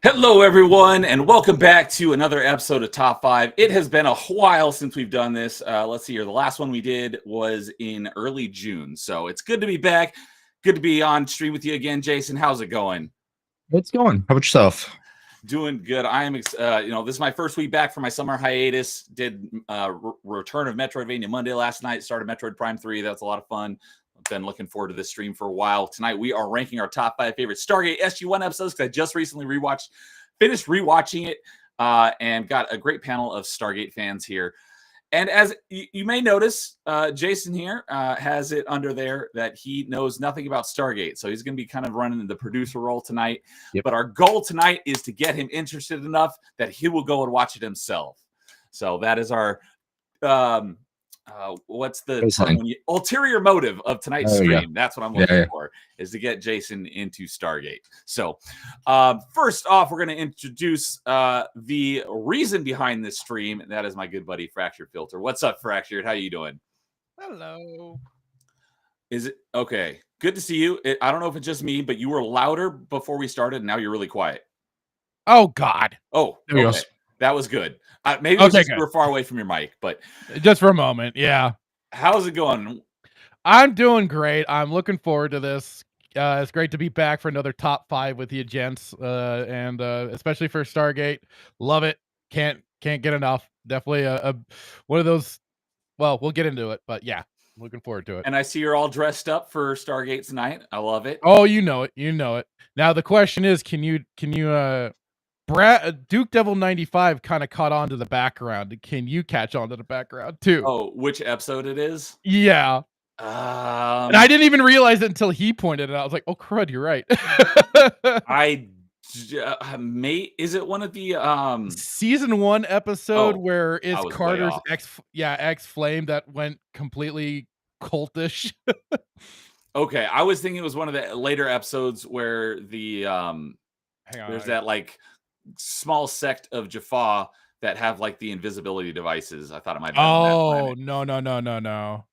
Hello, everyone, and welcome back to another episode of Top 5. It has been a while since we've done this. Let's see here. The last one we did was in early June, so it's good to be back. Good to be on stream with you again, Jason. How's it going? It's going. How about yourself? Doing good. I am, this is my first week back from my summer hiatus. Did Return of Metroidvania Monday last night. Started Metroid Prime 3. That's a lot of fun. I've been looking forward to this stream for a while. Tonight we are ranking our top 5 favorite Stargate SG-1 episodes because I just recently finished rewatching it, and got a great panel of Stargate fans here. And as you may notice, Jason here has it under there that he knows nothing about Stargate. So he's going to be kind of running the producer role tonight. Yep. But our goal tonight is to get him interested enough that he will go and watch it himself. So that is our what's the ulterior motive of tonight's stream? Yeah. That's what I'm looking for, is to get Jason into Stargate. So first off, we're going to introduce the reason behind this stream, and that is my good buddy Fractured Filter. What's up, Fractured? How you doing? Hello. Is it okay? Good to see you. I don't know if it's just me, but you were louder before we started, and now you're really quiet. Oh God. Oh, okay. That was good. Maybe it's just you were far away from your mic, but just for a moment. Yeah. How's it going? I'm doing great. I'm looking forward to this. It's great to be back for another top 5 with you gents, and especially for Stargate. Love it. Can't get enough. Definitely a one of those. Well, we'll get into it, but yeah, looking forward to it. And I see you're all dressed up for Stargate tonight. I love it. Oh, you know it. Now the question is, can you Duke Devil 95 kind of caught on to the background. Can you catch on to the background too? Oh, which episode it is? Yeah. And I didn't even realize it until he pointed it out. I was like, oh crud, you're right. Is it one of the season 1 episode where it's Carter's ex flame that went completely cultish? Okay, I was thinking it was one of the later episodes where the there's that like small sect of Jaffa that have like the invisibility devices. I thought it might have been no.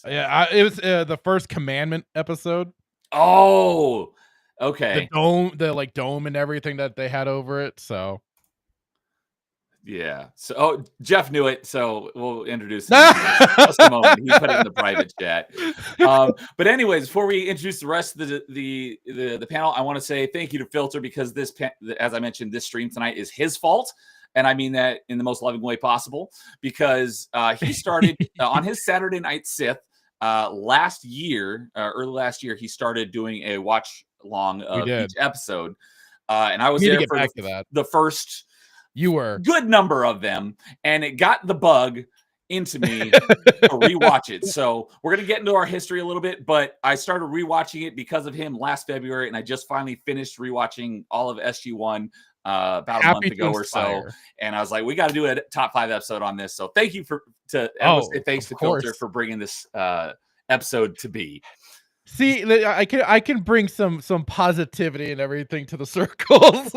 Yeah, it was the first commandment episode. Oh, okay. The dome and everything that they had over it. So yeah. So Jeff knew it, so we'll introduce him in just a moment. He put it in the private chat. But anyways, before we introduce the rest of the panel, I want to say thank you to Filter, because as I mentioned, this stream tonight is his fault. And I mean that in the most loving way possible, because he started on his Saturday Night Sith early last year. He started doing a watch along of each episode, and I was there for the first. You were good number of them, and it got the bug into me to rewatch it. So we're going to get into our history a little bit, but I started rewatching it because of him last February, and I just finally finished rewatching all of SG-1 about a month ago or so. And I was like, we got to do a top 5 episode on this. So thank you thanks to Filter for bringing this episode to be. See, I can bring some positivity and everything to the circles.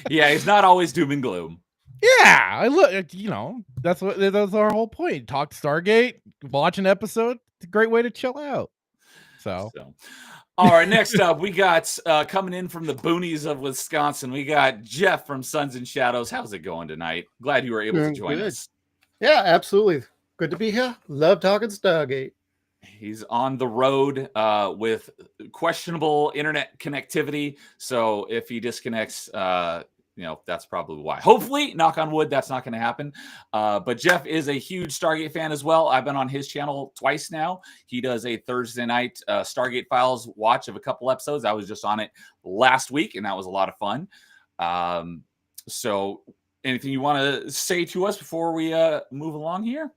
Yeah, it's not always doom and gloom. Yeah, I look. That's our whole point. Talk Stargate, watch an episode. It's a great way to chill out. So. All right, next up, we got coming in from the boonies of Wisconsin. We got Jeff from Suns and Shadows. How's it going tonight? Glad you were able to join us. Yeah, absolutely. Good to be here. Love talking Stargate. He's on the road with questionable internet connectivity. So if he disconnects, that's probably why. Hopefully, knock on wood, that's not going to happen. But Jeff is a huge Stargate fan as well. I've been on his channel twice now. He does a Thursday night Stargate Files watch of a couple episodes. I was just on it last week, and that was a lot of fun. So anything you want to say to us before we move along here?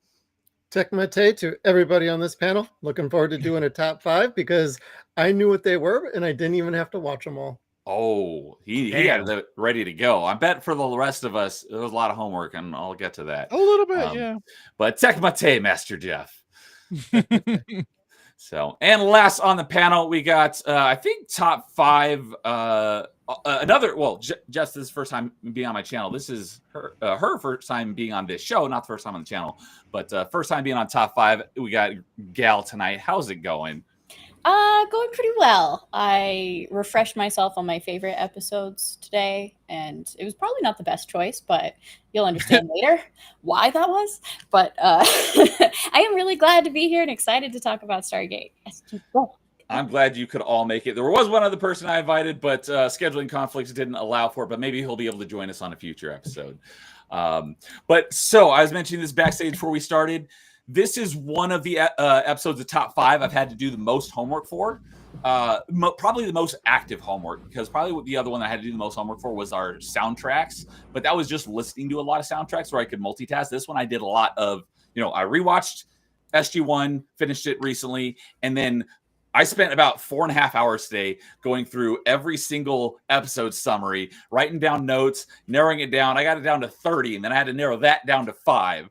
Tekmate to everybody on this panel. Looking forward to doing a top 5, because I knew what they were and I didn't even have to watch them all. Oh, he had it ready to go. I bet for the rest of us, there was a lot of homework, and I'll get to that. A little bit, yeah. But Tekmate, Master Jeff. So, and last on the panel, we got, I think, top 5. Another, well, Jess, this is the first time being on my channel. This is her first time being on this show, not the first time on the channel, but first time being on top 5. We got Gal tonight. How's it going? Going pretty well. I refreshed myself on my favorite episodes today, and it was probably not the best choice, but you'll understand later why that was. But I am really glad to be here and excited to talk about Stargate SG-1. I'm glad you could all make it. There was one other person I invited, but scheduling conflicts didn't allow for it, but maybe he'll be able to join us on a future episode. But so I was mentioning this backstage before we started. This is one of the episodes of top 5 I've had to do the most homework for. Probably the most active homework, because probably the other one I had to do the most homework for was our soundtracks. But that was just listening to a lot of soundtracks where I could multitask. This one I did a lot of, I rewatched SG-1, finished it recently, and then I spent about 4.5 hours today going through every single episode summary, writing down notes, narrowing it down. I got it down to 30, and then I had to narrow that down to 5.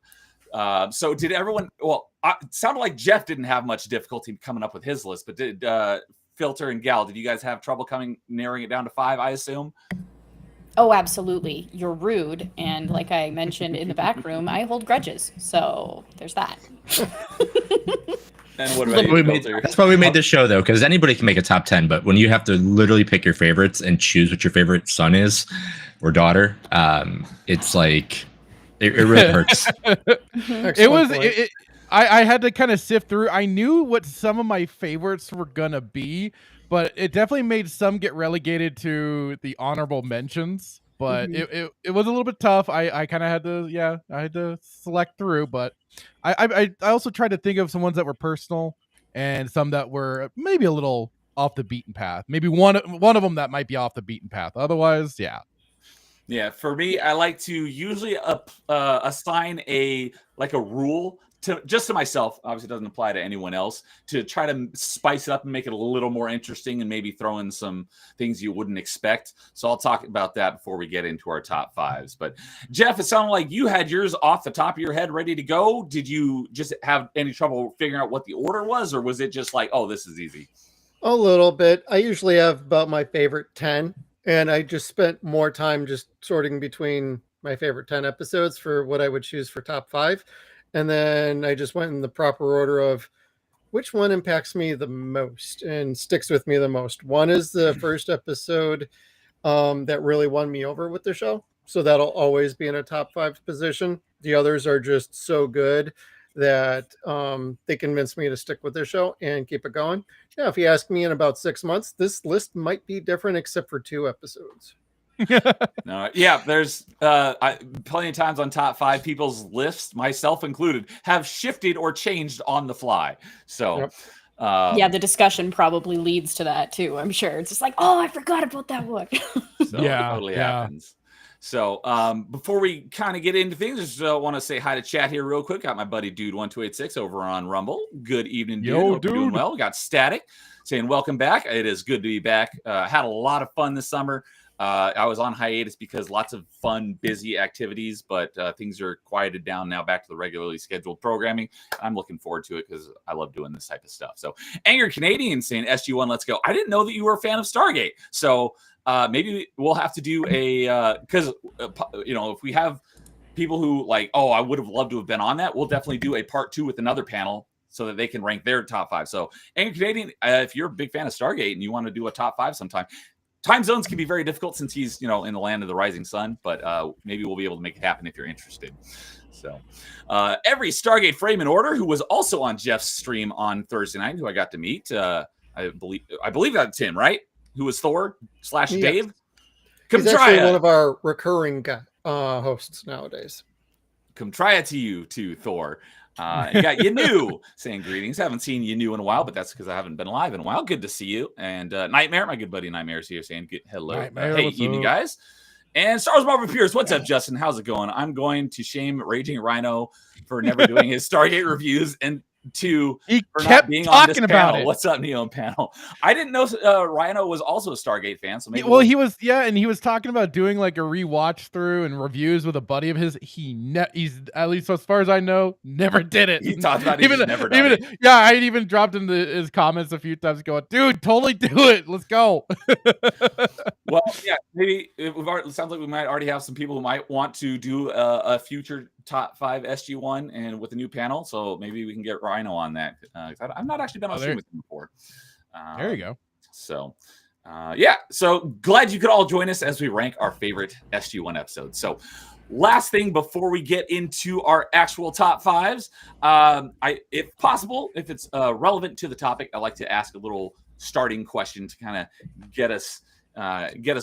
So did everyone, it sounded like Jeff didn't have much difficulty coming up with his list, but did Filter and Gal, did you guys have trouble narrowing it down to 5, I assume? Oh, absolutely. You're rude. And like I mentioned in the back room, I hold grudges. So there's that. And what about you, Filter? That's why we made this show, though, because anybody can make a top 10, but when you have to literally pick your favorites and choose what your favorite son is or daughter, it's like... It really hurts. I had to kind of sift through. I knew what some of my favorites were gonna be, but it definitely made some get relegated to the honorable mentions. But it was a little bit tough. I kind of had to, I had to select through. But I also tried to think of some ones that were personal and some that were maybe a little off the beaten path. Maybe one of them that might be off the beaten path. Otherwise, yeah. Yeah, for me, I like to usually assign a rule to myself. Obviously, it doesn't apply to anyone else, to try to spice it up and make it a little more interesting and maybe throw in some things you wouldn't expect. So I'll talk about that before we get into our top 5s. But Jeff, it sounded like you had yours off the top of your head ready to go. Did you just have any trouble figuring out what the order was, or was it just like, oh, this is easy? A little bit. I usually have about my favorite 10. And I just spent more time just sorting between my favorite 10 episodes for what I would choose for top 5. And then I just went in the proper order of which one impacts me the most and sticks with me the most. One is the first episode that really won me over with the show. So that'll always be in a top 5 position. The others are just so good that they convinced me to stick with their show and keep it going. Yeah, if you ask me in about 6 months, this list might be different except for 2 episodes. No, yeah, there's plenty of times on top 5 people's lists, myself included, have shifted or changed on the fly. So the discussion probably leads to that too, I'm sure. It's just like, oh, I forgot about that one. So it totally happens. So before we kind of get into things, I just want to say hi to chat here real quick. Got my buddy Dude1286 over on Rumble. Good evening, dude. Hope you're doing well. Got Static saying welcome back. It is good to be back. Had a lot of fun this summer. I was on hiatus because lots of fun, busy activities, but things are quieted down now, back to the regularly scheduled programming. I'm looking forward to it because I love doing this type of stuff. So Angry Canadian saying SG-1, let's go. I didn't know that you were a fan of Stargate. So maybe we'll have to do a, because, if we have people who like, oh, I would have loved to have been on that, we'll definitely do a part 2 with another panel so that they can rank their top 5. So Angry Canadian, if you're a big fan of Stargate and you want to do a top 5 sometime, time zones can be very difficult since he's, in the land of the rising sun, but maybe we'll be able to make it happen if you're interested. So every Stargate frame in order, who was also on Jeff's stream on Thursday night, who I got to meet. I believe that's him, right? Who was Thor / Dave. He's actually one of our recurring hosts nowadays. Come try it to you too, Thor. You got Yanu saying greetings. Haven't seen Yanu in a while, but that's because I haven't been live in a while. Good to see you. And Nightmare, my good buddy Nightmare is here saying hello. Nightmare, hey, evening, guys. And Star Wars Marvel Pierce, what's up, Justin? How's it going? I'm going to shame Raging Rhino for never doing his Stargate reviews and He for not kept being on this talking about panel. it. What's up, Neo panel? I didn't know Rhino was also a Stargate fan. So maybe He was, and he was talking about doing like a rewatch through and reviews with a buddy of his. He's at least as far as I know, never did it. he talked about it. He's never done it. Yeah, I even dropped into his comments a few times, going, "Dude, totally do it. Let's go." Well, yeah, maybe it sounds like we might already have some people who might want to do a future top 5 SG-1 and with a new panel. So maybe we can get Rhino on that. I've not actually been on stream with him before. There you go. So, yeah. So glad you could all join us as we rank our favorite SG-1 episodes. So, last thing before we get into our actual top 5s, if possible, if it's relevant to the topic, I'd like to ask a little starting question to kind of get us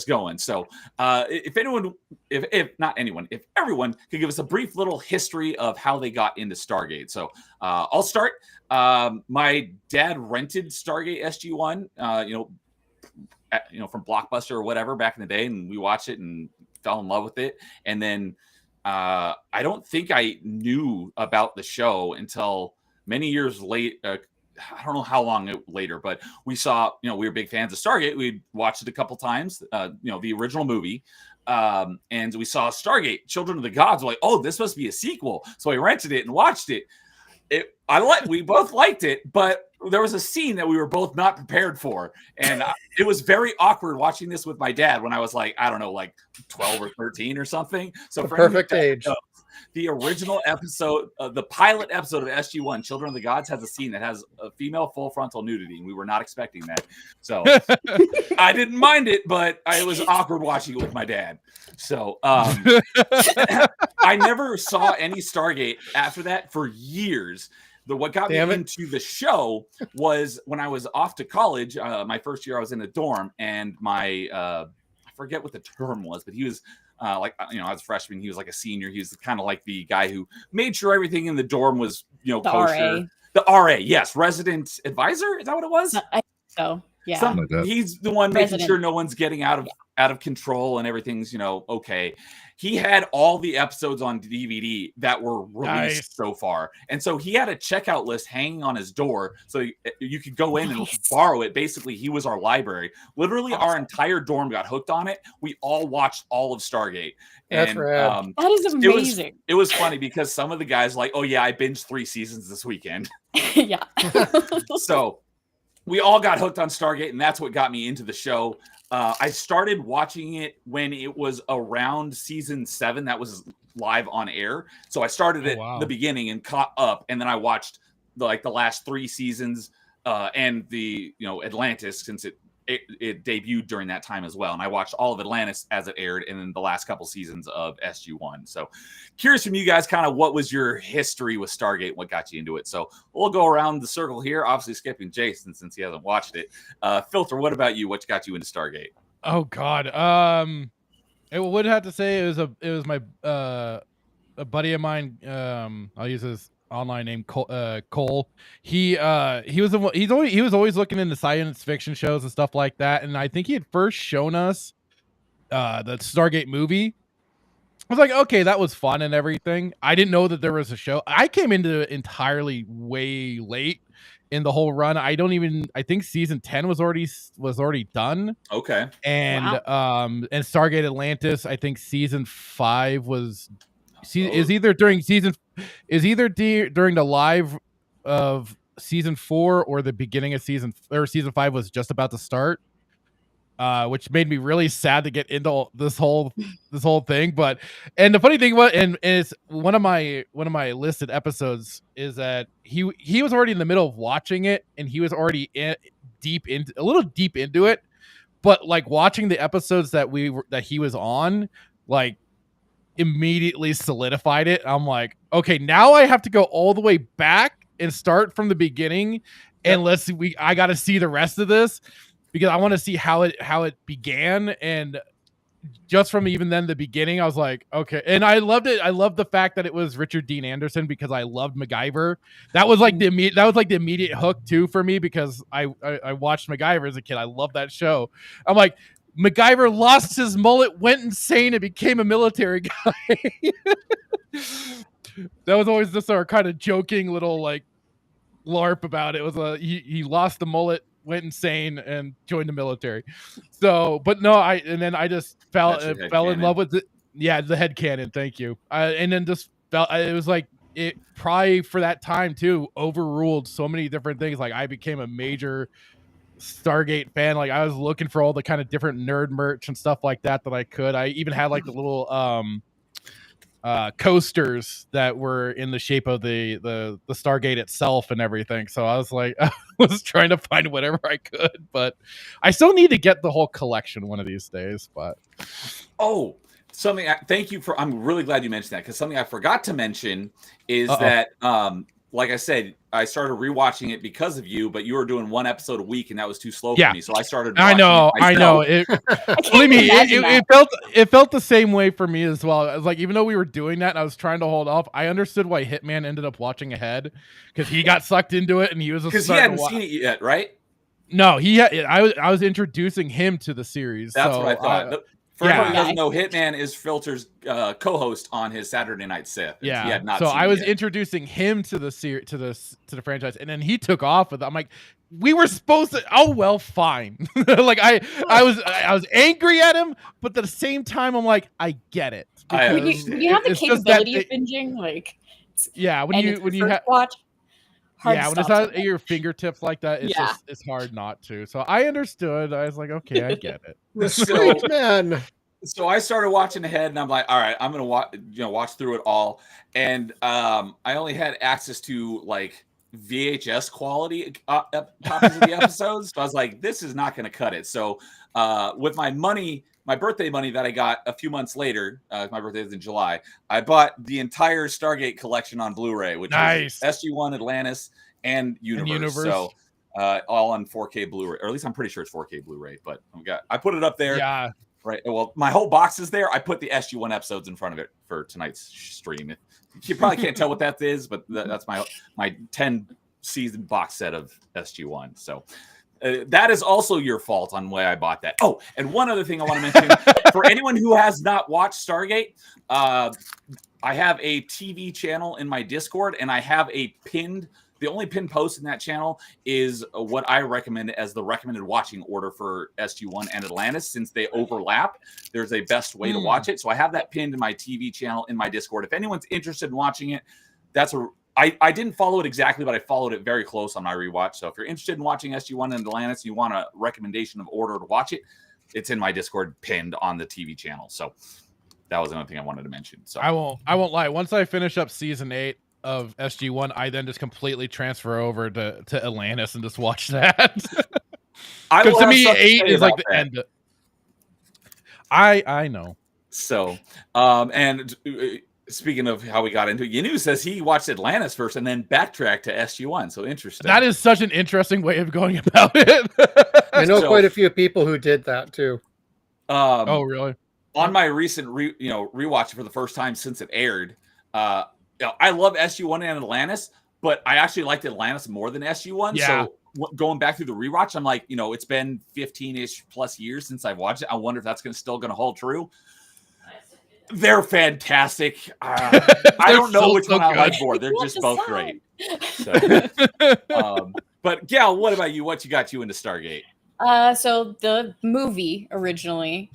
going. So if everyone could give us a brief little history of how they got into Stargate. So I'll start. My dad rented Stargate SG-1, from Blockbuster or whatever back in the day, and we watched it and fell in love with it. And then I don't think I knew about the show until many years late. I don't know how long later, but we saw, we were big fans of Stargate. We watched it a couple times, the original movie. And we saw Stargate, Children of the Gods. We're like, oh, this must be a sequel. So I rented it and watched it. We both liked it, but there was a scene that we were both not prepared for. And it was very awkward watching this with my dad when I was like, I don't know, like 12 or 13 or something. So the perfect age. The original episode, the pilot episode of SG-1, Children of the Gods, has a scene that has a female full frontal nudity, and we were not expecting that. So I didn't mind it, but it was awkward watching it with my dad. So I never saw any Stargate after that for years. What got me into the show was when I was off to college. My first year, I was in a dorm, and I forget what the term was, but he was I was a freshman. He was like a senior. He was kind of like the guy who made sure everything in the dorm was, kosher. The RA, yes, resident advisor. Is that what it was? I think so. Yeah. Something like that. He's the one making sure no one's getting out of control and everything's, okay. He had all the episodes on DVD that were released so far. And so he had a checkout list hanging on his door. So you could go in and borrow it. Basically, he was our library. Literally, our entire dorm got hooked on it. We all watched all of Stargate. That's rad. That is amazing. It was funny because some of the guys like, oh yeah, I binged 3 seasons this weekend. Yeah. So we all got hooked on Stargate, and that's what got me into the show. I started watching it when it was around season 7 that was live on air. So I started at the beginning and caught up, and then I watched the last 3 seasons and the Atlantis, since it debuted during that time as well. And I watched all of Atlantis as it aired, and then the last couple seasons of SG-1. So curious from you guys, kind of what was your history with Stargate? What got you into it? So we'll go around the circle here, obviously skipping Jason since he hasn't watched it. Filter, what about you? What got you into Stargate? Oh God. I would have to say it was my a buddy of mine. I'll use his online name, Cole. He was always looking into science fiction shows and stuff like that, and I think he had first shown us the Stargate movie. I was like, okay, that was fun and everything. I didn't know that there was a show. I came into it entirely way late in the whole run. I think season 10 was already done. Okay. And and Stargate Atlantis, I think season 5 was is either during the live of season 4 or the beginning of season 5 was just about to start. Which made me really sad to get into this whole thing. But and the funny thing was, and it's one of my listed episodes is that he was already in the middle of watching it, and he was already a little deep into it. But like watching the episodes that he was on, like immediately solidified it. I'm like, okay, now I have to go all the way back and start from the beginning, and I got to see the rest of this. Because I want to see how it began, and just from even then the beginning, I was like, okay. And I loved it. I loved the fact that it was Richard Dean Anderson because I loved MacGyver. That was like the immediate hook too for me because I watched MacGyver as a kid. I love that show. I'm like, MacGyver lost his mullet, went insane, and became a military guy. That was always just our kind of joking little like LARP about it. It was he lost the mullet, went insane, and joined the military. So, but no, I just fell That's your fell in headcanon. love with it. Yeah, the headcanon. Thank you. And then just felt it was like it probably for that time too overruled so many different things. Like I became a major Stargate fan. Like I was looking for all the kind of different nerd merch and stuff like that I could. I even had like the little coasters that were in the shape of the Stargate itself and everything. So I was like, I was trying to find whatever I could, but I still need to get the whole collection one of these days. But something. Thank you for. I'm really glad you mentioned that because something I forgot to mention is that like I said, I started rewatching it because of you, but you were doing one episode a week, and that was too slow for me. So I started. I know. Believe me, it felt the same way for me as well. I was like, even though we were doing that, and I was trying to hold off. I understood why Hitman ended up watching ahead because he got sucked into it, and he was because he hadn't seen it yet, right? No, he had. I was introducing him to the series. That's so, what I thought. For anyone who doesn't know, Hitman is Filter's co-host on his Saturday Night Sith. Yeah, he had not so seen I was it introducing him to the to the franchise, and then he took off with it. I'm like, we were supposed to. Oh well, fine. Like I was angry at him, but at the same time, I'm like, I get it. When you have the capability of binging, like when you have watch. When it's at your fingertips like that, it's hard not to. So I understood. I was like, okay, I get it. So I started watching ahead, and I'm like, all right, I'm gonna watch through it all. And I only had access to like VHS quality copies of the episodes. So I was like, this is not gonna cut it. So with my birthday money that I got a few months later, my birthday is in July, I bought the entire Stargate collection on Blu-ray, which is SG-1, Atlantis, and Universe. So all on 4K Blu-ray, or at least I'm pretty sure it's 4K Blu-ray. But I put it up there. Yeah. Right. Well, my whole box is there. I put the SG-1 episodes in front of it for tonight's stream. You probably can't tell what that is, but that's my 10 season box set of SG-1. So. That is also your fault on why I bought that. Oh, and one other thing I want to mention for anyone who has not watched Stargate, I have a TV channel in my Discord, and I have the only pinned post in that channel is what I recommend as the recommended watching order for SG-1 and Atlantis. Since they overlap, there's a best way to watch it. So I have that pinned in my TV channel in my Discord. If anyone's interested in watching it, I didn't follow it exactly, but I followed it very close on my rewatch. So if you're interested in watching SG-1 and Atlantis, and you want a recommendation of order to watch it, it's in my Discord pinned on the TV channel. So that was another thing I wanted to mention. So I won't lie. Once I finish up season 8 of SG-1, I then just completely transfer over to Atlantis and just watch that. Because to me, 8 is like the end. I know. So and. Speaking of how we got into it, Yanu says he watched Atlantis first and then backtracked to SG-1. So interesting. That is such an interesting way of going about it. I know quite a few people who did that too. Oh, really? On my recent rewatch for the first time since it aired, I love SG-1 and Atlantis, but I actually liked Atlantis more than SG-1. Yeah. So going back through the rewatch, I'm like, it's been 15-ish plus years since I've watched it. I wonder if that's still going to hold true. They're fantastic. I don't know which one I like more. They're just both great. So, but Gal, what about you? What got you into Stargate? So the movie originally,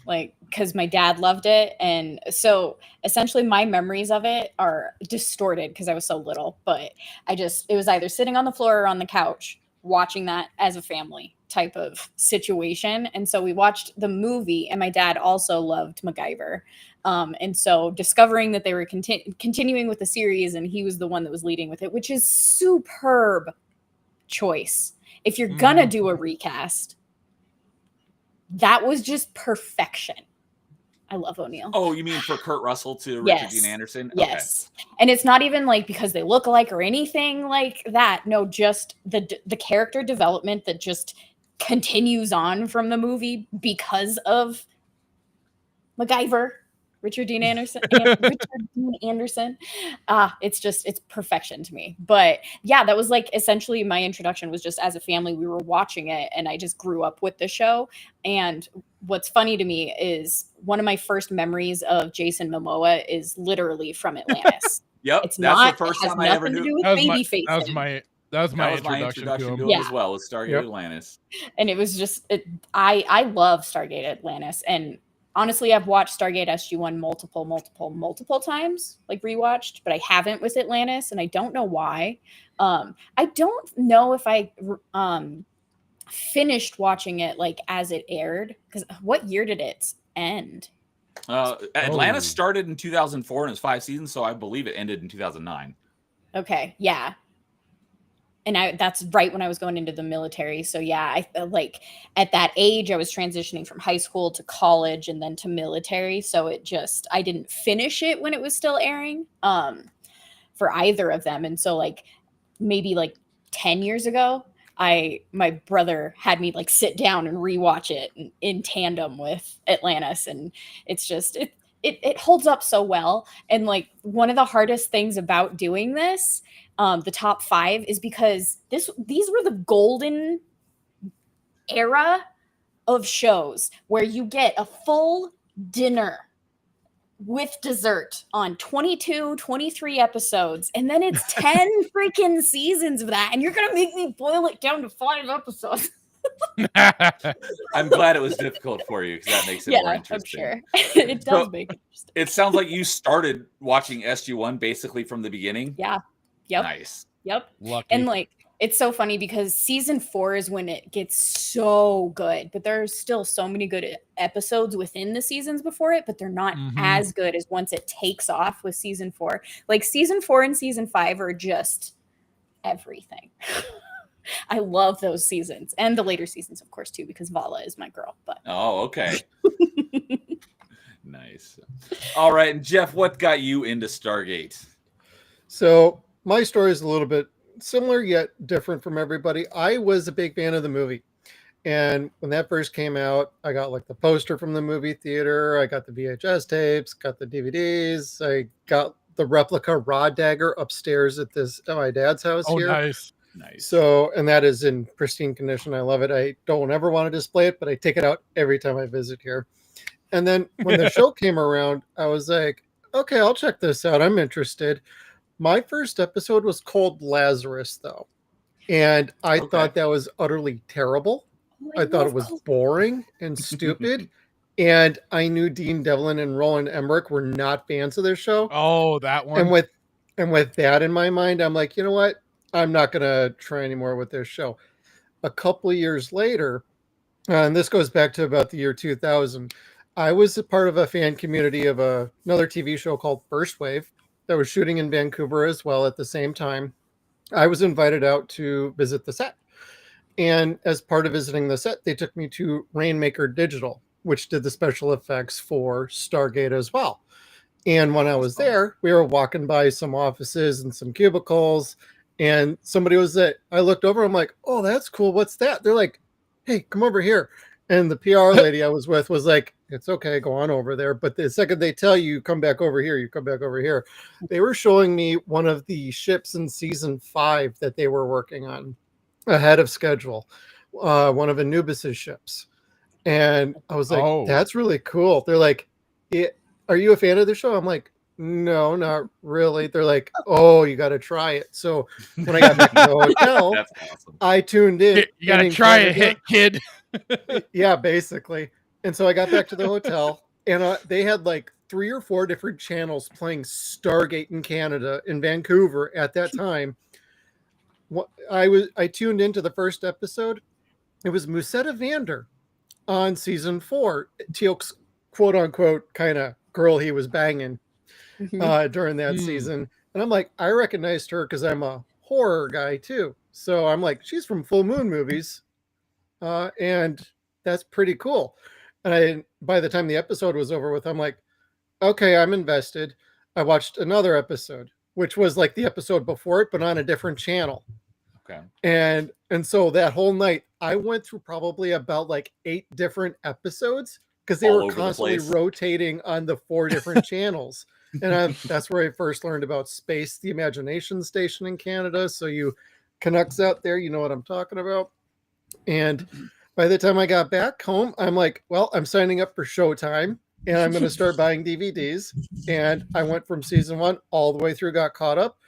because my dad loved it, and so essentially my memories of it are distorted because I was so little. But it was either sitting on the floor or on the couch watching that as a family type of situation. And so we watched the movie, and my dad also loved MacGyver. And so discovering that they were continuing with the series, and he was the one that was leading with it, which is superb choice. If you're gonna do a recast, that was just perfection. I love O'Neill. Oh, you mean for Kurt Russell to Richard Dean Anderson? Yes. Okay. And it's not even because they look alike or anything like that. No, just the character development that just continues on from the movie because of MacGyver. Richard Dean Anderson. It's perfection to me. But yeah, that was essentially my introduction was just as a family, we were watching it, and I just grew up with the show. And what's funny to me is one of my first memories of Jason Momoa is literally from Atlantis. Yep, it's that's not the first it has time I ever nothing knew. to do with baby face. That was my That was my introduction introduction to to him. him Yeah. as well, with Stargate Yep. Atlantis. And it was just I love Stargate Atlantis, and honestly I've watched Stargate SG-1 multiple times, like rewatched, but I haven't with Atlantis, and I don't know why. I don't know if I finished watching it like as it aired, because what year did it end? Atlantis Oh. started in 2004 and it was 5 seasons, so I believe it ended in 2009. Okay, yeah. And that's right when I was going into the military. So yeah, I felt like at that age I was transitioning from high school to college and then to military. So I didn't finish it when it was still airing for either of them. And so like maybe like 10 years ago, my brother had me like sit down and rewatch it in tandem with Atlantis, and it's just it holds up so well. And like one of the hardest things about doing this, the top 5, is because these were the golden era of shows where you get a full dinner with dessert on 22, 23 episodes, and then it's 10 freaking seasons of that, and you're gonna make me boil it down to 5 episodes. I'm glad it was difficult for you, because that makes it more I'm interesting. sure. It does So, make it interesting. It sounds like you started watching SG-1 basically from the beginning. Yeah. Yep. Nice. Yep. Lucky. And like it's so funny because season 4 is when it gets so good, but there's still so many good episodes within the seasons before it, but they're not as good as once it takes off with season 4. Like season 4 and season 5 are just everything. I love those seasons, and the later seasons, of course, too, because Vala is my girl. But Oh, okay. Nice. All right, and Jeff, what got you into Stargate? So my story is a little bit similar yet different from everybody. I was a big fan of the movie. And when that first came out, I got like the poster from the movie theater. I got the VHS tapes, got the DVDs. I got the replica rod dagger upstairs at my dad's house Oh, here. nice. Nice. So, and that is in pristine condition. I love it. I don't ever want to display it, but I take it out every time I visit here. And then when the show came around, I was like, okay, I'll check this out. I'm interested. My first episode was called Lazarus, though. And I thought that was utterly terrible. I thought it was boring and stupid. And I knew Dean Devlin and Roland Emmerich were not fans of their show. Oh, that one. And with that in my mind, I'm like, you know what? I'm not going to try anymore with this show. A couple of years later, and this goes back to about the year 2000, I was a part of a fan community of another TV show called First Wave that was shooting in Vancouver as well at the same time. I was invited out to visit the set. And as part of visiting the set, they took me to Rainmaker Digital, which did the special effects for Stargate as well. And when I was there, we were walking by some offices and some cubicles, and somebody was there. I looked over, I'm like, oh, that's cool. What's that? They're like, hey, come over here. And the PR lady I was with was like, it's okay, go on over there. But the second they tell you, come back over here, you come back over here. They were showing me one of the ships in season 5 that they were working on ahead of schedule, one of Anubis's ships. And I was like, that's really cool. They're like, are you a fan of the show? I'm like, no, not really. They're like, oh, you got to try it. So when I got back to the hotel, That's awesome. I tuned in. You got to try it, hit kid. Yeah, basically. And so I got back to the hotel, and they had like 3 or 4 different channels playing Stargate in Canada, in Vancouver at that time. I tuned into the first episode. It was Musetta Vander on season 4, Teal'c's quote unquote kind of girl he was banging during that season. And I'm like, I recognized her because I'm a horror guy too. So I'm like, she's from Full Moon movies. And that's pretty cool. And by the time the episode was over with, I'm like, okay, I'm invested. I watched another episode, which was like the episode before it, but on a different channel. Okay. And so that whole night, I went through probably about like 8 different episodes because they were constantly rotating on the 4 different channels. And that's where I first learned about Space, the Imagination Station in Canada. So you Canucks out there, you know what I'm talking about. And by the time I got back home, I'm like, well, I'm signing up for Showtime and I'm going to start buying DVDs. And I went from season 1 all the way through, got caught up.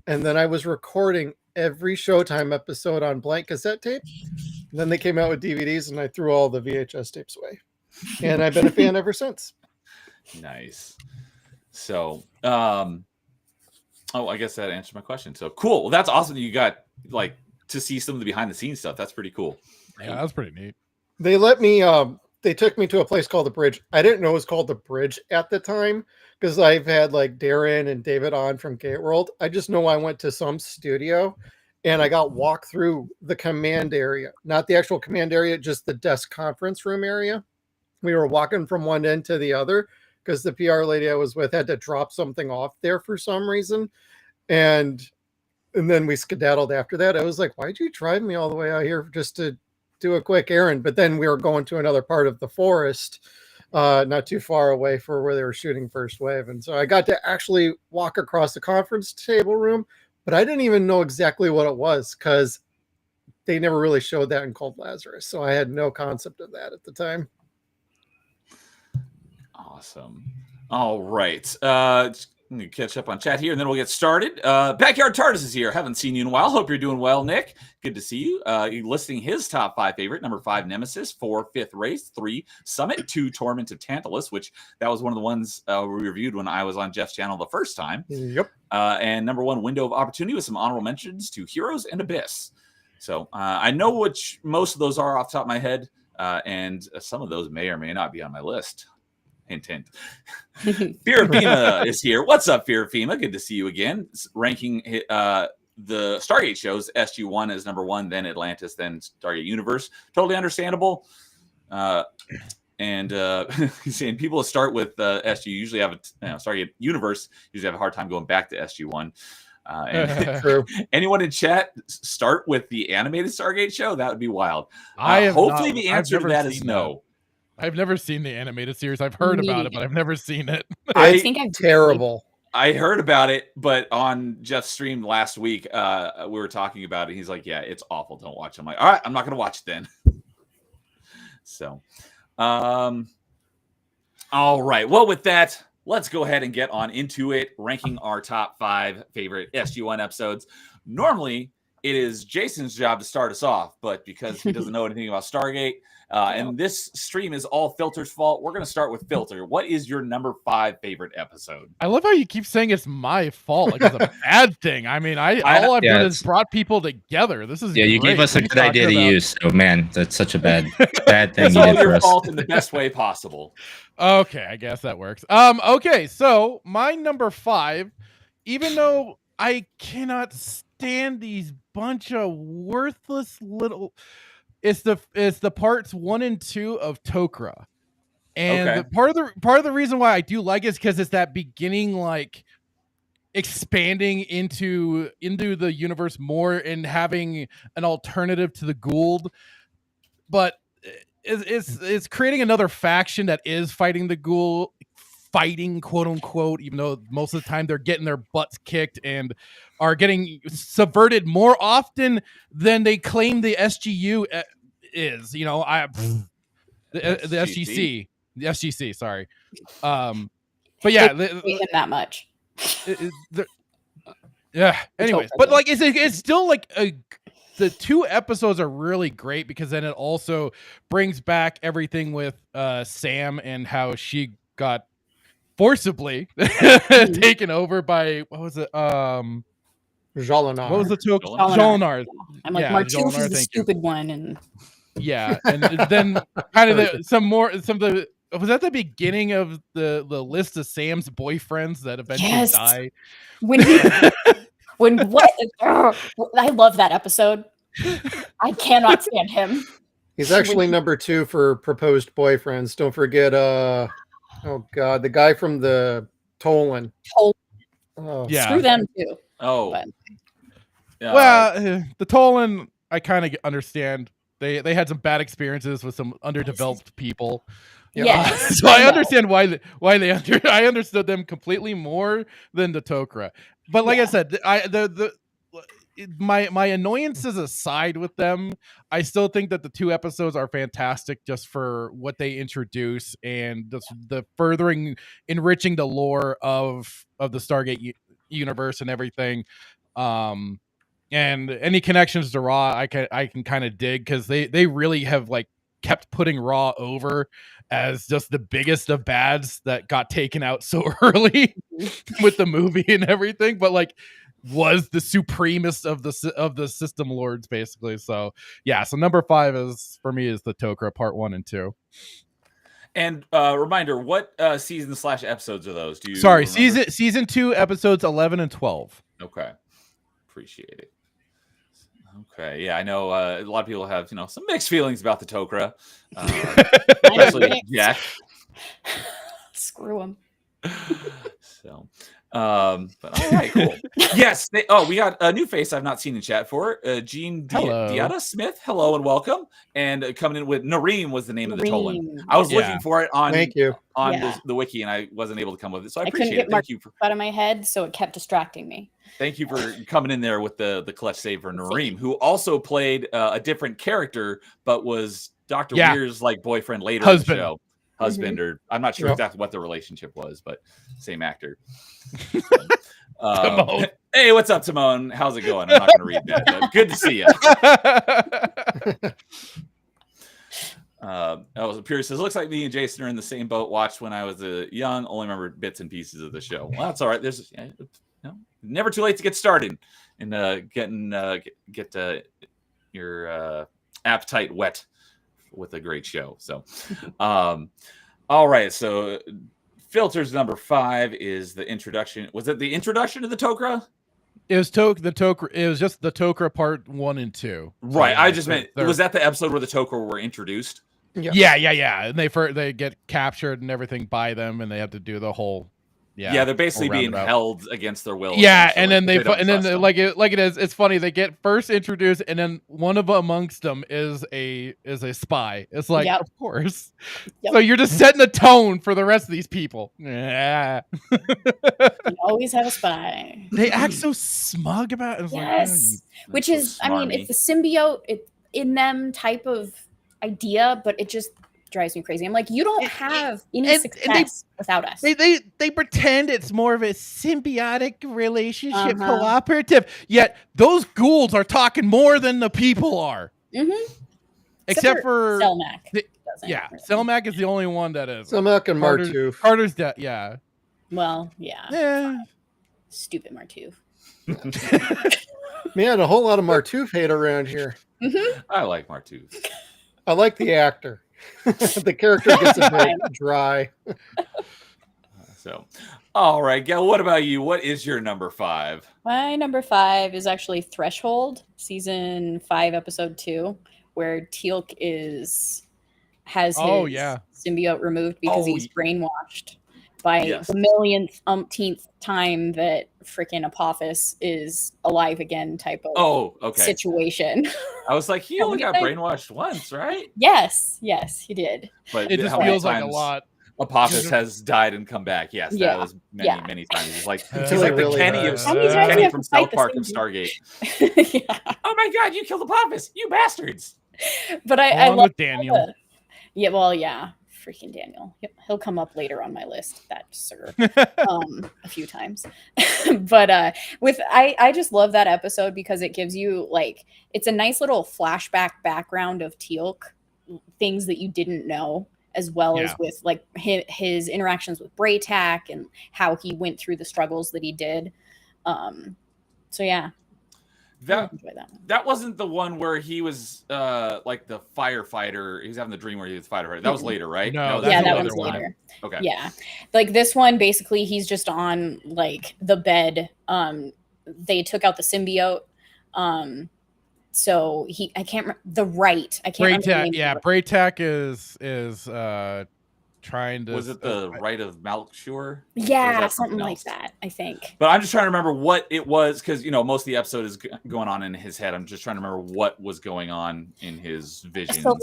And then I was recording every Showtime episode on blank cassette tape. And then they came out with DVDs, and I threw all the VHS tapes away. And I've been a fan ever since. Nice. So, I guess that answered my question. So cool. Well, that's awesome that you got like to see some of the behind the scenes stuff. That's pretty cool. Yeah, that's pretty neat. They let me, they took me to a place called The Bridge. I didn't know it was called The Bridge at the time because I've had like Darren and David on from Gate World. I just know I went to some studio and I got walked through the command area, not the actual command area, just the desk conference room area. We were walking from one end to the other because the PR lady I was with had to drop something off there for some reason. And then we skedaddled after that. I was like, why'd you drive me all the way out here just to do a quick errand? But then we were going to another part of the forest, not too far away for where they were shooting First Wave. And so I got to actually walk across the conference table room, but I didn't even know exactly what it was because they never really showed that in Cold Lazarus. So I had no concept of that at the time. Awesome. All right. Just gonna catch up on chat here, and then we'll get started. Backyard TARDIS is here. Haven't seen you in a while. Hope you're doing well, Nick. Good to see you. You're listing his top 5 favorite. Number 5, Nemesis. 4, Fifth Race. 3, Summit. 2, Torment of Tantalus, which that was one of the ones we reviewed when I was on Jeff's channel the first time. Yep. And number 1, Window of Opportunity, with some honorable mentions to Heroes and Abyss. So I know which most of those are off the top of my head, and some of those may or may not be on my list. Hint, hint. Fear of FEMA is here. What's up, Fear of FEMA? Good to see you again. Ranking the Stargate shows, SG-1 as number 1, then Atlantis, then Stargate Universe. Totally understandable. And he's saying people that start with SG usually have Stargate Universe usually have a hard time going back to SG-1. And anyone in chat start with the animated Stargate show? That would be wild. Hopefully the answer to that is no. I've never seen the animated series. I've heard about it, but I've never seen it. I think I'm terrible. I heard about it, but on Jeff's stream last week, we were talking about it. He's like, yeah, it's awful. Don't watch it. I'm like, all right, I'm not going to watch it then. So, all right. Well, with that, let's go ahead and get on into it, ranking our top 5 favorite SG-1 episodes. Normally, it is Jason's job to start us off, but because he doesn't know anything about Stargate, and this stream is all Filter's fault, we're going to start with Filter. What is your number 5 favorite episode? I love how you keep saying it's my fault, like it's a bad thing. I mean, all I've done is brought people together. This is you gave us a good idea to use. So man, that's such a bad thing. It's all your fault in the best way possible. Okay, I guess that works. Okay, so my number 5, even though I cannot stand these bunch of worthless little, it's the parts 1 and 2 of Tok'ra, and part of the reason why I do like it is because it's that beginning, like expanding into the universe more and having an alternative to the Gould, but it's creating another faction that is fighting the Gould, fighting quote unquote, even though most of the time they're getting their butts kicked and are getting subverted more often than they claim the SGU is. You know, the SGC, sorry. But yeah, that much. Yeah. Anyways, but like it's still like the 2 episodes are really great because then it also brings back everything with Sam and how she got forcibly taken over by, what was it? Jolinar. What was the joke? Jolinar. I'm like, Martoof is the stupid one, and yeah, and then kind of some of the was that the beginning of the list of Sam's boyfriends that eventually die? I love that episode. I cannot stand him. He's actually number 2 for proposed boyfriends. Don't forget, oh god, the guy from the Tolan. Yeah, screw them too. Well, the Tolan, I kind of understand. They had some bad experiences with some underdeveloped people. Yes. So I understand why I understood them completely more than the Tok'ra. But like I said, my annoyances aside with them, I still think that the 2 episodes are fantastic just for what they introduce and the furthering, enriching the lore of the Stargate universe and everything. and any connections to Raw, I can kind of dig, because they really have like kept putting Raw over as just the biggest of bads that got taken out so early with the movie and everything, but like was the supremest of the system lords basically. So yeah, so number 5 is for me is the Tok'ra part 1 and 2. And reminder, what season/episodes are those? Do you Sorry, remember? season 2 episodes 11 and 12. Okay, appreciate it. Okay, yeah, I know a lot of people have some mixed feelings about the Tok'ra, especially Jack. Screw him. So, but all right, cool. Yes, we got a new face I've not seen in chat for. Jean Diata Smith. Hello and welcome. And coming in with Nareem was the name of the Tolan. I was looking for it on the wiki, and I wasn't able to come with it. So I appreciate it. Thank you for out of my head, so it kept distracting me. Thank you for coming in there with the clutch save for Nareem, who also played a different character, but was Dr. Weir's like boyfriend later in the show. Husband, or I'm not sure exactly what the relationship was, but same actor. So, hey, what's up, Timon? How's it going? I'm not going to read that, but good to see you. Pierce says, looks like me and Jason are in the same boat. Watched when I was young, only remember bits and pieces of the show. Well, that's all right. There's never too late to get started and get your appetite wet with a great show. So, all right. So, filters number 5 is the introduction. Was it the introduction to the Tok'ra? It was the Tok'ra. It was just the Tok'ra part 1 and 2. Right. I just meant, was that the episode where the Tok'ra were introduced? Yeah. And they get captured and everything by them, and they have to do the whole. Yeah, they're basically being held against their will. Yeah, and then it's funny. They get first introduced, and then one of amongst them is a spy. It's like, of course. So you're just setting the tone for the rest of these people. Yeah. You always have a spy. They act so smug about it. Yes, which is, I mean, it's the symbiote in them type of idea, but it just drives me crazy. I'm like, you don't have any success without us. They pretend it's more of a symbiotic relationship, cooperative. Yet those ghouls are talking more than the people are. Except for Selmac. Selmac is the only one that is. Selmac and Martooth. Carter's dead. Yeah. Well, yeah. Stupid Martooth. Man, a whole lot of Martooth hate around here. I like Martooth. I like the actor. The character gets a bit dry. So, all right, Gail, what about you? What is your number 5? My number 5 is actually Threshold, season 5, episode 2, where Teal'c has his symbiote removed because he's brainwashed by the millionth, umpteenth time that freaking Apophis is alive again type of situation. I was like, he only got brainwashed once, right? Yes, he did. But it just feels like a lot. Apophis has died and come back. Yes, that was many times. He's like the Kenny from South Park of Stargate. Oh my God, you killed Apophis, you bastards! But I love Daniel. Freaking Daniel. He'll come up later on my list. That sir, a few times. But I just love that episode because it gives you it's a nice little flashback background of Teal'c, things that you didn't know, as well as with his interactions with Braytac and how he went through the struggles that he did. So yeah. That wasn't the one where he was like the firefighter. He was having the dream where he was firefighter. That was later, right? No, that was later. Okay. Yeah, this one basically he's just on the bed. They took out the symbiote. So I can't remember the right. I can't remember. Braytac is trying to. Was it the right of Malkshur? Yeah, something like that, I think. But I'm just trying to remember what it was because most of the episode is going on in his head. I'm just trying to remember what was going on in his vision. So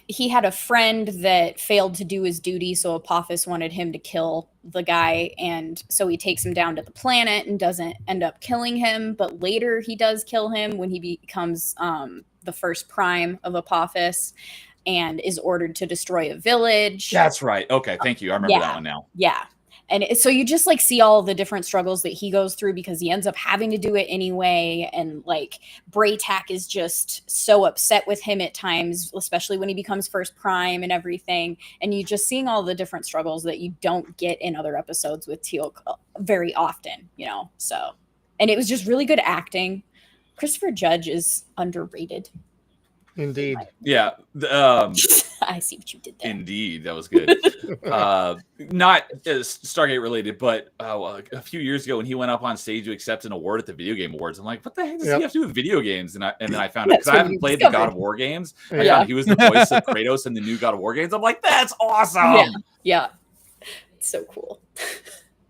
he had a friend that failed to do his duty, so Apophis wanted him to kill the guy, and so he takes him down to the planet and doesn't end up killing him, but later he does kill him when he becomes the first prime of Apophis and is ordered to destroy a village. That's right. Okay, thank you. I remember that one now. Yeah. so you just like see all the different struggles that he goes through because he ends up having to do it anyway. And like Braytac is just so upset with him at times, especially when he becomes First Prime and everything. And you just seeing all the different struggles that you don't get in other episodes with Teal'c very often, you know? So, and it was just really good acting. Christopher Judge is underrated. Indeed. Yeah. I see what you did there. Indeed, that was good. Not Stargate related, but a few years ago when he went up on stage to accept an award at the Video Game Awards, I'm like, what the heck does he have to do with video games? And then I found out because I haven't played the God of War games. I found he was the voice of Kratos in the new God of War games. I'm like, that's awesome. Yeah. It's so cool.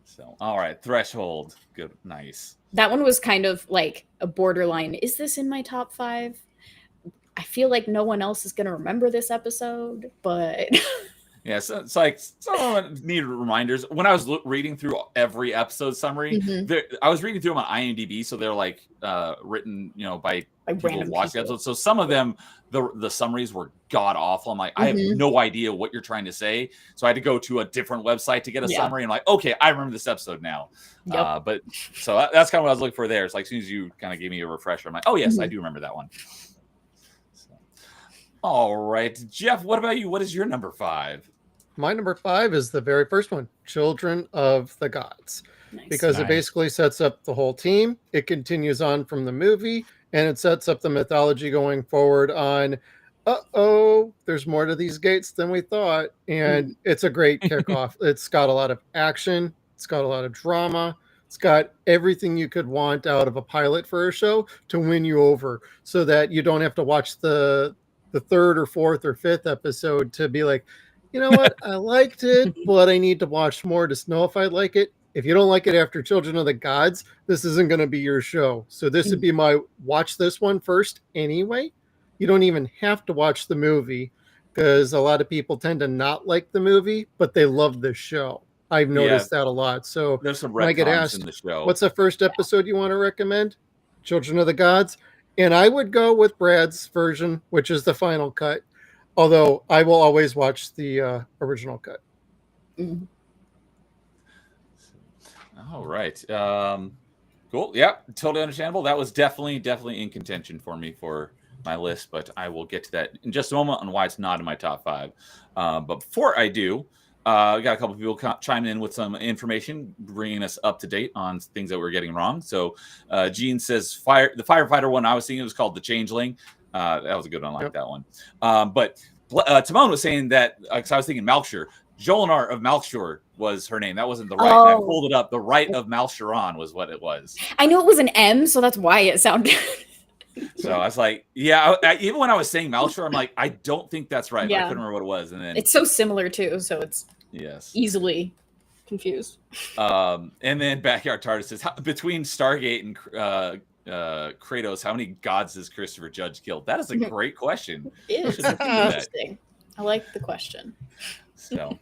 So, all right, Threshold, good, nice. That one was kind of like a borderline. Is this in my top 5? I feel like no one else is going to remember this episode, but yeah, so it's like someone needed reminders. When I was reading through every episode summary, I was reading through them on IMDb, so they're like written, you know, by people who watch the episodes. So some of them, the summaries were god awful. I'm like, I have no idea what you're trying to say, so I had to go to a different website to get a summary. I'm like, okay, I remember this episode now. But so that's kind of what I was looking for there. It's like as soon as you kind of gave me a refresher, I'm like, oh yes, I do remember that one. All right, Jeff, what about you? What is your number 5? My number 5 is the very first one, Children of the Gods, because it basically sets up the whole team. It continues on from the movie, and it sets up the mythology going forward on, there's more to these gates than we thought. And it's a great kickoff. It's got a lot of action. It's got a lot of drama. It's got everything you could want out of a pilot for a show to win you over so that you don't have to watch the 3rd or 4th or 5th episode to be like, you know what, I liked it, but I need to watch more to know if I like it. If you don't like it after Children of the Gods, this isn't going to be your show. So this would be my watch this one first anyway. You don't even have to watch the movie because a lot of people tend to not like the movie, but they love the show. I've noticed that a lot. So there's some when I get asked, in the show. What's the first episode you want to recommend? Children of the Gods. And I would go with Brad's version, which is the final cut. Although I will always watch the original cut. All right. Cool. Yeah, totally understandable. That was definitely in contention for me for my list, but I will get to that in just a moment on why it's not in my top 5. But before I do, we got a couple of people chiming in with some information, bringing us up to date on things that we're getting wrong. So Gene says the firefighter one I was thinking was called The Changeling. That was a good one. I like that one. But Timon was saying that, because I was thinking Malkshire. Jolinar of Malkshire was her name. That wasn't the right. I pulled it up. The right of Malsharon was what it was. I knew it was an M, so that's why it sounded. So I was like, yeah, even when I was saying Malshire, I'm like, I don't think that's right. Yeah. I couldn't remember what it was. And then it's so similar too, so it's easily confused. And then Backyard TARDIS says, between Stargate and Kratos, how many gods does Christopher Judge kill? That is a great question. It is interesting. I like the question. So,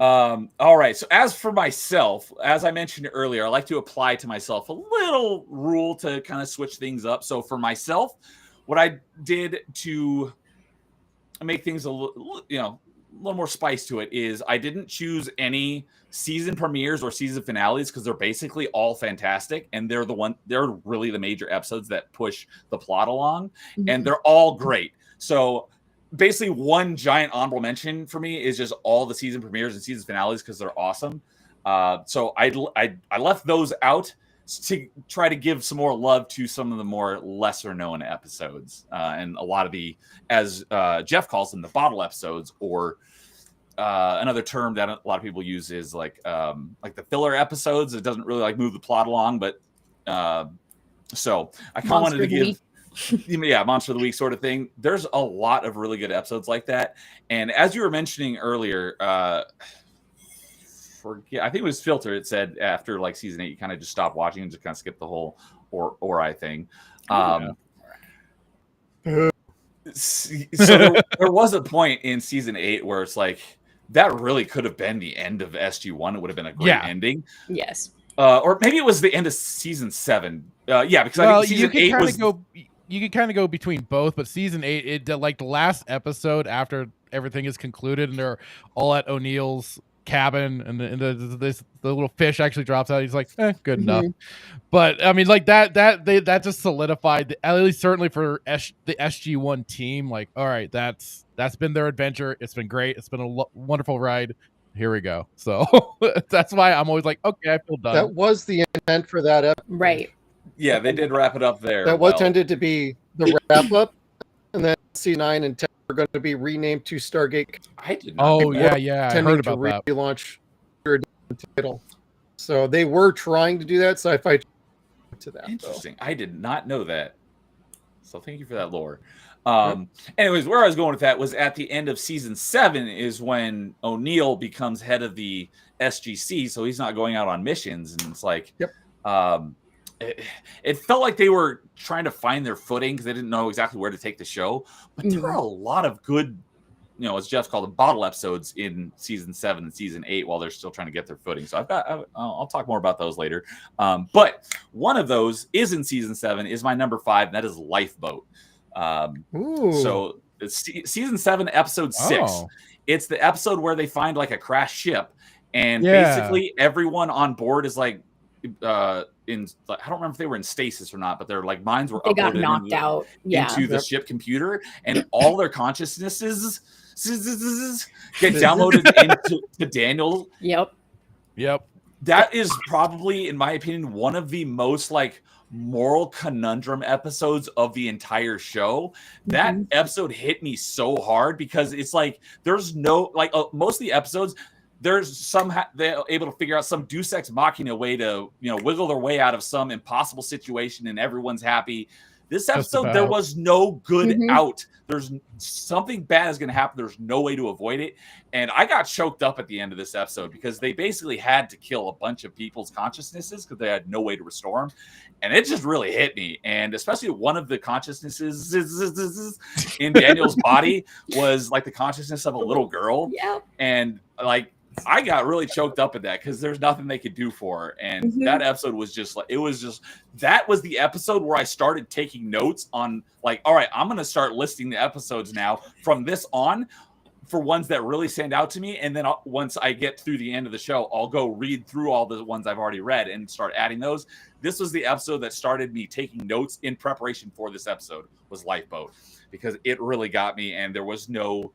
all right. So as for myself, as I mentioned earlier, I like to apply to myself a little rule to kind of switch things up. So for myself, what I did to make things a little more spice to it is I didn't choose any season premieres or season finales because they're basically all fantastic, and they're really the major episodes that push the plot along, and they're all great. So basically one giant honorable mention for me is just all the season premieres and season finales because they're awesome. So I left those out to try to give some more love to some of the more lesser known episodes, and a lot of the, as Jeff calls them, the bottle episodes, or another term that a lot of people use is like the filler episodes. It doesn't really move the plot along, but so I kind of wanted to give Monster of the Week sort of thing. There's a lot of really good episodes like that. And as you were mentioning earlier, I think it was Filter. It said after season 8, you kind of just stop watching and just kind of skip the whole Ori thing. So there was a point in season 8 where it's like that really could have been the end of SG-1. It would have been a great ending. Yes. Or maybe it was the end of season 7. Because I think season 8 was. You could kind of go between both, but season 8, the last episode after everything is concluded and they're all at O'Neill's cabin, and the little fish actually drops out. He's like, good enough. But I mean, like that just solidified, at least certainly for the SG-1 team. Like, all right, that's been their adventure. It's been great. It's been a wonderful ride. Here we go. So that's why I'm always like, okay, I feel done. That was the intent for that episode. Right. Yeah, they did wrap it up there. That was intended to be the wrap up, and then C9 and 10 are going to be renamed to Stargate. I did not. Oh yeah, I heard about that. Relaunch their title, so they were trying to do that. Sci-Fi to that. Interesting. I did not know that. So thank you for that lore. Anyways, where I was going with that was at the end of season 7 is when O'Neill becomes head of the SGC, so he's not going out on missions, and it's like, it felt like they were trying to find their footing because they didn't know exactly where to take the show. But there were a lot of good, as Jeff called them, bottle episodes in season 7 and season 8 while they're still trying to get their footing. So I'll talk more about those later. But one of those is in season 7 is my number 5, and that is Lifeboat. So it's season 7, episode 6. It's the episode where they find like a crashed ship, and basically everyone on board is like I don't remember if they were in stasis or not, but their like minds were got knocked out into the ship computer, and all their consciousnesses get downloaded into Daniel. Yep. That is probably, in my opinion, one of the most like moral conundrum episodes of the entire show. That episode hit me so hard because it's like there's no like most of the episodes, there's somehow they're able to figure out some Deus Ex Machina way to wiggle their way out of some impossible situation and everyone's happy. This episode, there was no good out. There's something bad is going to happen. There's no way to avoid it. And I got choked up at the end of this episode because they basically had to kill a bunch of people's consciousnesses because they had no way to restore them. And it just really hit me. And especially one of the consciousnesses in Daniel's body was like the consciousness of a little girl. And like, I got really choked up at that because there's nothing they could do for her. And that episode was just like, that was the episode where I started taking notes on like, all right, I'm going to start listing the episodes now from this on for ones that really stand out to me. And then once I get through the end of the show, I'll go read through all the ones I've already read and start adding those. This was the episode that started me taking notes in preparation for this episode was Lifeboat, because it really got me. And there was no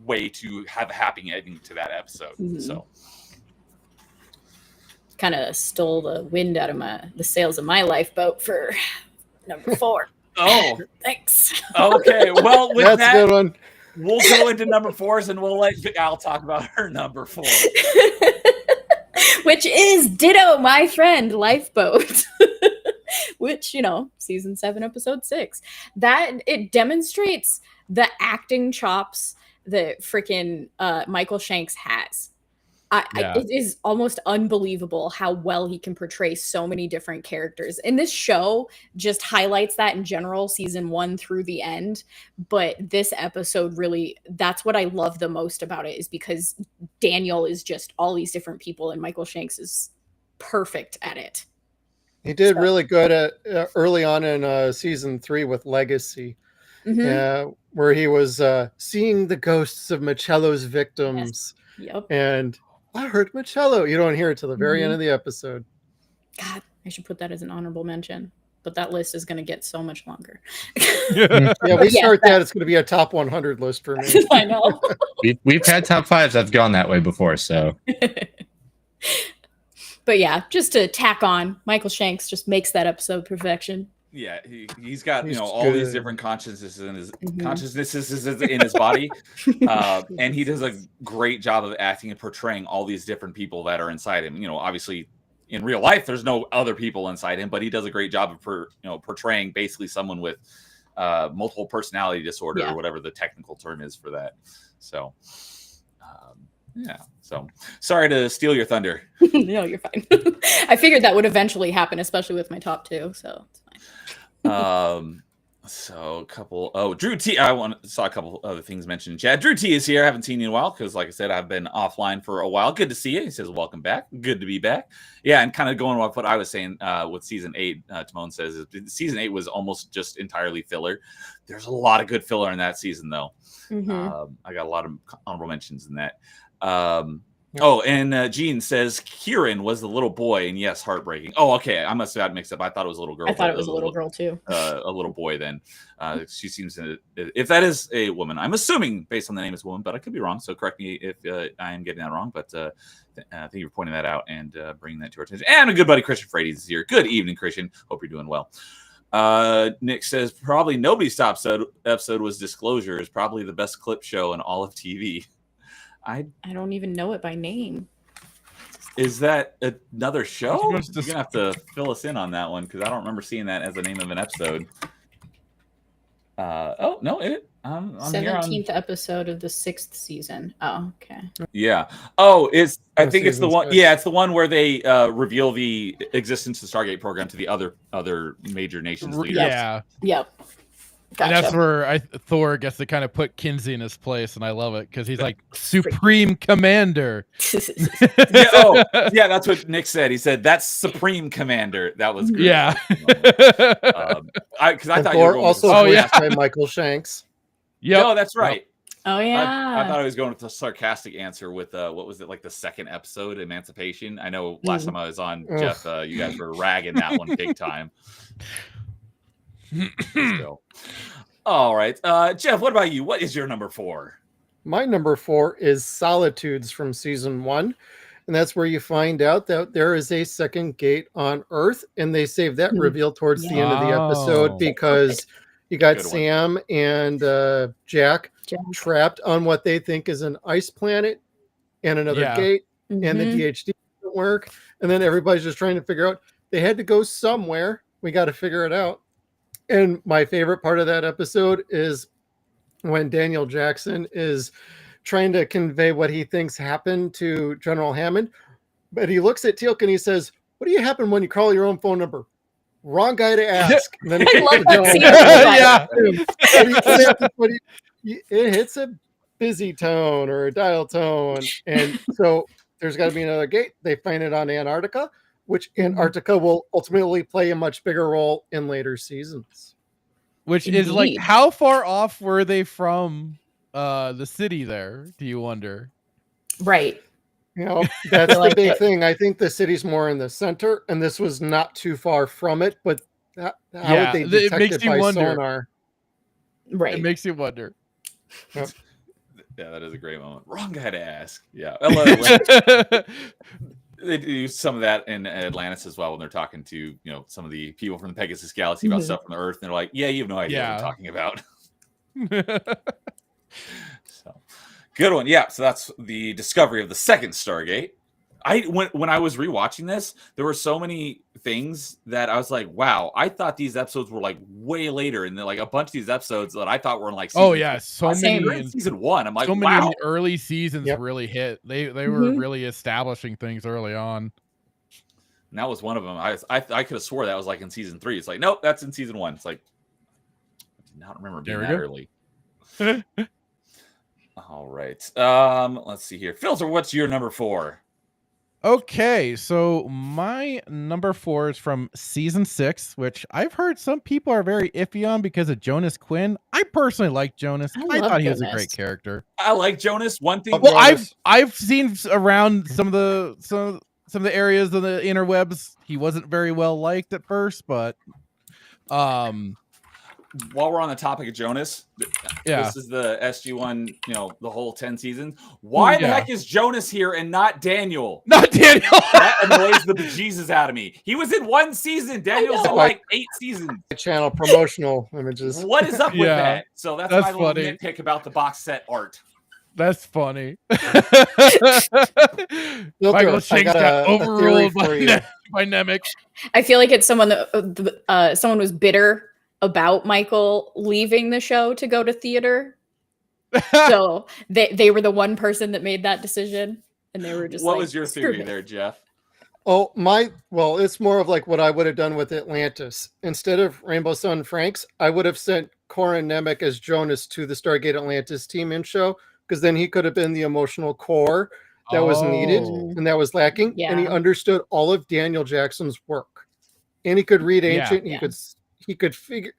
way to have a happy ending to that episode. So kind of stole the wind out of the sails of my lifeboat for number 4. Thanks. Okay, well, with that's a good one. We'll go into number 4s and we'll let Al talk about her number 4. Which is ditto my friend Lifeboat. Which, season 7, episode 6. That it demonstrates the acting chops that freaking Michael Shanks has. It is almost unbelievable how well he can portray so many different characters. And this show just highlights that in general, season 1 through the end. But this episode really, that's what I love the most about it, is because Daniel is just all these different people and Michael Shanks is perfect at it. He did really good at early on in season 3 with Legacy. Where he was seeing the ghosts of Michello's victims. And I heard Michello. You don't hear it till the very end of the episode. God, I should put that as an honorable mention. But that list is going to get so much longer. We start that. It's going to be a top 100 list for me. I know. We've had top 5s that's gone that way before, so. But yeah, just to tack on, Michael Shanks just makes that episode perfection. Yeah, he's got all these different consciousnesses in his in his body, and he does a great job of acting and portraying all these different people that are inside him. Obviously, in real life, there's no other people inside him, but he does a great job of portraying basically someone with multiple personality disorder or whatever the technical term is for that. So, So sorry to steal your thunder. No, you're fine. I figured that would eventually happen, especially with my top 2. So it's fine. So a couple. Drew T. I saw a couple other things mentioned in chat. Drew T is here. I haven't seen you in a while because, like I said, I've been offline for a while. Good to see you. He says, "Welcome back. Good to be back." Yeah, and kind of going off what I was saying with season 8. Timon says season 8 was almost just entirely filler. There's a lot of good filler in that season, though. I got a lot of honorable mentions in that. Oh, and Gene says Kieran was the little boy, and yes, heartbreaking. Oh, okay. I must have got mixed up. I thought it was a little girl. I thought it was a little girl too. A little boy. Then she seems to. If that is a woman, I'm assuming based on the name is a woman, but I could be wrong. So correct me if I am getting that wrong. But thank you for pointing that out and bringing that to our attention. And a good buddy Christian Frady is here. Good evening, Christian. Hope you're doing well. Nick says probably nobody's top episode was Disclosure. Is probably the best clip show in all of TV. I don't even know it by name. Is that another show? You're Just- gonna have to fill us in on that one because I don't remember seeing that as the name of an episode. Oh no, I'm 17th episode of the 6th season. Oh, okay. Yeah. Oh, I think it's the season's one. good. Yeah, it's the one where they reveal the existence of the Stargate program to the other major nations leaders. Yeah. Yep. Gotcha. And that's where Thor gets to kind of put Kinsey in his place, and I love it because he's like Supreme Commander. Yeah, oh, yeah, that's what Nick said. He said that's Supreme Commander. That was good. Yeah. Because I thought you were going also with voiced by Michael Shanks. Yep. No, that's right. Oh yeah. I thought I was going with a sarcastic answer with what was it, like the second episode, Emancipation. I know last time I was on, Jeff, you guys were ragging that one big time. So, all right, Jeff, what about you? What is your number 4? My number 4 is Solitudes from season 1. And that's where you find out that there is a second gate on Earth. And they save that reveal towards the end of the episode because you got Good one. Sam and Jack trapped on what they think is an ice planet and another gate. And the DHD doesn't work. And then everybody's just trying to figure out they had to go somewhere. We got to figure it out. And my favorite part of that episode is when Daniel Jackson is trying to convey what he thinks happened to General Hammond. But he looks at Teal'c and he says, "What do you happen when you call your own phone number?" Wrong guy to ask. And then I love that scene. It hits a busy tone or a dial tone. And so there's got to be another gate. They find it on Antarctica, which Antarctica will ultimately play a much bigger role in later seasons. Which is like, how far off were they from the city there, do you wonder? Right. You know, that's the big thing. I think the city's more in the center, and this was not too far from it, but how would they detect it by sonar? Right. It makes you wonder. Yep. Yeah, that is a great moment. Wrong guy to ask. Yeah. I love they do some of that in Atlantis as well when they're talking to, some of the people from the Pegasus Galaxy about stuff from the Earth, and they're like, "Yeah, you have no idea what I'm talking about." So, good one. Yeah. So that's the discovery of the second Stargate. When I was rewatching this, there were so many things that I was like, "Wow!" I thought these episodes were like way later, and then like a bunch of these episodes that I thought were in like so many in season 1. I'm like, so many of the early seasons really hit. They were really establishing things early on. And that was one of them. I could have swore that was like in season 3. It's like, nope, that's in season 1. It's like, I did not remember being that early. All right. Let's see here. Filter, what's your number 4? Okay, so my number 4 is from season 6, which I've heard some people are very iffy on because of Jonas Quinn. I personally like Jonas. I thought he was a great character. I like Jonas. One thing. Well, I've seen around some of the areas of the interwebs, he wasn't very well liked at first, but while we're on the topic of Jonas, this is the SG-1, the whole 10 seasons. Why the heck is Jonas here and not Daniel? Not Daniel. That annoys the bejesus out of me. He was in 1 season. Daniel's in like 8 seasons. Channel promotional images. What is up with that? So that's my little funny nitpick about the box set art. That's funny. Filter, Michael Shanks got overruled by Nemec. I feel like it's someone that someone was bitter about Michael leaving the show to go to theater. So they were the one person that made that decision, and they were just what was your theory there, Jeff? Oh, it's more of like what I would have done with Atlantis. Instead of Rainbow Sun Franks, I would have sent Corin Nemec as Jonas to the Stargate Atlantis team in show, because then he could have been the emotional core that was needed and that was lacking. Yeah. And he understood all of Daniel Jackson's work. And he could read Ancient. He could figure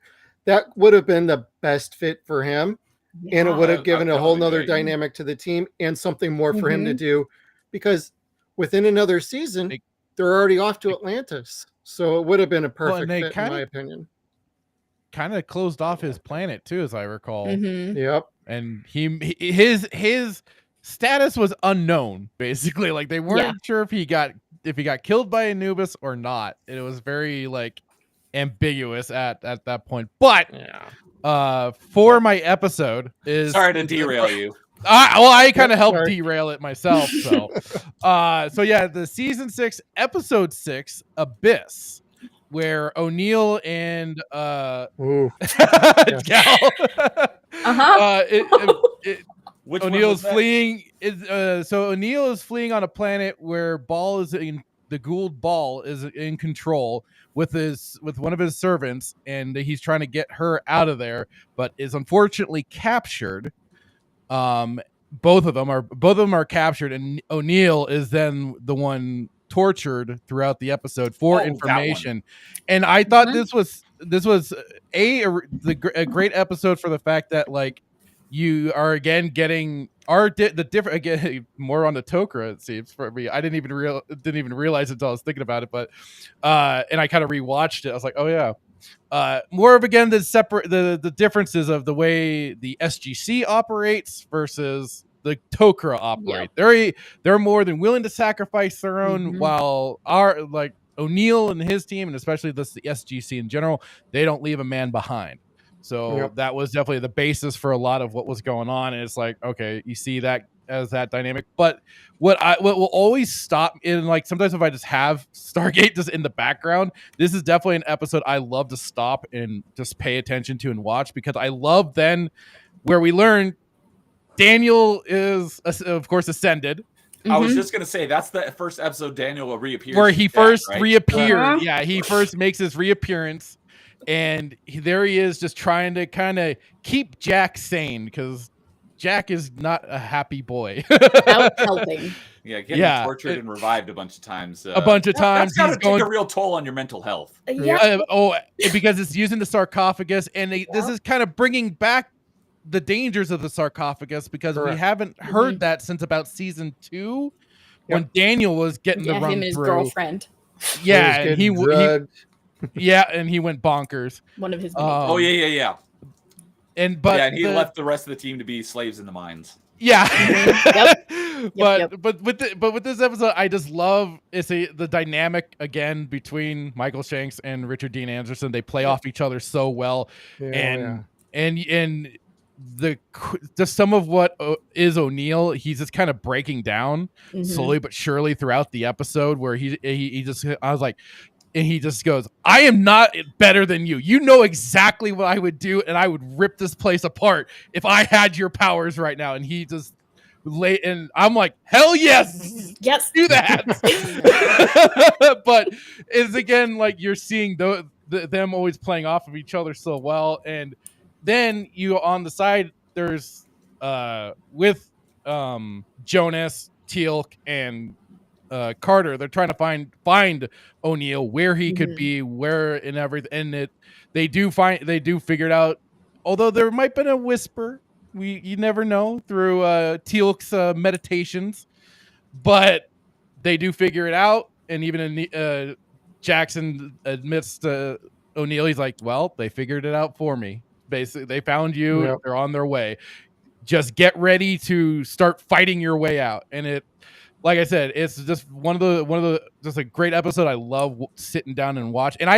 that would have been the best fit for him. And it would have given a whole nother dynamic to the team and something more for him to do because within another season, they're already off to Atlantis. So it would have been a perfect fit, in my opinion. Kind of closed off his planet too, as I recall. Mhm. Yep. And his status was unknown, basically. Like they weren't sure if he got killed by Anubis or not. It was very like ambiguous at that point. But for my episode is sorry to derail you. I kind of helped derail it myself. So the season 6, episode 6, Abyss, where O'Neill and O'Neill's fleeing. So O'Neill is fleeing on a planet where Ball is in. The Gould Ball is in control with one of his servants, and he's trying to get her out of there, but is unfortunately captured. Both of them are captured, and O'Neill is then the one tortured throughout the episode for information. And I thought this was a great episode for the fact that like you are again getting the different, again, more on the Tok'ra, it seems, for me. I didn't even realize it until I was thinking about it, but and I kind of rewatched it. I was like, oh yeah. More of again the differences of the way the SGC operates versus the Tok'ra operate. They're more than willing to sacrifice their own, while our like O'Neill and his team, and especially the SGC in general, they don't leave a man behind. So that was definitely the basis for a lot of what was going on. And it's like, okay, you see that as that dynamic. But what will always stop in, like, sometimes if I just have Stargate just in the background, this is definitely an episode I love to stop and just pay attention to and watch, because I love then where we learn Daniel is, of course, ascended. I was just going to say, that's the first episode Daniel reappears. Where he first reappeared. Yeah, he first makes his reappearance. And there he is, just trying to kind of keep Jack sane, because Jack is not a happy boy. Out helping. Yeah, getting tortured and revived a bunch of times. That's got to take a real toll on your mental health. Because it's using the sarcophagus, and this is kind of bringing back the dangers of the sarcophagus, because we haven't heard that since about season 2, when Daniel was getting the run him and his through. Girlfriend. Yeah, and he and he went bonkers. One of his. And he left the rest of the team to be slaves in the mines. Yeah. Yep. But with this episode, I just love the dynamic again between Michael Shanks and Richard Dean Anderson. They play off each other so well, and just some of what is O'Neill, he's just kind of breaking down slowly but surely throughout the episode, where he just, I was like, and he just goes, I am not better than you. You know exactly what I would do, and I would rip this place apart if I had your powers right now. And he just and I'm like, hell yes, do that. But it's again like you're seeing them always playing off of each other so well. And then you on the side, there's with Jonas, Teal'c, and Carter, they're trying to find O'Neill, where he could be, where and everything, and they do figure it out. Although there might have been a whisper, you never know through Teal'c's meditations, but they do figure it out. And even Jackson admits to O'Neill, he's like, "Well, they figured it out for me. Basically, they found you. Yep. They're on their way. Just get ready to start fighting your way out." And it. Like I said, it's just one of the just a great episode. I love sitting down and watch. And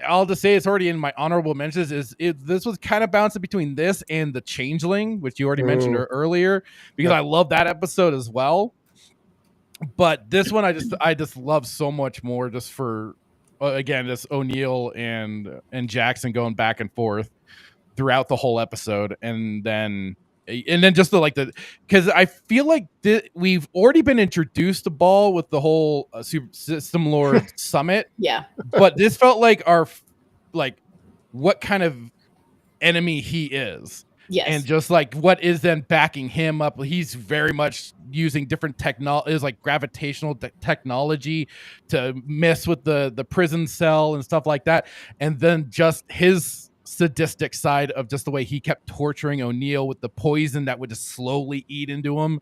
I'll just say it's already in my honorable mentions. This was kind of bouncing between this and The Changeling, which you already mentioned earlier, because I love that episode as well. But this one, I just love so much more, just for again, just O'Neill and Jackson going back and forth throughout the whole episode, and then just because I feel like we've already been introduced to Ball with the whole System Lord Summit. Yeah. But this felt like what kind of enemy he is. Yes. And just like what is then backing him up. He's very much using different technology, like gravitational technology to mess with the prison cell and stuff like that. And then just his sadistic side of just the way he kept torturing O'Neill with the poison that would just slowly eat into him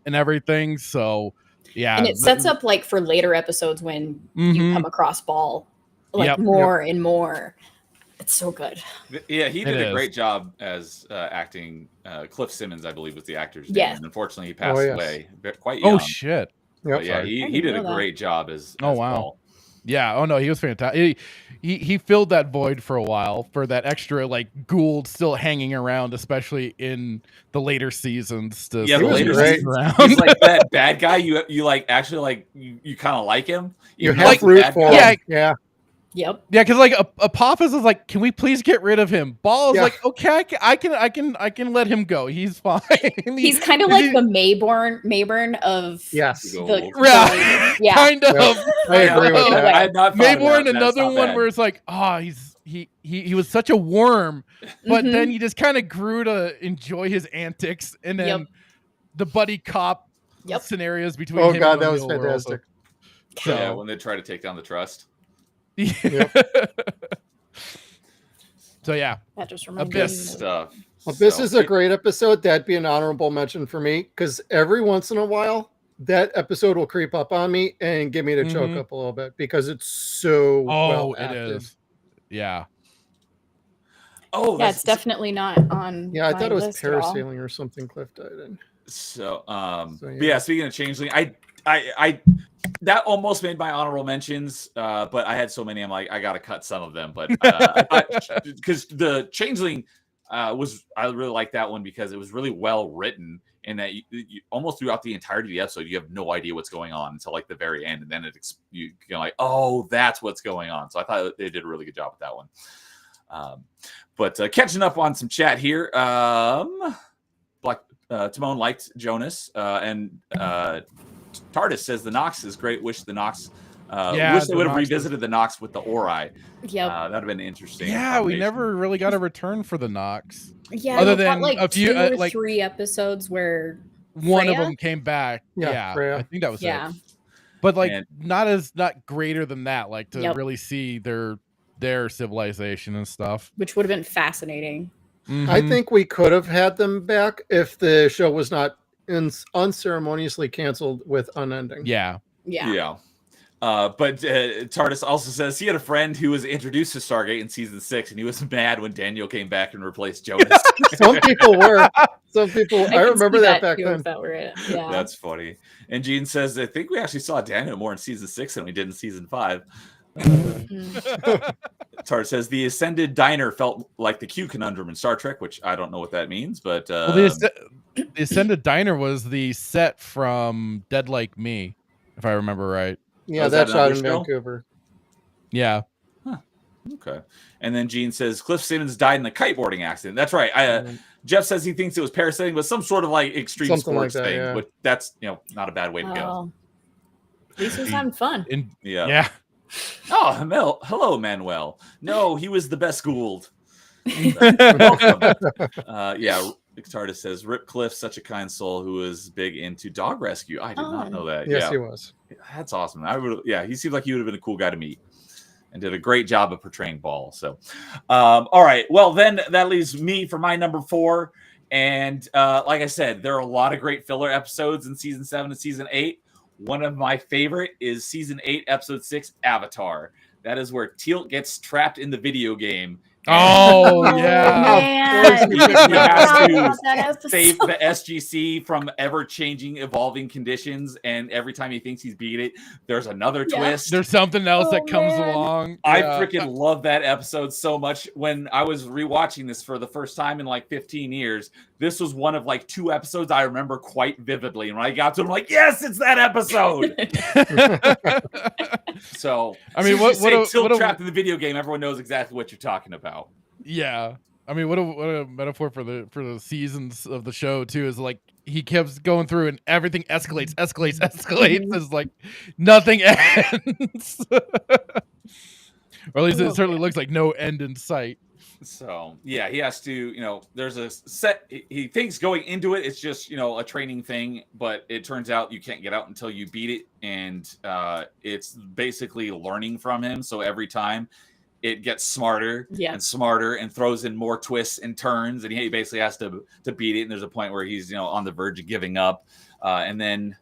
and everything. So yeah, And it sets up like for later episodes when you come across Ball like more and more. It's so good. Yeah, he did a great job as acting. Cliff Simmons, I believe, was the actor's name. Yes. And unfortunately, he passed away quite young. Oh shit! But yeah, he did a great job as Ball. Yeah. Oh no, he was fantastic. He filled that void for a while for that extra like Gould still hanging around, especially in the later seasons. Yeah, the later seasons. He's like that bad guy. You like actually like you kind of like him. You have root for him. Yeah. Yep. Yeah, because like Apophis is like, can we please get rid of him? Ball is like, okay, I can let him go. He's fine. He's kind of like the Mayburn of kind of. I agree with that. I had not Mayborn, another one where it's like, he was such a worm, but then you just kind of grew to enjoy his antics, and then the buddy cop scenarios between him and that was fantastic. Yeah, when they try to take down the trust. So yeah, that just reminds Abyss stuff. Abyss is a great episode. That'd be an honorable mention for me because every once in a while that episode will creep up on me and get me to choke up a little bit because it's so well acted. Yeah. Oh, yeah, it's definitely not on. Yeah, I thought it was parasailing or something. Cliff died in. So, but yeah, speaking of Changeling, I that almost made my honorable mentions, but I had so many, I'm like, I gotta cut some of them. But because the Changeling I really like that one because it was really well written, and that you almost throughout the entirety of the episode, you have no idea what's going on until like the very end, and then you're like, oh, that's what's going on. So I thought they did a really good job with that one. But catching up on some chat here, Timon liked Jonas, and TARDIS says the Nox is great. Wish the Nox. Wish they would have revisited the Nox with the Ori. Yeah, that'd have been interesting. Yeah, we never really got a return for the Nox. Yeah, other than like a few, 2 or 3 episodes where one of them came back. Yeah, I think that was it. But like not greater than that. Like to really see their civilization and stuff, which would have been fascinating. I think we could have had them back if the show was not unceremoniously canceled with unending. Yeah. But TARDIS also says he had a friend who was introduced to Stargate in season 6, and he was mad when Daniel came back and replaced Jonas. Some people were. Some people. I remember that back then. That were it. Yeah. That's funny. And Gene says, I think we actually saw Daniel more in season 6 than we did in season 5. TARDIS says the Ascended Diner felt like the Q conundrum in Star Trek, which I don't know what that means, but the Ascended Diner was the set from Dead Like Me, if I remember right. Yeah, that's shot in Vancouver. Yeah. Huh. Okay. And then Gene says Cliff Simmons died in a kiteboarding accident. That's right. Jeff says he thinks it was parasailing, but some sort of like extreme something sports like that, thing. yeah. But that's not a bad way to go. At least he's having fun. Yeah. Oh, hello, Manuel. No, he was the best Gould. Welcome. TARDIS says Rip Cliff, such a kind soul who was big into dog rescue. I did not know that. Yes, he was. That's awesome. He seemed like he would have been a cool guy to meet and did a great job of portraying Ball. So, all right. Well, then that leaves me for my number 4. And like I said, there are a lot of great filler episodes in season 7 and season 8. One of my favorite is season 8, episode 6, Avatar. That is where Teal'c gets trapped in the video game. Oh, yeah. He has to save the SGC from ever-changing, evolving conditions, and every time he thinks he's beat it, there's another twist. There's something else that comes along. I freaking love that episode so much. When I was rewatching this for the first time in like 15 years, this was one of like 2 episodes I remember quite vividly. And when I got to it, I'm like, yes, it's that episode. So, I mean, Teal'c trapped in the video game, everyone knows exactly what you're talking about. Yeah, I mean, what a metaphor for the seasons of the show too. Is like he keeps going through and everything escalates. It's like nothing ends, or at least it certainly looks like no end in sight. So yeah, he has to, there's a set. He thinks going into it, it's just a training thing, but it turns out you can't get out until you beat it, and it's basically learning from him. So every time it gets smarter and smarter and throws in more twists and turns, and he basically has to beat it. And there's a point where he's on the verge of giving up, and then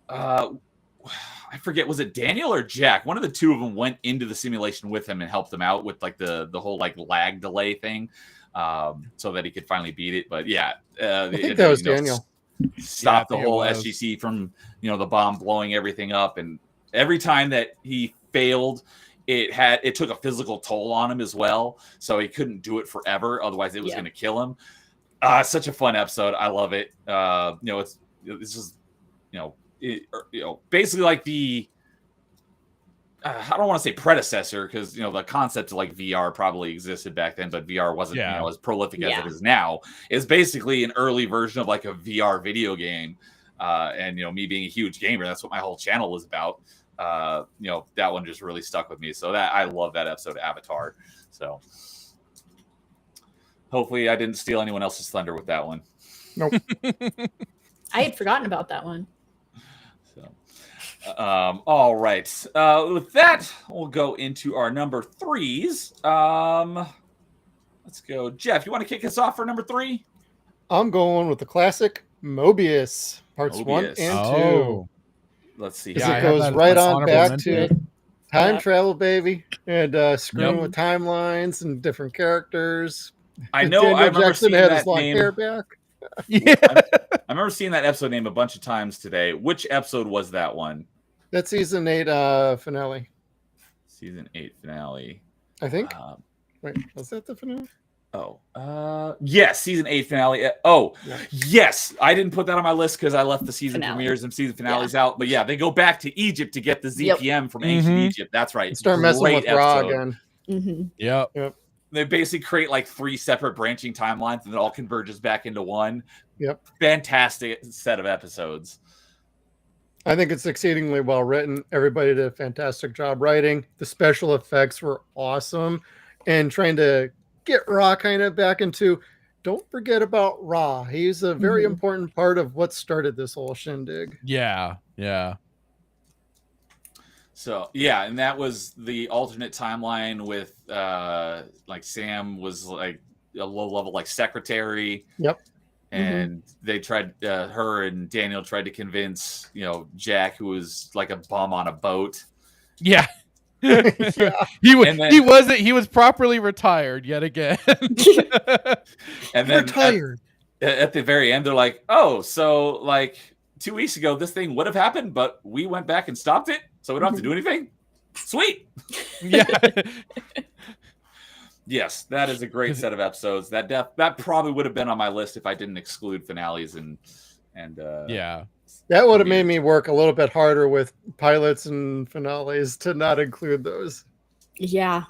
I forget, was it Daniel or Jack? One of the two of them went into the simulation with him and helped him out with like the whole like lag delay thing, so that he could finally beat it. But yeah, I think that was Daniel. Stop the whole SGC from the bomb blowing everything up, and every time that he failed, it took a physical toll on him as well. So he couldn't do it forever, otherwise it was going to kill him. Such a fun episode. I love it. It's just basically like the I don't want to say predecessor, because the concept of like VR probably existed back then, but VR wasn't as prolific as it is now. It's basically an early version of like a VR video game, and me being a huge gamer, that's what my whole channel was about. That one just really stuck with me. So that I love that episode of Avatar. So hopefully I didn't steal anyone else's thunder with that one. Nope. I had forgotten about that one. All right. With that, we'll go into our number threes. Let's go. Jeff, you want to kick us off for number 3? I'm going with the classic Mobius, parts 1 and 2. Let's see. It goes right on back to time travel, baby, and screwing with timelines and different characters. I know. Daniel I remember Jackson seeing had that his long name. hair back. I remember seeing that episode name a bunch of times today. Which episode was that one? That's season 8 finale. Season 8 finale. I think. Wait, was that the finale? Yes, season 8 finale. Yes. I didn't put that on my list because I left the season premieres and season finales out. But yeah, they go back to Egypt to get the ZPM from ancient Egypt. That's right. Start messing with Ra again. Yep. They basically create like 3 separate branching timelines, and it all converges back into one. Yep. Fantastic set of episodes. I think it's exceedingly well written. Everybody did a fantastic job writing. The special effects were awesome. And trying to get Ra kind of back into, don't forget about Ra. He's a very important part of what started this whole shindig. Yeah. So yeah, and that was the alternate timeline with like Sam was like a low level like secretary. Yep. And they tried, her and Daniel tried to convince, Jack, who was like a bum on a boat. Yeah. He was properly retired yet again. And then retired. At the very end, they're like, oh, so like 2 weeks ago, this thing would have happened, but we went back and stopped it. So we don't have to do anything. Sweet. Yeah. Yes, that is a great set of episodes. That probably would have been on my list if I didn't exclude finales and yeah. That would have made me work a little bit harder with pilots and finales to not include those. Yeah.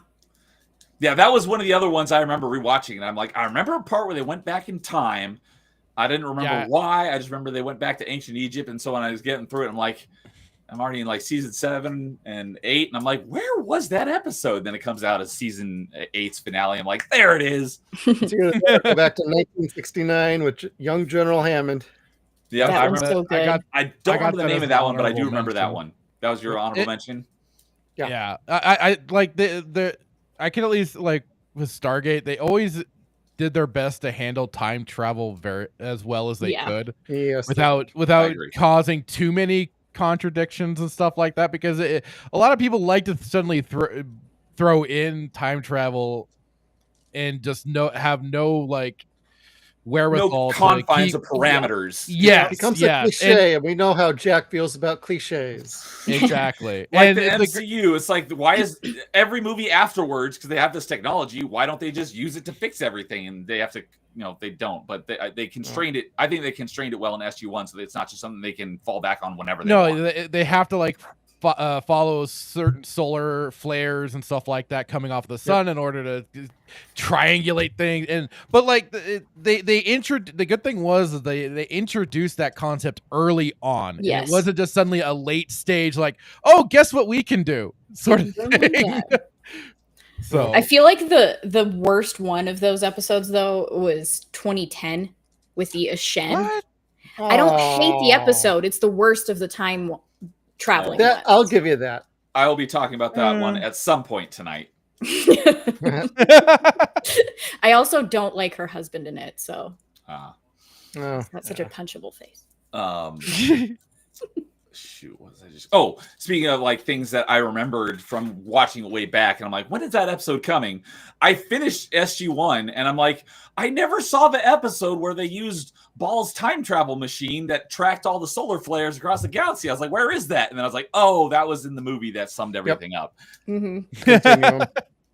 Yeah, that was one of the other ones I remember rewatching, and I'm like, I remember a part where they went back in time. I didn't remember why. I just remember they went back to ancient Egypt, and so when I was getting through it, I'm like, I'm already in like season 7 and 8, and I'm like, where was that episode? Then it comes out as season 8's finale. I'm like, there it is. It's gonna go back to 1969 with young General Hammond. Yeah, I remember. So I don't remember the name of that one, but I do remember that one. That was your honorable mention. Yeah. I like the I can at least like with Stargate, they always did their best to handle time travel as well as they could. Yes. Without causing too many contradictions and stuff like that, because a lot of people like to suddenly throw in time travel and just have no like wherewithal, no confines of parameters. Yes, it becomes a cliche, and we know how Jack feels about cliches. Exactly. Like and the MCU, it's like, why is every movie afterwards, because they have this technology, why don't they just use it to fix everything? And they have to, they don't, but they constrained it. I think they constrained it well in SG-1, so that it's not just something they can fall back on whenever they want. They have to like follow certain solar flares and stuff like that coming off the sun in order to triangulate things. But like the good thing was they introduced that concept early on. Yes. And it wasn't just suddenly a late stage like, oh, guess what we can do sort of thing. So I feel like the worst one of those episodes though was 2010 with the Ashen. What? I don't hate the episode. It's the worst of the time traveling. I'll give you that. I will be talking about that one at some point tonight. I also don't like her husband in it, so Ah. Oh, it's not such a punchable face. Shoot, what was I just? Oh, speaking of like things that I remembered from watching it way back, and I'm like, when is that episode coming? I finished SG-1, and I'm like, I never saw the episode where they used Ball's time travel machine that tracked all the solar flares across the galaxy. I was like, where is that? And then I was like, oh, that was in the movie that summed everything up.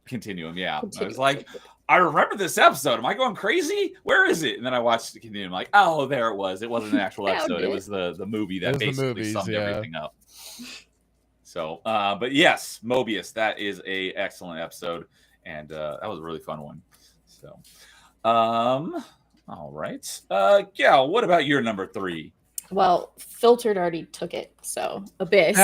Continuum, yeah. I was like, I remember this episode. Am I going crazy? Where is it? And then I watched the Continuum. Like, oh, there it was. It wasn't an actual episode. It was the movie that basically summed everything up. So, but yes, Mobius. That is a excellent episode, and that was a really fun one. So, all right. Yeah. What about your number 3? Well, Filtered already took it, so Abyss.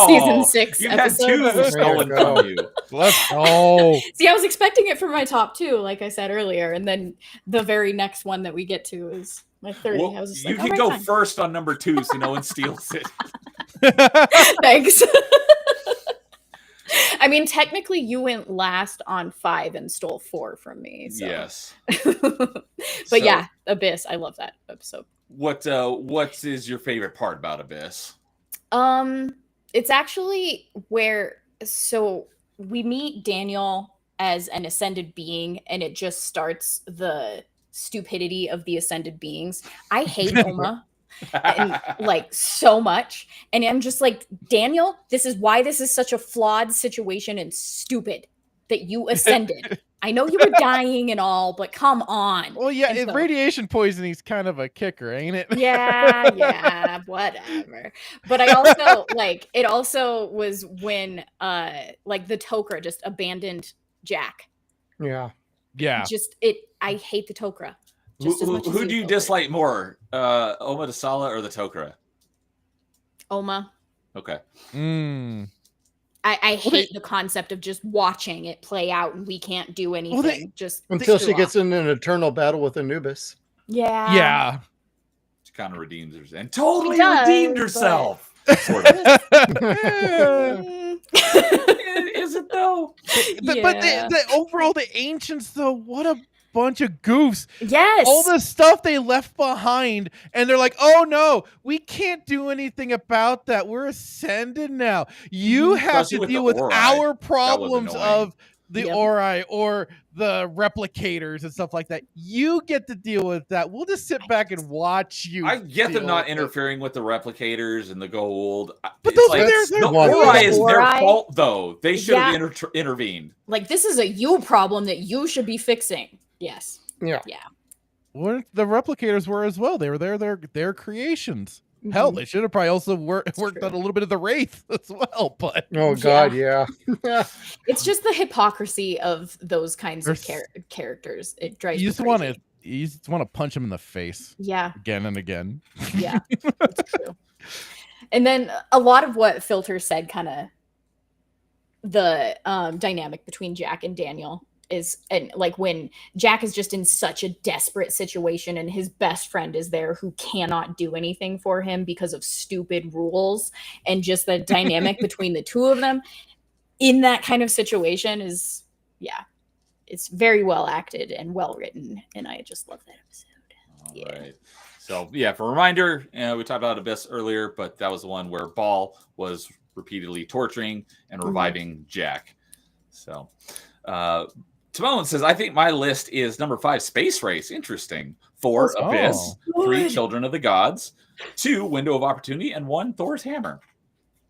Season 6 you've episode. had 2 stolen from you. Let's go. See, I was expecting it for my top 2, like I said earlier, and then the very next one that we get to is my 3. Well, I was just you like, can go first on number 2 so no one steals it. Thanks. I mean, technically, you went last on 5 and stole 4 from me. So. Yes. But yeah, Abyss. I love that episode. What is your favorite part about Abyss? It's actually where we meet Daniel as an ascended being, and it just starts the stupidity of the ascended beings. I hate Oma. And like so much, and I'm just like, Daniel, this is why this is such a flawed situation and stupid that you ascended. I know you were dying and all, but come on. Well, yeah, radiation poisoning is kind of a kicker, ain't it? Yeah, whatever. But I also like it. Also was when like the Tok'ra just abandoned Jack. Yeah. Just I hate the Tok'ra. Who do you dislike more, Oma Dasala or the Tok'ra? Oma. Okay. I hate the concept of just watching it play out and we can't do anything. Just until she gets in an eternal battle with Anubis. Yeah. She kind of redeems herself and totally redeemed herself. Sort of. Is it though? But the overall, the ancients though, what a bunch of goofs. Yes. All the stuff they left behind, and they're like, oh no, we can't do anything about that. We're ascended now. You have to deal with our problems of the Ori or the replicators and stuff like that. You get to deal with that. We'll just sit back and watch you. I get them not interfering with the replicators and the gold. But those are the Ori is their fault, though. They should have intervened. Like, this is a you problem that you should be fixing. Yes. Yeah. Well, the replicators were as well. They were their creations. Mm-hmm. Hell, they should have probably also worked on a little bit of the Wraith as well. But God, yeah. It's just the hypocrisy of those kinds of characters. It drives you me just crazy. You just want to punch him in the face. Yeah. Again and again. Yeah, it's true. And then a lot of what Filter said, kind of the dynamic between Jack and Daniel is, and like when Jack is just in such a desperate situation and his best friend is there who cannot do anything for him because of stupid rules, and just the dynamic between the two of them in that kind of situation is, it's very well acted and well written, and I just love that episode. All right. So for a reminder, we talked about Abyss earlier, but that was the one where Ball was repeatedly torturing and reviving Jack. So Timon says, I think my list is number 5, Space Race. Interesting. 4, Abyss. 3, Children of the Gods. 2, Window of Opportunity. And 1, Thor's Hammer.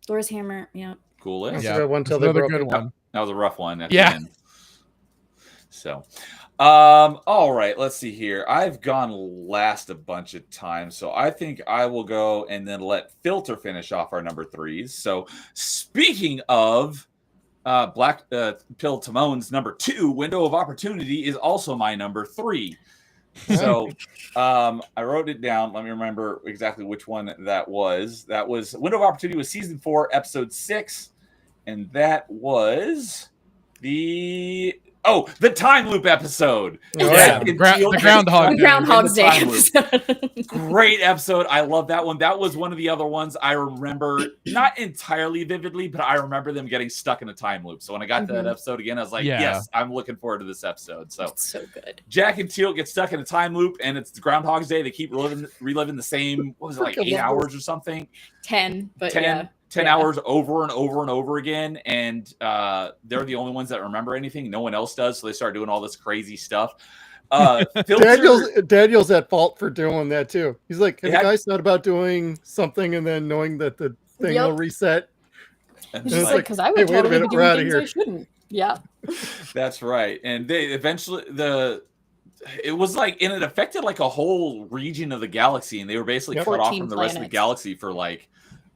Thor's Hammer, yeah. Cool list. Yeah, another good one. That was a rough one at the end. So, all right, let's see here. I've gone last a bunch of times, so I think I will go and then let Filter finish off our number 3s. So, speaking of Black Pill Timon's number 2, Window of Opportunity, is also my number 3. So I wrote it down. Let me remember exactly which one that was. That was Window of Opportunity was season 4, episode 6, and that was the Oh, the time loop episode. Oh, Yeah, And the Teal- Groundhog The Day. Groundhog's Day Time loop. episode. Great episode. I love that one. That was one of the other ones I remember, not entirely vividly, but I remember them getting stuck in a time loop. So when I got to that episode again, I was like, Yeah. yes, I'm looking forward to this episode. So It's so good. Jack and Teal get stuck in a time loop, and it's the Groundhog's Day. They keep reliving the same, what was it, like Freaking 8 love hours or something? 10, but 10, yeah. 10 Yeah. hours over and over and over again. And they're the only ones that remember anything. No one else does. So they start doing all this crazy stuff. Daniel's at fault for doing that too. He's like, have Yeah. you guys thought about doing something and then knowing that the thing will reset? And It's it's just like, like, because I would hey, wait a totally minute, be we're doing outta things here. I shouldn't. Yeah. that's right. And they eventually it was like, and it affected like a whole region of the galaxy, and they were basically Yep. cut off 14 from the rest of the planets. galaxy for like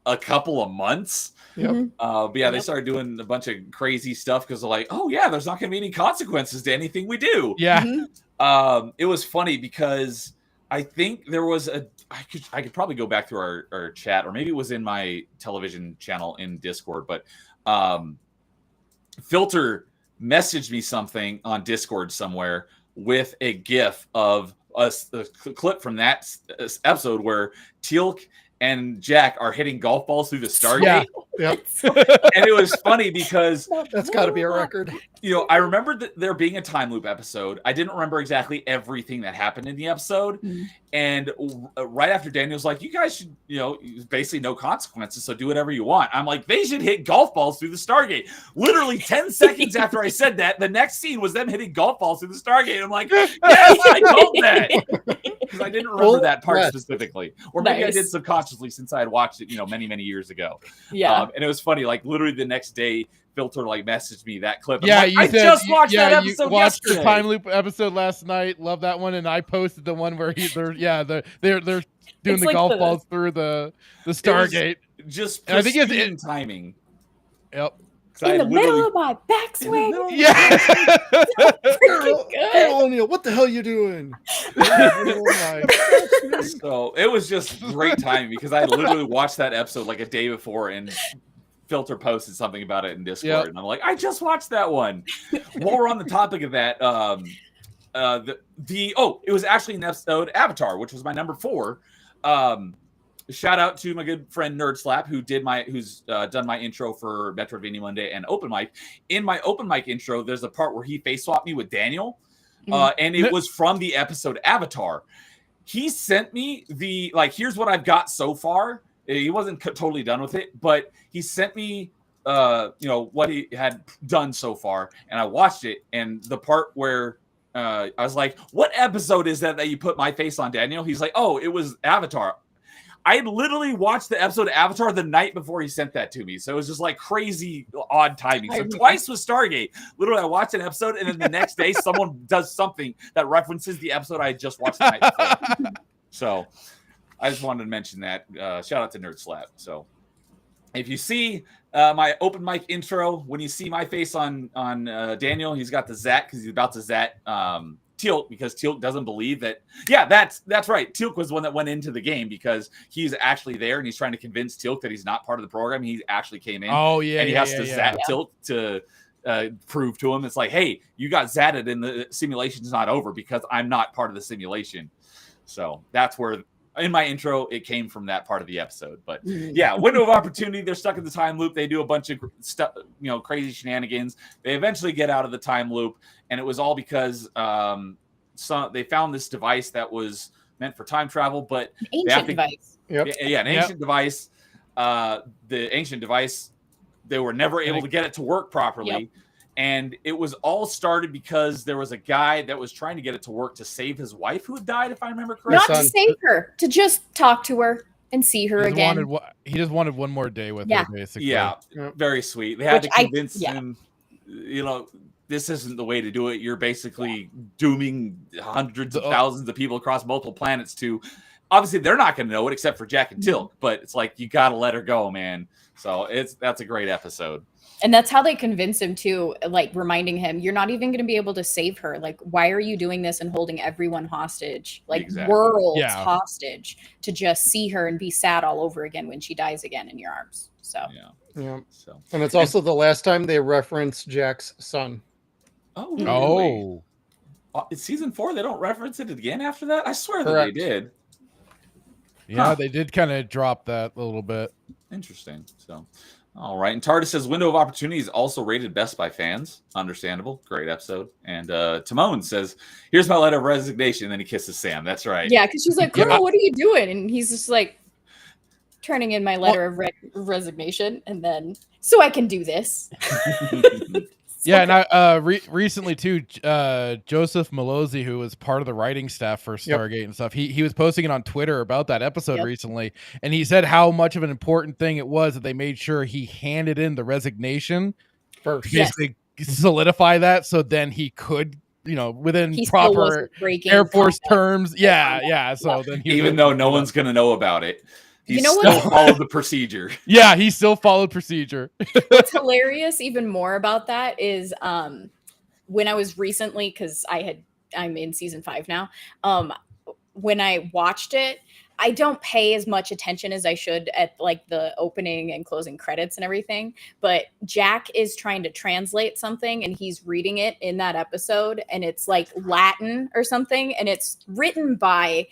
a couple of months. Yep. Mhm. But yeah, they Yep. started doing a bunch of crazy stuff because they're like, oh yeah, there's not going to be any consequences to anything we do. Yeah. Mhm. It was funny because I think there was I could probably go back through our chat, or maybe it was in my television channel in Discord, but Filter messaged me something on Discord somewhere with a GIF of a clip from that episode where Teal'c and Jack are hitting golf balls through the Stargate. Yep. And it was funny because, That's got to be a record. you know, I remember there being a time loop episode. I didn't remember exactly everything that happened in the episode. Mhm. And right after Daniel's like, you guys should, you know, basically no consequences, so do whatever you want. I'm like, they should hit golf balls through the Stargate. Literally 10 seconds after I said that, the next scene was them hitting golf balls through the Stargate. I'm like, yes, I called that. Because I didn't remember that part Yes. specifically. Or maybe I Nice. did subconsciously since I had watched it, you know, many, many years ago. Yeah. And it was funny, like literally the next day, Filter like messaged me that clip. I'm Yeah, like, you I said just watched that you episode watched yesterday. the time loop episode last night. Love that one, and I posted the one where they're doing It's the like golf the- balls through the Stargate. Just And I think it's- pristine timing. Yep. 'Cause I In the middle literally- of my backswing. Yeah. Freaking good. Carol O'Neill, what the hell you doing? Oh my. So it was just great timing because I literally watched that episode like a day before, and Filter posted something about it in Discord, Yep. and I'm like, I just watched that one. While we're on the topic of that, it was actually an episode Avatar, which was my number 4. Shout out to my good friend Nerd Slap, who's done my intro for Metroidvania Monday and Open Mic. In my Open Mic intro, there's a part where he face swapped me with Daniel, and it was from the episode Avatar. He sent me here's what I've got so far. He wasn't totally done with it, but he sent me what he had done so far, and I watched it, and the part where I was like, what episode is that you put my face on, Daniel? He's like, oh, it was Avatar. I literally watched the episode of Avatar the night before he sent that to me. So it was just like crazy odd timing. So twice with Stargate. Literally, I watched an episode, and then the next day someone does something that references the episode I just watched the night before. So I just wanted to mention that. Shout out to Nerd Slap. So if you see my open mic intro, when you see my face on Daniel, he's got the Zat because he's about to Zat Teal'c, because Teal'c doesn't believe that. Yeah, that's right. Teal'c was the one that went into the game because he's actually there and he's trying to convince Teal'c that he's not part of the program. He actually came in. Oh yeah. And he has to zap Teal'c to prove to him. It's like, hey, you got zatted and the simulation's not over because I'm not part of the simulation. So that's where in my intro it came from, that part of the episode. But yeah, window of opportunity. They're stuck in the time loop. They do a bunch of stuff, crazy shenanigans. They eventually get out of the time loop, and it was all because they found this device that was meant for time travel, but Ancient device. Yep. yeah, an ancient device. The ancient device, they were never able to get it to work properly. Yep. And it was all started because there was a guy that was trying to get it to work to save his wife who had died, if I remember correctly. Not to son. save her, to just talk to her and see her again. He just wanted one more day with Yeah. her, basically. Yeah, Yeah. very sweet. They had Which to convince yeah. him, this isn't the way to do it. You're basically dooming hundreds of thousands of people across multiple planets to. Obviously, they're not going to know it except for Jack and Teal'c, but it's like, you got to let her go, man. So that's a great episode. And that's how they convince him too, like reminding him, you're not even going to be able to save her. Like, why are you doing this and holding everyone hostage, like Exactly. worlds Yeah. hostage, to just see her and be sad all over again when she dies again in your arms? So Yeah. Yeah. So And it's also the last time they reference Jack's son. Oh, really? Oh, It's season 4. They don't reference it again after that. I swear that Correct. they did. yeah, Huh. they did kind of drop that a little bit. Interesting. So, all right. And Tardis says Window of Opportunity is also rated best by fans. Understandable. Great episode. And Timon says, "Here's my letter of resignation." And then he kisses Sam. That's right. Yeah, because she's like, Yeah. "Colonel, what are you doing?" And he's just like, turning in my letter of resignation, and then so I can do this. Yeah, and I recently too, Joseph Malozzi, who was part of the writing staff for Stargate and stuff, he was posting it on Twitter about that episode recently, and he said how much of an important thing it was that they made sure he handed in the resignation First. to basically solidify that, so then he could, within He still proper wasn't breaking Air Force combat. terms, so then he Even though no one's going to know about it, he You know still what? followed the procedure. yeah, he still followed procedure. What's hilarious even more about that is when I was recently, because I'm in season 5 now, when I watched it, I don't pay as much attention as I should at like the opening and closing credits and everything, but Jack is trying to translate something and he's reading it in that episode, and it's like Latin or something, and it's written by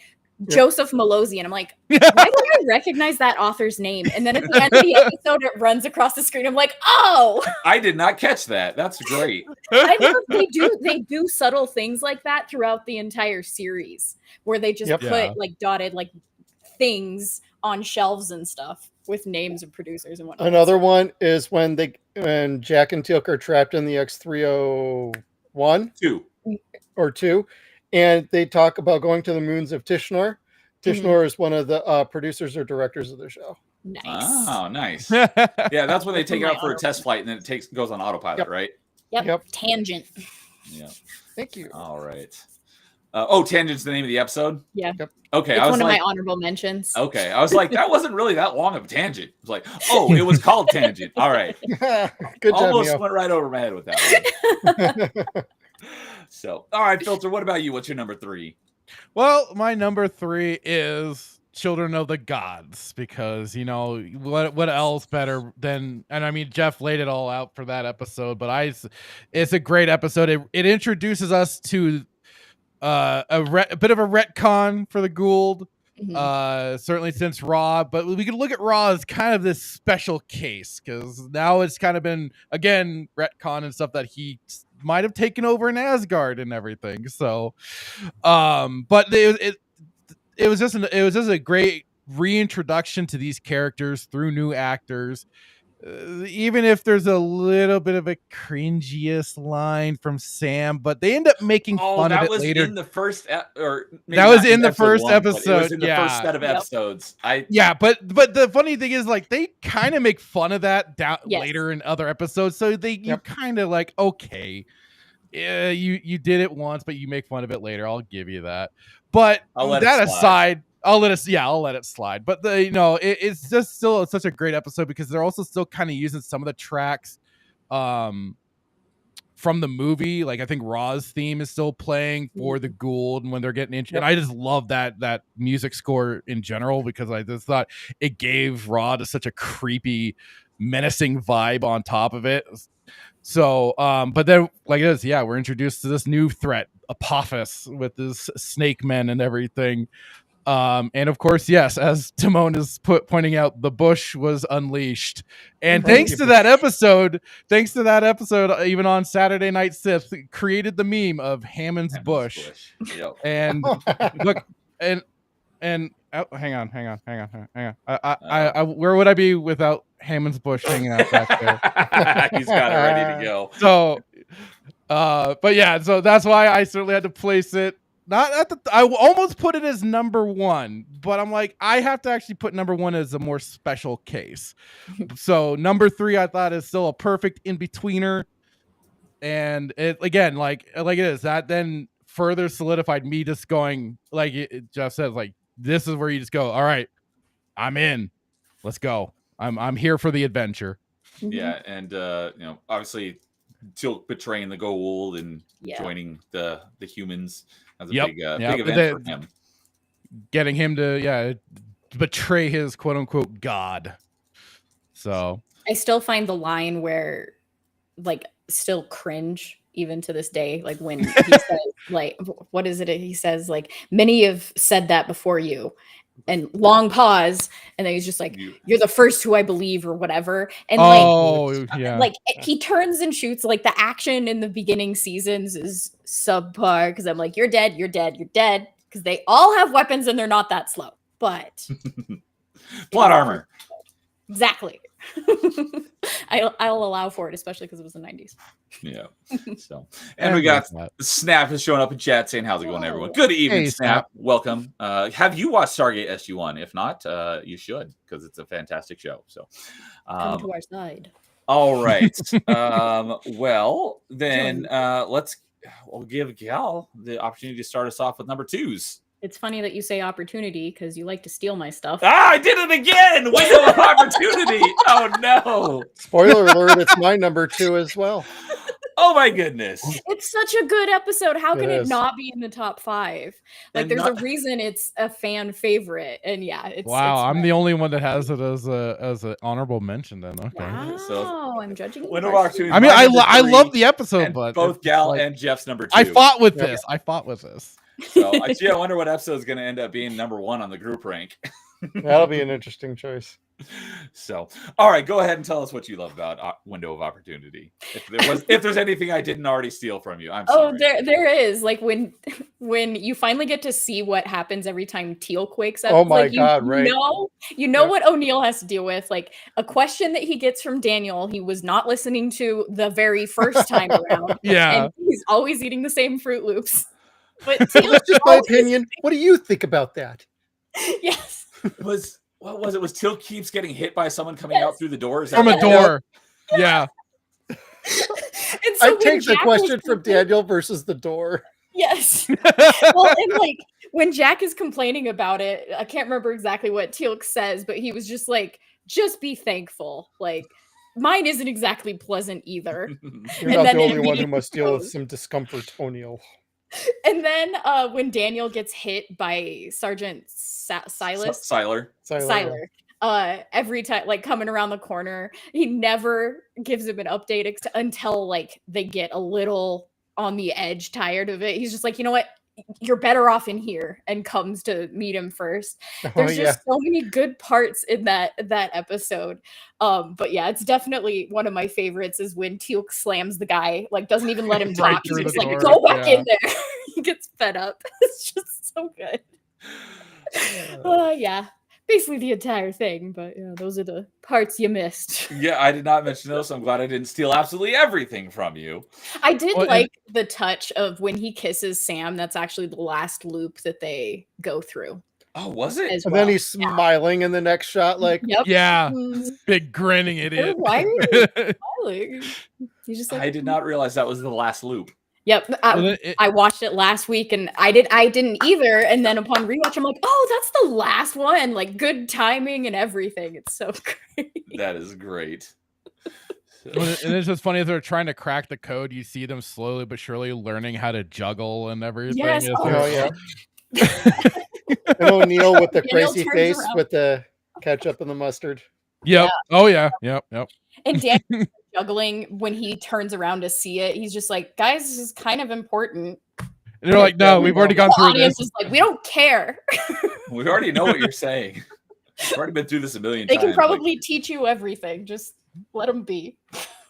Joseph Malozzi, and I'm like, why do I recognize that author's name? And then at the end of the episode, it runs across the screen. I'm like, oh, I did not catch that. That's great. I know they do subtle things like that throughout the entire series, where they just put like dotted like things on shelves and stuff with names of producers and whatnot. Another one is when Jack and Teal'c are trapped in the X-301 2, and they talk about going to the moons of Tishnor. Tishnor is one of the producers or directors of the show. Nice. Oh, nice. Yeah, that's when they take it out for a test flight, and then it goes on autopilot, right? Yep. Tangent. Yeah. Thank you. All right. Tangent's the name of the episode? Yeah. Okay. It's one of my honorable mentions. Okay. I was like, that wasn't really that long of a tangent. It was like, oh, it was called Tangent. All right. Good job, Almost Mio. went right over my head with that one. So, all right, Filter, what about you? What's your number 3? Well, my number 3 is Children of the Gods, because what else better than, and I mean Jeff laid it all out for that episode, but it's a great episode. It introduces us to a bit of a retcon for the Gould. Certainly since Raw, but we could look at Raw as kind of this special case, because now it's kind of been again retcon and stuff that he might have taken over in Asgard and everything. So, but it was just a great reintroduction to these characters through new actors. Even if there's a little bit of a cringiest line from Sam, but they end up making fun of it later. In the first, or that was in the first episode. It was in the first set of episodes. But the funny thing is, like, they kind of make fun of that later in other episodes. So you kind of like, okay, yeah, you did it once, but you make fun of it later. I'll give you that. But that aside. I'll let it slide. But it's just still such a great episode, because they're also still kind of using some of the tracks from the movie. Like, I think Raw's theme is still playing for the Gould, and when they're getting into and I just love that music score in general, because I just thought it gave Raw to such a creepy, menacing vibe on top of it. So, but then, like it is, we're introduced to this new threat, Apophis, with this snake men and everything. And of course, yes, as Timon is pointing out, the bush was unleashed. And thanks to that episode, even on Saturday Night Sith, created the meme of Hammond's bush. Yep. And look, and oh, hang on. I where would I be without Hammond's bush hanging out back there? He's got it ready to go. So, but yeah, so that's why I certainly had to place it. I almost put it as number 1, but I'm like, I have to actually put number 1 as a more special case. So number 3, I thought, is still a perfect in-betweener. And it, again, like it is, that then further solidified me just going, like Jeff says, like, this is where you just go, all right, I'm in. Let's go. I'm here for the adventure. Yeah, and obviously Teal'c betraying the Goa'uld and joining the humans. That's a big event for him. Getting him to betray his quote unquote god. So I still find the line where, like, still cringe even to this day. Like when he says, like, what is it? He says, like, many have said that before you. And long pause, and then he's just like, "You're the first who I believe," or whatever. And like he turns and shoots. Like the action in the beginning seasons is subpar because I'm like, "You're dead, you're dead, you're dead," because they all have weapons and they're not that slow. But plot armor, exactly. I'll allow for it, especially because it was the 90s. Yeah. So, and we got Snap has shown up in chat saying, "How's it going, everyone? Good evening, Snap. Welcome. Have you watched Stargate SG-1? If not, you should, because it's a fantastic show. So, come to our side. All right. Well, then we'll give Gal the opportunity to start us off with number 2s. It's funny that you say opportunity because you like to steal my stuff. I did it again! Window of opportunity! Oh, no. Spoiler alert, it's my number 2 as well. Oh, my goodness. It's such a good episode. How can it not be in the top 5? Like, there's a reason it's a fan favorite. And yeah, it's I'm the only one that has it as an honorable mention then. Okay. Wow, so, I'm judging. Window of opportunity. I mean, I love the episode, but both Gal and Jeff's number 2. I fought with this. So I wonder what episode is going to end up being number 1 on the group rank. That'll be an interesting choice. So, all right, go ahead and tell us what you love about Window of Opportunity. If there's anything I didn't already steal from you, I'm sorry. Oh, there is. Like when you finally get to see what happens every time Teal'c wakes up. Oh my like, God! Right? You know what O'Neill has to deal with. Like a question that he gets from Daniel, he was not listening to the very first time around. Yeah, and he's always eating the same Fruit Loops. But that's just my opinion. What do you think about that? Yes. What was it? Was Teal'c keeps getting hit by someone coming out through the door? From a door. Yeah. So I take the question from Daniel versus the door. Yes. Well, and like when Jack is complaining about it, I can't remember exactly what Teal'c says, but he was just like, just be thankful. Like, mine isn't exactly pleasant either. You're not the only one who must deal with some discomfort, O'Neill. And then when Daniel gets hit by Sergeant Siler, every time, like coming around the corner, he never gives him an update until like they get a little on the edge, tired of it. He's just like, you know what? You're better off in here, and comes to meet him first. There's just so many good parts in that episode. But yeah, it's definitely one of my favorites is when Teal'c slams the guy, like doesn't even let him talk. He's just like, go back in there. He gets fed up. It's just so good. Yeah. Basically the entire thing, but yeah, those are the parts you missed. Yeah, I did not mention those, so I'm glad I didn't steal absolutely everything from you. I did like the touch of when he kisses Sam. That's actually the last loop that they go through. Oh, was it? And then he's smiling in the next shot, like, yeah, big grinning idiot. Why are you smiling? He's just like, I did not realize that was the last loop. Yep, I watched it last week, and I didn't either. And then upon rewatch, I'm like, oh, that's the last one. Like, good timing and everything. It's so great. That is great. And it's just funny as they're trying to crack the code. You see them slowly but surely learning how to juggle and everything. Yes. Yeah. And O'Neill with the crazy face with the ketchup and the mustard. Yep. Yeah. Oh yeah. Yep. And Daniel juggling when he turns around to see it. He's just like, guys, this is kind of important. And they're like, no, we've already gone through this. The audience is like, we don't care. We already know what you're saying. We've already been through this a million times. They can probably teach you everything. Just let them be.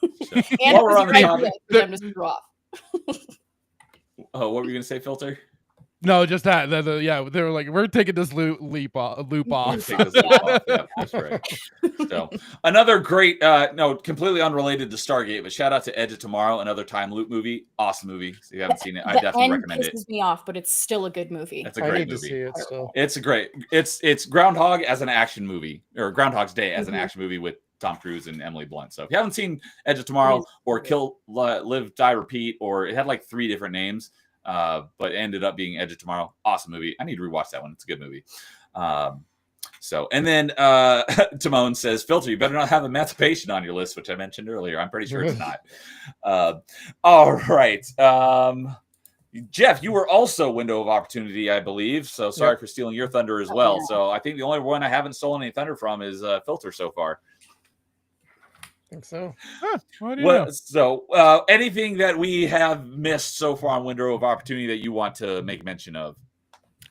So, and while we're on the topic, them to screw off. Oh, what were you gonna say, Filter? No, just that. Yeah, they were like, we're taking this loop off. Yeah, that's right. So another great, completely unrelated to Stargate, but shout out to Edge of Tomorrow, another time loop movie. Awesome movie. If you haven't seen it, I definitely recommend it. It pisses me off, but it's still a good movie. It's a great movie. To see it still. It's a great. It's Groundhog as an action movie, or Groundhog's Day as an action movie with Tom Cruise and Emily Blunt. So if you haven't seen Edge of Tomorrow or Kill, Live, Die, Repeat, or it had like 3 different names. But ended up being Edge of Tomorrow. Awesome movie. I need to rewatch that one. It's a good movie. And then Timon says, Filter, you better not have Emancipation on your list, which I mentioned earlier. I'm pretty sure it's not. All right. Jeff, you were also Window of Opportunity, I believe. So sorry for stealing your thunder as well. So I think the only one I haven't stolen any thunder from is Filter so far. think so. What do you know? So, anything that we have missed so far on Window of Opportunity that you want to make mention of?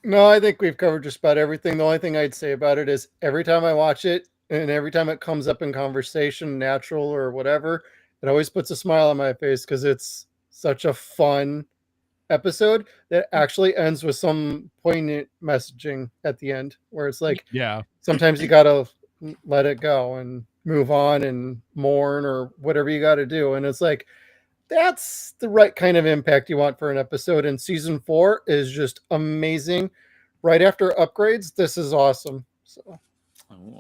No, I think we've covered just about everything. The only thing I'd say about it is every time I watch it and every time it comes up in conversation, natural or whatever, it always puts a smile on my face because it's such a fun episode that actually ends with some poignant messaging at the end where it's like, Yeah. sometimes you gotta let it go and move on and mourn or whatever you got to do. And it's like, that's the right kind of impact you want for an episode. And season 4 is just amazing. Right after upgrades, this is awesome. So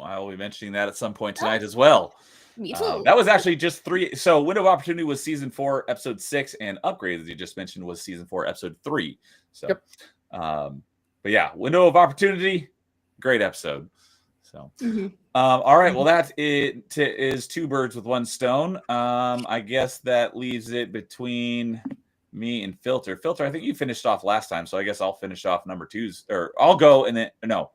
I'll be mentioning that at some point tonight as well. Me too. That was actually just 3. So Window of Opportunity was season 4, episode 6, and Upgrade, as you just mentioned, was season 4, episode 3. So, yep. But yeah, Window of Opportunity, great episode. So, all right. Well, that is 2 birds with 1 stone. I guess that leaves it between me and Filter. Filter, I think you finished off last time, so I guess I'll finish off number 2s, or I'll go and then no.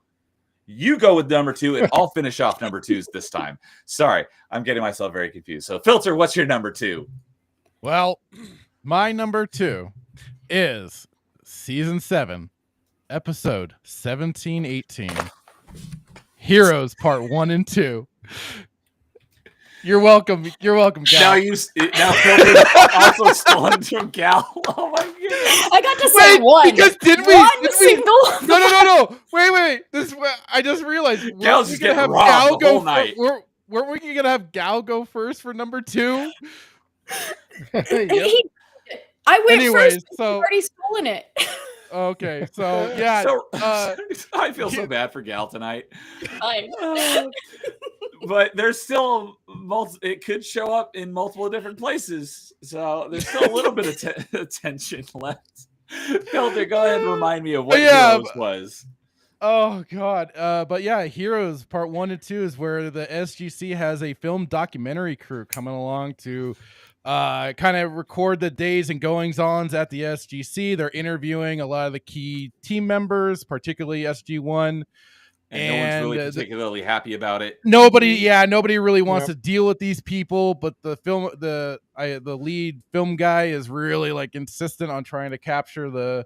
You go with number 2, and I'll finish off number 2s this time. Sorry, I'm getting myself very confused. So, Filter, what's your number 2? Well, my number 2 is season 7, episode 1718. Heroes Part 1 and 2. You're welcome. You're welcome, Gal. Now Filter's also stolen from Gal. Oh my goodness. I got to say one. Because did we? One single. No. Wait. I just realized. Gal's just getting robbed the whole night. Weren't we gonna have Gal go first for number 2? Yep. I went Anyways, first. so- You've already stolen it. Okay, so yeah. I feel so bad for Gal tonight. I know. But there's still it could show up in multiple different places, so there's still a little bit of attention left. Filter, go ahead and remind me of what Heroes was. Oh God, but yeah, Heroes Part 1 and 2 is where the SGC has a film documentary crew coming along to kind of record the days and goings-ons at the SGC. They're interviewing a lot of the key team members, particularly SG-1. And no one's really particularly happy about it. Nobody really wants to deal with these people, but the lead film guy is really like insistent on trying to capture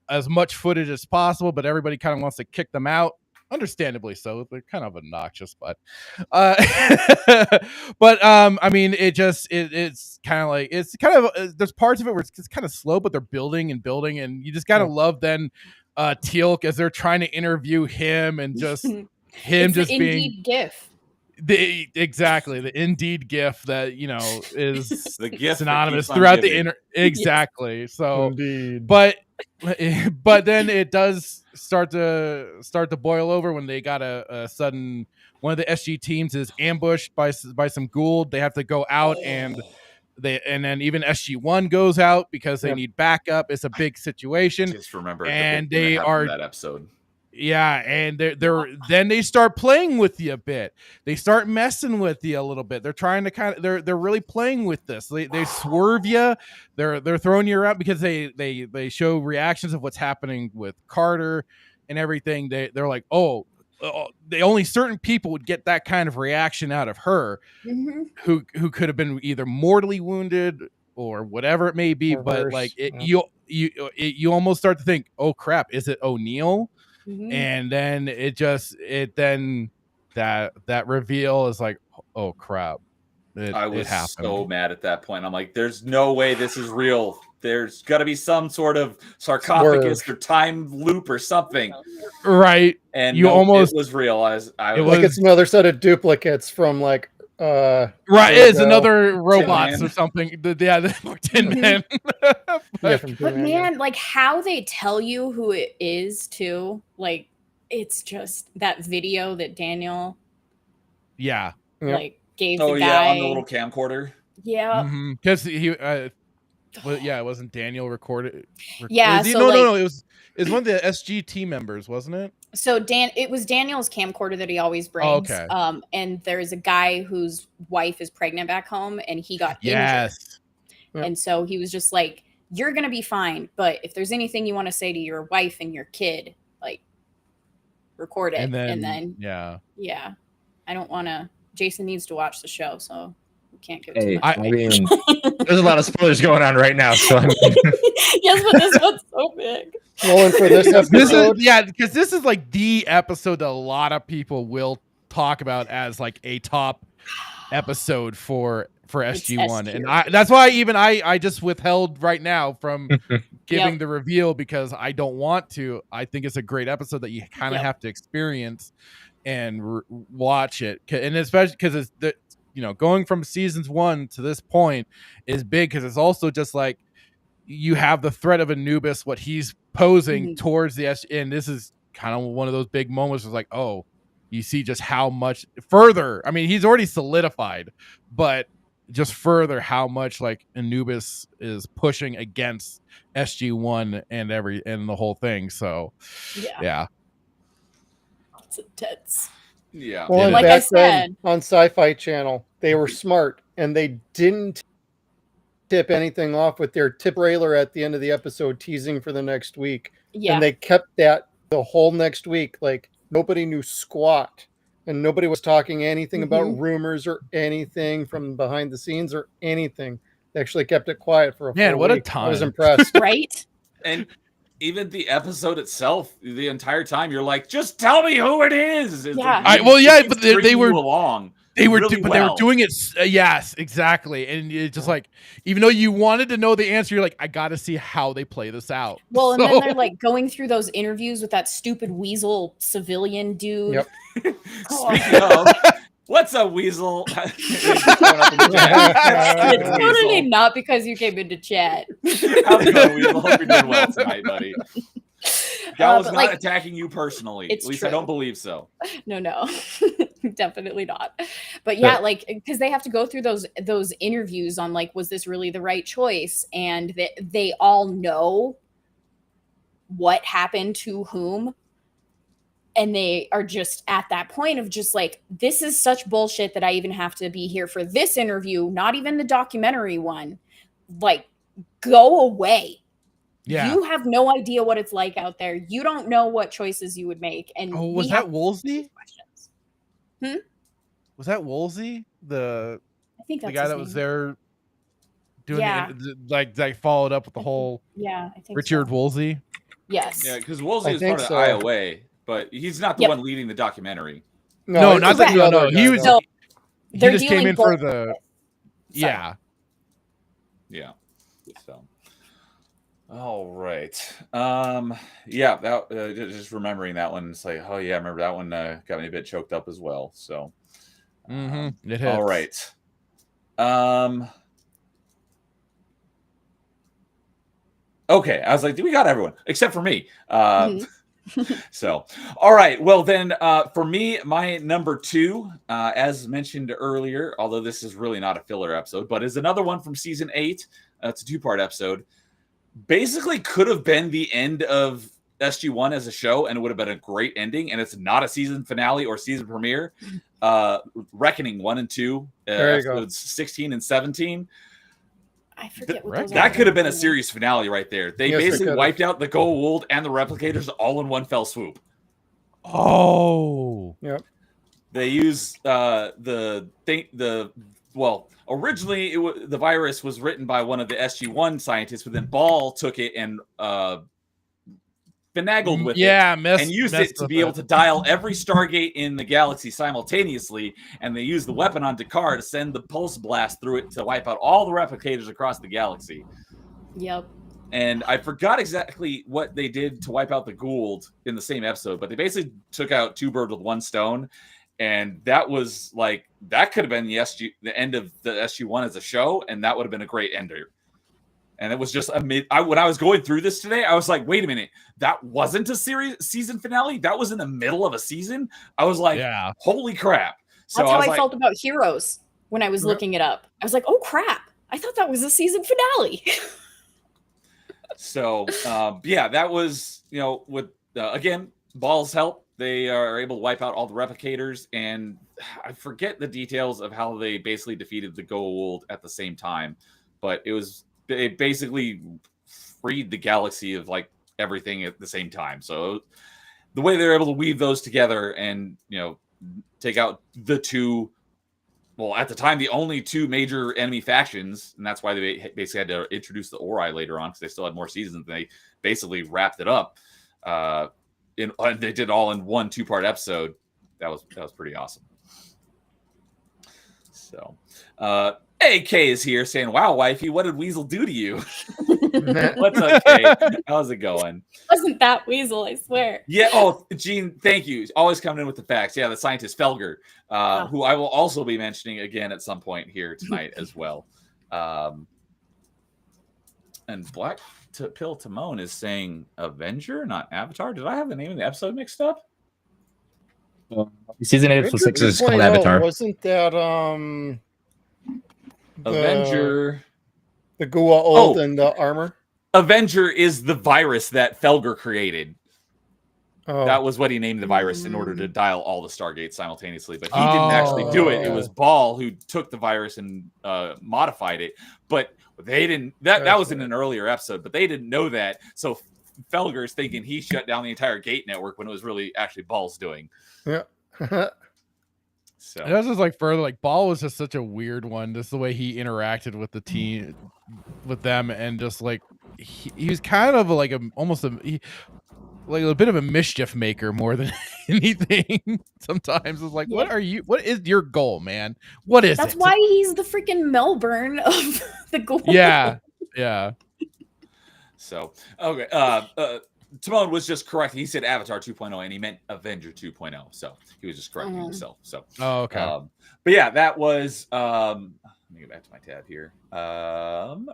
as much footage as possible, but everybody kind of wants to kick them out. Understandably so. They're kind of obnoxious, but I mean, it's kind of like, there's parts of it where it's kind of slow, but they're building, and you just gotta love then Teal'c as they're trying to interview him and just him it's just the being Indeed GIF. the Indeed GIF that is the GIF synonymous throughout the exactly. So, Indeed. but then it does start to boil over when they got a sudden, one of the SG teams is ambushed by some Goa'uld. They have to go out and then even SG-1 goes out because they need backup. It's a big situation. Just remember, and they are that episode. Yeah, and then they start playing with you a bit. They start messing with you a little bit. They're trying to they're really playing with this. They swerve you. They're throwing you around because they show reactions of what's happening with Carter and everything. They're like, only certain people would get that kind of reaction out of her, who could have been either mortally wounded or whatever it may be. But like you almost start to think, oh crap, is it O'Neill? And then that reveal is like, oh crap. I was so mad at that point. I'm like, there's no way this is real. There's got to be some sort of sarcophagus or time loop or something. Right. And it was real. It's another set of duplicates from like right, it's another robots or something. The Tin Man. But man, like how they tell you who it is too. Like it's just that video that Daniel gave the guy on the little camcorder. Yeah. Because he it wasn't Daniel recorded. Yeah. No, it was one of the SG team members, wasn't it? So it was Daniel's camcorder that he always brings. Okay. And there's a guy whose wife is pregnant back home and he got injured. Yep. And so he was just like, you're going to be fine. But if there's anything you want to say to your wife and your kid, like record it. And then yeah. I don't want to, Jason needs to watch the show. So can't give too Hey, much. I mean, there's a lot of spoilers going on right now, so I mean, Yes, but this one's so big. Well, and for this This is episode, because this is like the episode that a lot of people will talk about as like a top episode for SG-1, and that's why I just withheld right now from giving the reveal, because I don't want to. I think it's a great episode that you kind of have to experience and watch it, and especially because it's the going from seasons 1 to this point is big, because it's also just like you have the threat of Anubis, what he's posing towards the and this is kind of one of those big moments. Was like, oh, you see just how much further. I mean, he's already solidified, but just further how much like Anubis is pushing against SG-1 and the whole thing. So yeah. It's intense. Yeah. well, and Like back I said, then on Sci-Fi Channel, they were smart and they didn't tip anything off with their tip trailer at the end of the episode teasing for the next week. yeah, And they kept that the whole next week. Like nobody knew squat and nobody was talking anything about rumors or anything from behind the scenes or anything. They actually kept it quiet for a full what a week. I was time. impressed. right? And even the episode itself, the entire time, you're like, just tell me who it is. It's Yeah. like, but they were along. They were, really but they were doing it. Yes, exactly. And it's just like, even though you wanted to know the answer, you're like, I got to see how they play this out. Well, and then they're like going through those interviews with that stupid weasel civilian dude. Yep. Speaking of, what's a weasel? It's totally not because you came into chat. How's it going, Weasel? Hope you're doing well tonight, buddy. That was not like, attacking you personally. At it's least true. I don't believe so. No, definitely not. But yeah, like, because they have to go through those interviews on like, was this really the right choice? And they all know what happened to whom. And they are just at that point of just like, this is such bullshit that I even have to be here for this interview, not even the documentary one. Like, go away. Yeah. You have no idea what it's like out there. You don't know what choices you would make. And was that Woolsey? Questions. Was that Woolsey? I think that's the guy that was there doing like followed up with the whole I think Richard Woolsey. Yes. Yeah, because Woolsey is part of IOA, but he's not the one leading the documentary. No, not that. No, he was. So he just came in for the. Yeah. So. All right. Yeah. That just remembering that one. It's like, oh yeah, I remember that one. Got me a bit choked up as well. So. It hits. All right. Okay, I was like, we got everyone except for me. So, all right. Well, then, for me, my number 2, as mentioned earlier, although this is really not a filler episode, but is another one from season 8. It's a 2-part episode. Basically, could have been the end of SG-1 as a show, and it would have been a great ending. And it's not a season finale or season premiere. Reckoning 1 and 2, episodes 16 and 17. I forget what those that could have been a series finale right there. They basically wiped out the Goa'uld and the replicators all in one fell swoop. Oh, yep. They used originally the virus was written by one of the SG-1 scientists, but then Ball took it and finagled with it and used it to be able to dial every Stargate in the galaxy simultaneously, and they used the weapon on Dakar to send the pulse blast through it to wipe out all the replicators across the galaxy. Yep. And I forgot exactly what they did to wipe out the Goa'uld in the same episode, but they basically took out 2 birds with 1 stone, and that was like, that could have been the end of the SG-1 as a show, and that would have been a great ender. And it was just when I was going through this today, I was like, wait a minute, that wasn't a season finale? That was in the middle of a season? I was like, holy crap. So that's how I felt about Heroes when I was looking it up. I was like, oh crap, I thought that was a season finale. So, that was, with, again, Ball's help, they are able to wipe out all the replicators. And I forget the details of how they basically defeated the Goa'uld at the same time. But it basically freed the galaxy of like everything at the same time. So the way they're able to weave those together and, take out the 2 well, at the time, the only two major enemy factions, and that's why they basically had to introduce the Ori later on, because they still had more seasons. They basically wrapped it up. They did it all in one 2-part episode. That was pretty awesome. So, AK is here saying, "Wow, wifey, what did Weasel do to you?" What's up, Kay? How's it going? Wasn't that Weasel? I swear. Yeah. Oh, Gene, thank you. Always coming in with the facts. Yeah, the scientist Felger, who I will also be mentioning again at some point here tonight as well. And Black Pill Timon is saying Avenger, not Avatar. Did I have the name of the episode mixed up? Season 8, episode 6 is called Avatar. Wasn't that Avenger? The Gua old and the armor? Avenger is the virus that Felger created. Oh. That was what he named the virus in order to dial all the Stargates simultaneously. But he didn't actually do it. It was Ball who took the virus and modified it. But they didn't. That was in an earlier episode, but they didn't know that. So Felger's thinking he shut down the entire Gate network when it was really actually Ball's doing. Yeah. So that's just like further, like Ball was just such a weird one. Just the way he interacted with the team, with them, and just like he was kind of like almost a bit of a mischief maker more than anything. Sometimes it's like, what is your goal, man? What is That's it? why he's the freaking Melbourne of the goal. Yeah. So okay. Timon was just correct. He said Avatar 2.0 and he meant Avenger 2.0. So he was just correcting himself. So okay. But yeah, that was let me get back to my tab here.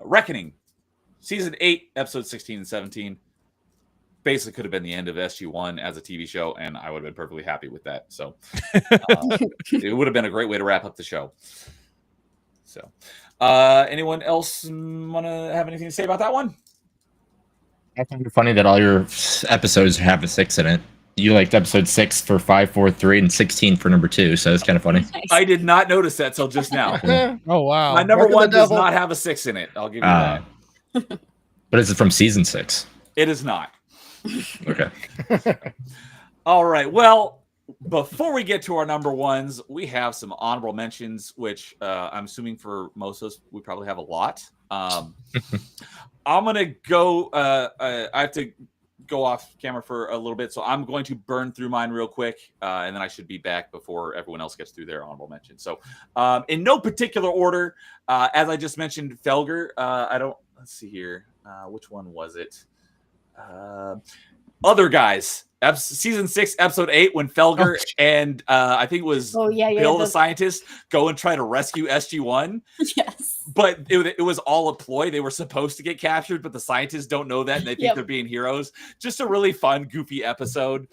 Reckoning. Season 8, episode 16 and 17. Basically could have been the end of SG-1 as a TV show, and I would have been perfectly happy with that. So it would have been a great way to wrap up the show. So anyone else want to have anything to say about that one? I find it funny that all your episodes have a 6 in it. You liked episode 6 for 5, 4, 3, and 16 for number 2, so it's kind of funny. Nice. I did not notice that till just now. Oh wow. My number 1 does not have a 6 in it. I'll give you that. But is it from season 6? It is not. Okay. All right. Well, before we get to our number 1s, we have some honorable mentions, which I'm assuming for most of us, we probably have a lot. I'm going to go. I have to go off camera for a little bit, so I'm going to burn through mine real quick, and then I should be back before everyone else gets through their honorable mention. So in no particular order, as I just mentioned, Felger. Let's see here. Which one was it? Other Guys. Season 6, episode 8, when Felger and I think it was Bill the scientist go and try to rescue SG-1. Yes. But it was all a ploy. They were supposed to get captured, but the scientists don't know that, and they think they're being heroes. Just a really fun, goofy episode.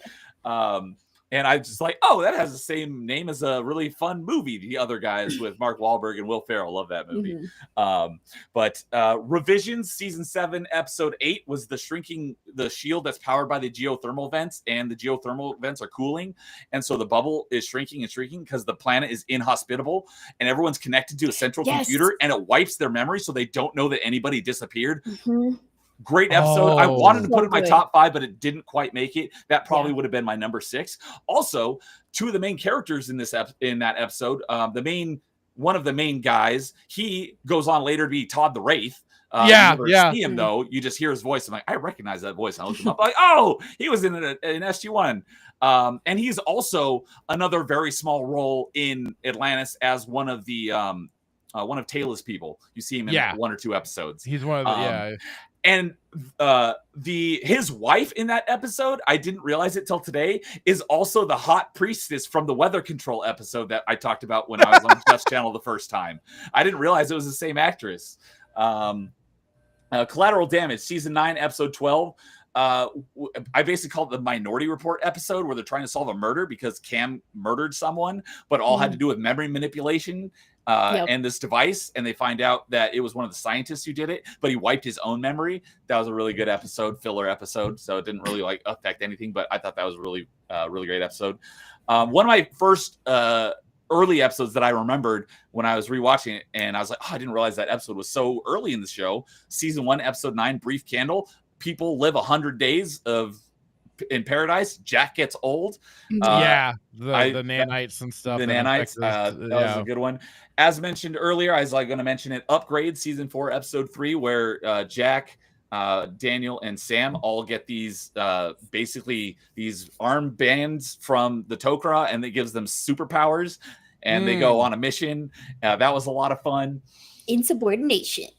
And I just like, oh, that has the same name as a really fun movie, The Other Guys, with Mark Wahlberg and Will Ferrell. Love that movie. But Revisions, season 7, episode 8 was the shield that's powered by the geothermal vents, and the geothermal vents are cooling. And so the bubble is shrinking and shrinking because the planet is inhospitable, and everyone's connected to a central computer, and it wipes their memory so they don't know that anybody disappeared. Great episode. I wanted to put it in my top 5, but it didn't quite make it. That probably would have been my number 6. Also, 2 of the main characters in that episode, one of the main guys, he goes on later to be Todd the Wraith. You never see him though. You just hear his voice. I'm like, I recognize that voice. I looked him up. I'm like, oh, he was in SG-1. And he's also another very small role in Atlantis as one of Taylor's people. You see him in 1 or 2 episodes. He's one of the And his wife in that episode, I didn't realize it till today, is also the hot priestess from the weather control episode that I talked about when I was on Jeff's channel the first time. I didn't realize it was the same actress. Collateral Damage, season 9, episode 12. I basically called it the Minority Report episode, where they're trying to solve a murder because Cam murdered someone, but all had to do with memory manipulation. And this device, and they find out that it was one of the scientists who did it, but he wiped his own memory. That was a really good filler episode, so it didn't really affect anything, but I thought that was a really great episode. One of my first early episodes that I remembered when I was rewatching it, and I was like, oh, I didn't realize that episode was so early in the show. Season 1, episode 9, Brief Candle. People live 100 days of in Paradise, Jack gets old. Yeah, the I- nanites and stuff. The that nanites, affect that was a good one. As mentioned earlier, I was like going to mention it. Upgrade season 4, episode 3, where Jack, Daniel, and Sam all get these basically these armbands from the Tok'ra, and it gives them superpowers, and they go on a mission. That was a lot of fun. Insubordination.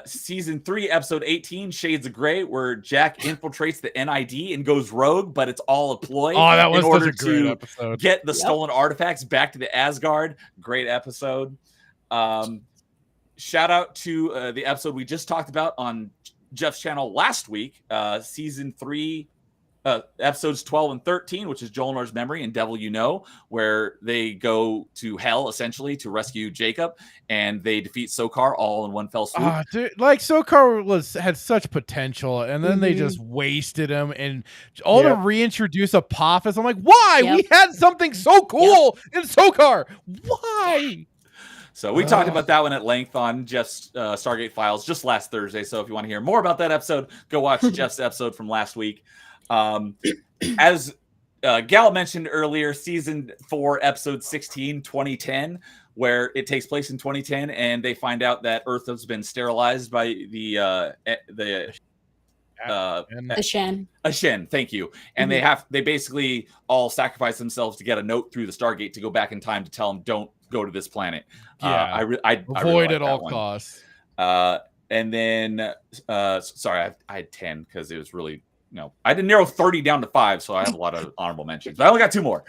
Season 3, episode 18, Shades of Grey, where Jack infiltrates the NID and goes rogue, but it's all a ploy that was in order such a great to episode. get the stolen artifacts back to the Asgard. Great episode. Shout out to the episode we just talked about on Jeff's channel last week, season 3, episodes 12 and 13, which is Jolnar's Memory and Devil You Know, where they go to hell essentially to rescue Jacob, and they defeat Sokar all in one fell swoop. Dude, like Sokar had such potential, and then they just wasted him, and all to reintroduce Apophis. I'm like, why? We had something so cool in Sokar. Why? So we talked about that one at length on Jeff's Stargate Files just last Thursday. So if you want to hear more about that episode, go watch Jeff's episode from last week. As Gal mentioned earlier, season 4, episode 16, 2010, where it takes place in 2010, and they find out that Earth has been sterilized by the Ashen. Thank you. And they basically all sacrifice themselves to get a note through the Stargate to go back in time to tell them don't go to this planet. I avoid at all costs. And then sorry, I had 10 because it was really. No, I did narrow 30 down to 5, so I have a lot of honorable mentions. But I only got 2 more.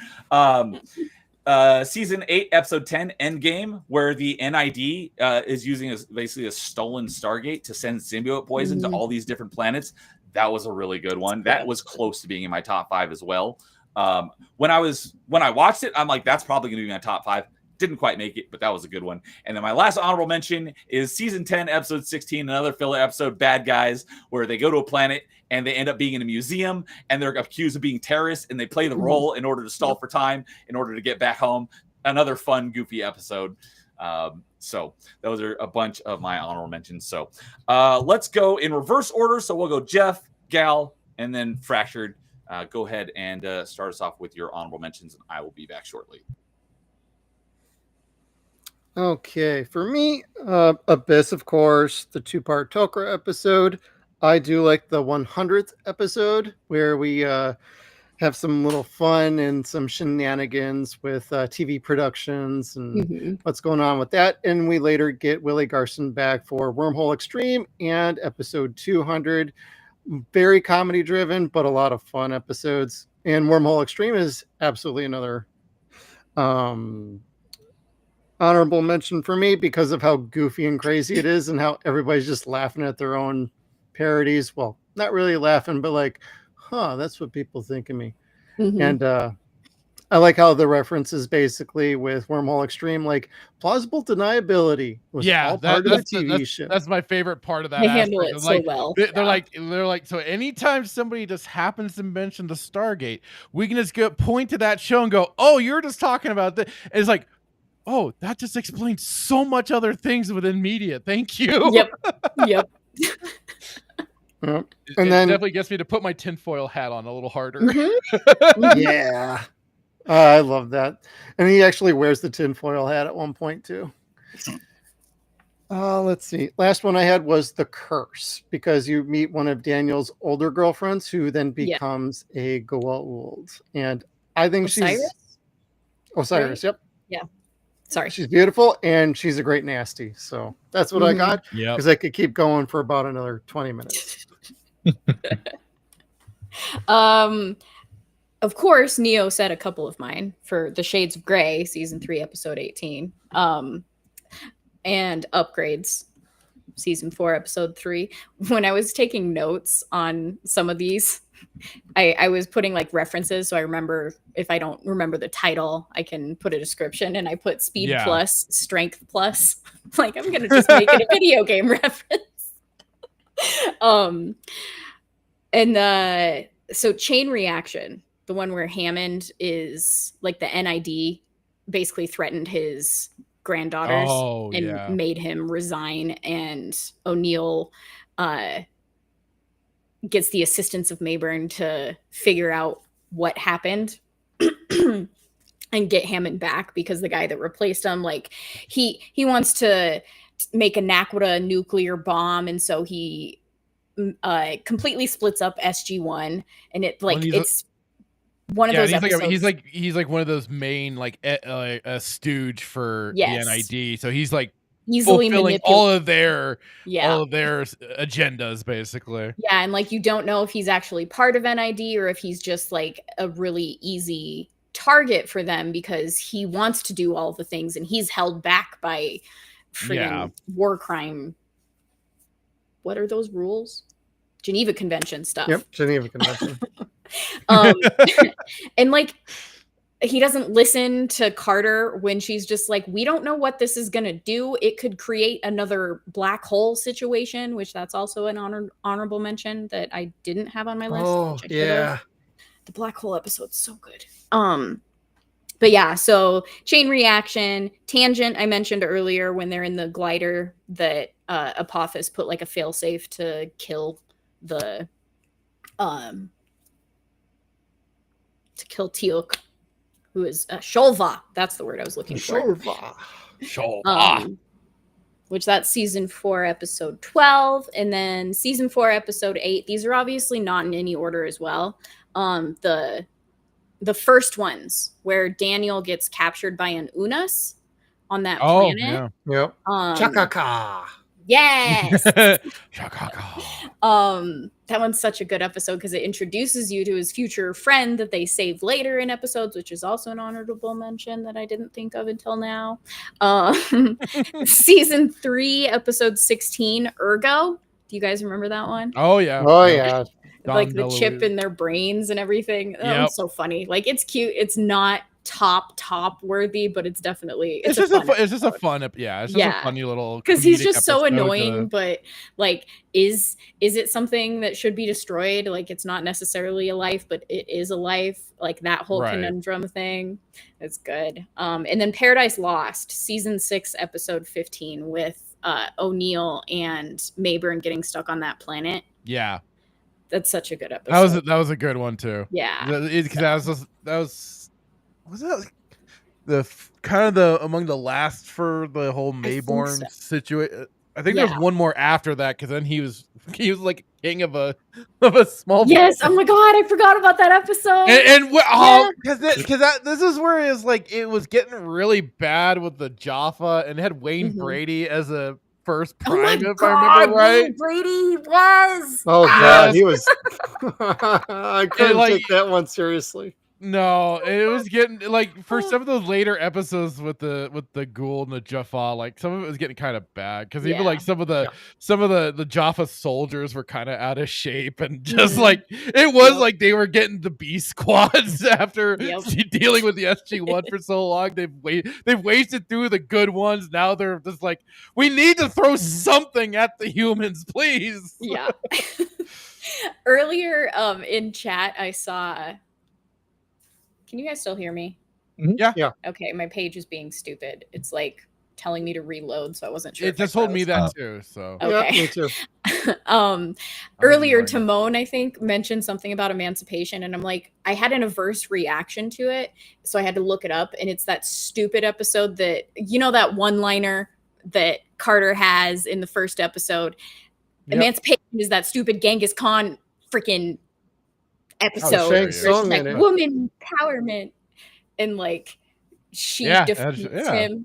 Season 8, episode 10, Endgame, where the NID is using basically a stolen Stargate to send symbiote poison to all these different planets. That was a really good one. That was close to being in my top 5 as well. When I watched it, I'm like, that's probably going to be my top 5. Didn't quite make it, but that was a good one. And then my last honorable mention is season 10, episode 16, another filler episode, Bad Guys, where they go to a planet and they end up being in a museum and they're accused of being terrorists, and they play the role in order to stall for time in order to get back home. Another fun, goofy episode. So those are a bunch of my honorable mentions. So let's go in reverse order. So we'll go Jeff, Gal, and then Fractured. Go ahead and start us off with your honorable mentions, and I will be back shortly. Okay, for me, Abyss, of course, the 2-part Tok'ra episode. I do like the 100th episode, where we have some little fun and some shenanigans with TV productions and what's going on with that. And we later get Willie Garson back for Wormhole Extreme and episode 200. Very comedy driven, but a lot of fun episodes. And Wormhole Extreme is absolutely another honorable mention for me because of how goofy and crazy it is and how everybody's just laughing at their own parodies. Well, not really laughing, but like, that's what people think of me. And I like how the references basically with Wormhole Extreme, like plausible deniability was all part of the TV show. That's my favorite part of that. They handle it so well. They're like, so anytime somebody just happens to mention the Stargate, we can just point to that show and go, oh, you're just talking about that. And it's like, oh, that just explains so much other things within media. Thank you. Yep. And it then definitely gets me to put my tinfoil hat on a little harder. Yeah. I love that. And he actually wears the tinfoil hat at one point too. Let's see. Last one I had was The Curse, because you meet one of Daniel's older girlfriends who then becomes a Goa'uld. And I think she's Osiris. Right? Yep. Yeah. Sorry. She's beautiful and she's a great nasty. So that's what I got. Yeah. Because I could keep going for about another 20 minutes. Of course, Neo said a couple of mine for the Shades of Grey, season 3, episode 18. And Upgrades, season 4, episode 3. When I was taking notes on some of these, I was putting like references, so I remember if I don't remember the title, I can put a description, and I put speed plus, strength plus. Like, I'm gonna just make it a video game reference. So Chain Reaction, the one where Hammond is like the NID basically threatened his granddaughters and made him resign, and O'Neill gets the assistance of Mayburn to figure out what happened and get Hammond back, because the guy that replaced him, like he wants to make a Naquita nuclear bomb, and so he completely splits up SG-1, and it like it's one of those episodes. He's like one of those main like a stooge for the NID. So he's like easily fulfilling all of their agendas, basically. Yeah, and like you don't know if he's actually part of NID or if he's just like a really easy target for them, because he wants to do all the things and he's held back by freaking war crime. What are those rules? Geneva Convention stuff. Yep, Geneva Convention. And like he doesn't listen to Carter when she's just like, we don't know what this is going to do. It could create another black hole situation, which that's also an honorable mention that I didn't have on my list. Oh, yeah. The black hole episode's so good. But yeah, so chain reaction, tangent I mentioned earlier when they're in the glider that Apophis put like a failsafe to kill the Teal'c, who is Sholva. That's the word I was looking for. Sholva. Which that's season 4, episode 12, and then season 4, episode 8. These are obviously not in any order as well. The first ones where Daniel gets captured by an Unas on that planet. Yeah. Yep. Chakaka. Yes. Chakaka. That one's such a good episode because it introduces you to his future friend that they save later in episodes, which is also an honorable mention that I didn't think of until now. Season 3, episode 16, Ergo. Do you guys remember that one? Oh yeah. Oh yeah. Like the chip in their brains and everything. That one's so funny. Like it's cute. It's not top worthy, but it's definitely it's just a funny little, because he's just so annoying. But like, is it something that should be destroyed? Like, it's not necessarily a life, but it is a life. Like that whole conundrum thing. It's good. And then Paradise Lost, season 6, episode 15, with O'Neill and Mayburn getting stuck on that planet. Yeah. That's such a good episode. That was a good one too. Yeah. Because was that the kind of the among the last for the whole Mayborn situation? I think there was one more after that, because then he was like king of a small. Yes. Oh my god, I forgot about that episode. Because this is where it was getting really bad with the Jaffa, and it had Wayne Brady as a first prime, if I remember right. Wayne Brady was. Oh god, he was. I couldn't take that one seriously. No, it was getting like, for some of those later episodes with the Ghoul and the Jaffa, like some of it was getting kind of bad, because even like some of the Jaffa soldiers were kind of out of shape, and just like it was like they were getting the B squads after dealing with the SG-1 for so long. They've wasted through the good ones. Now they're just like, we need to throw something at the humans, please. Yeah. Earlier in chat I saw. Can you guys still hear me? Yeah. Okay, my page is being stupid. It's like telling me to reload, so I wasn't sure. It just told me that too. So okay. Yeah, me too. Earlier, Timon, I think, mentioned something about emancipation, and I'm like, I had an adverse reaction to it, so I had to look it up, and it's that stupid episode that, you know, that one-liner that Carter has in the first episode. Emancipation is that stupid Genghis Khan freaking episode, like woman empowerment, and like she defeats him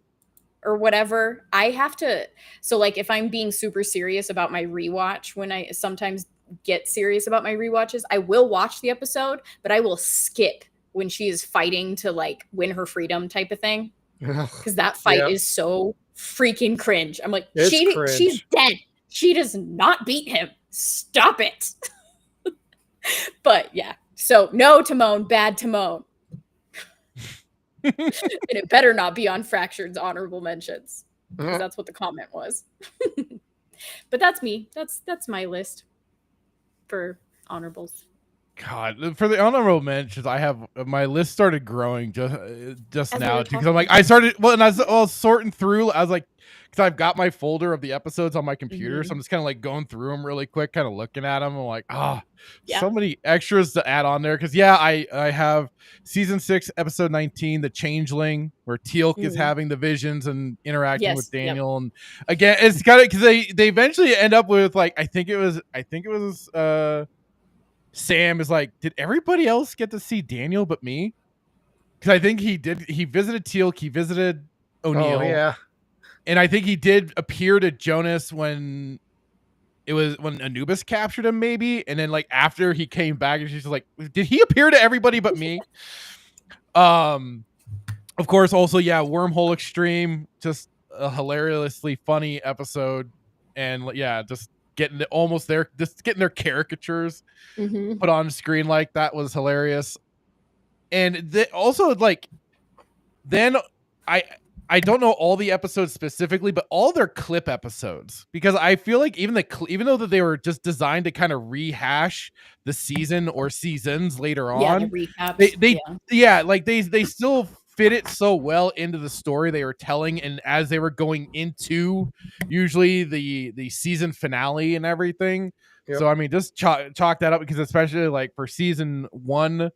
or whatever. I have to, so like if I'm being super serious about my rewatch, when I sometimes get serious about my rewatches, I will watch the episode, but I will skip when she is fighting to like win her freedom type of thing, because that fight is so freaking cringe. I'm like, she's dead. She does not beat him. Stop it. But yeah, so no Timon, bad Timon. And it better not be on Fractured's honorable mentions, because that's what the comment was. But that's me. That's my list for honorables. God, for the honorable mentions, I have my list started growing just As we now were because I'm like I started and I was sorting through. I was like, because I've got my folder of the episodes on my computer, so I'm just kind of like going through them really quick, kind of looking at them. I'm like, Yeah. so many extras to add on there. Because I have season 6, episode 19, The Changeling, where Teal'c is having the visions and interacting with Yes, yep. Daniel, and again, it's got it because they eventually end up with like I think it was Sam is like, did everybody else get to see Daniel but me? Because I think he did. He visited Teal'c, he visited O'Neill, Oh yeah. and I think he did appear to Jonas when Anubis captured him, maybe. And then like after he came back, and she's like, did he appear to everybody but me? Of course, also Wormhole Extreme, just a hilariously funny episode, and just getting getting their caricatures put on screen like that was hilarious. And also like then I don't know all the episodes specifically, but all their clip episodes, because I feel like even though that they were just designed to kind of rehash the season or seasons later on, the recaps. they still fit it so well into the story they were telling, and as they were going into usually the season finale and everything. Yep. So I mean, just chalk that up, because especially like for season 1,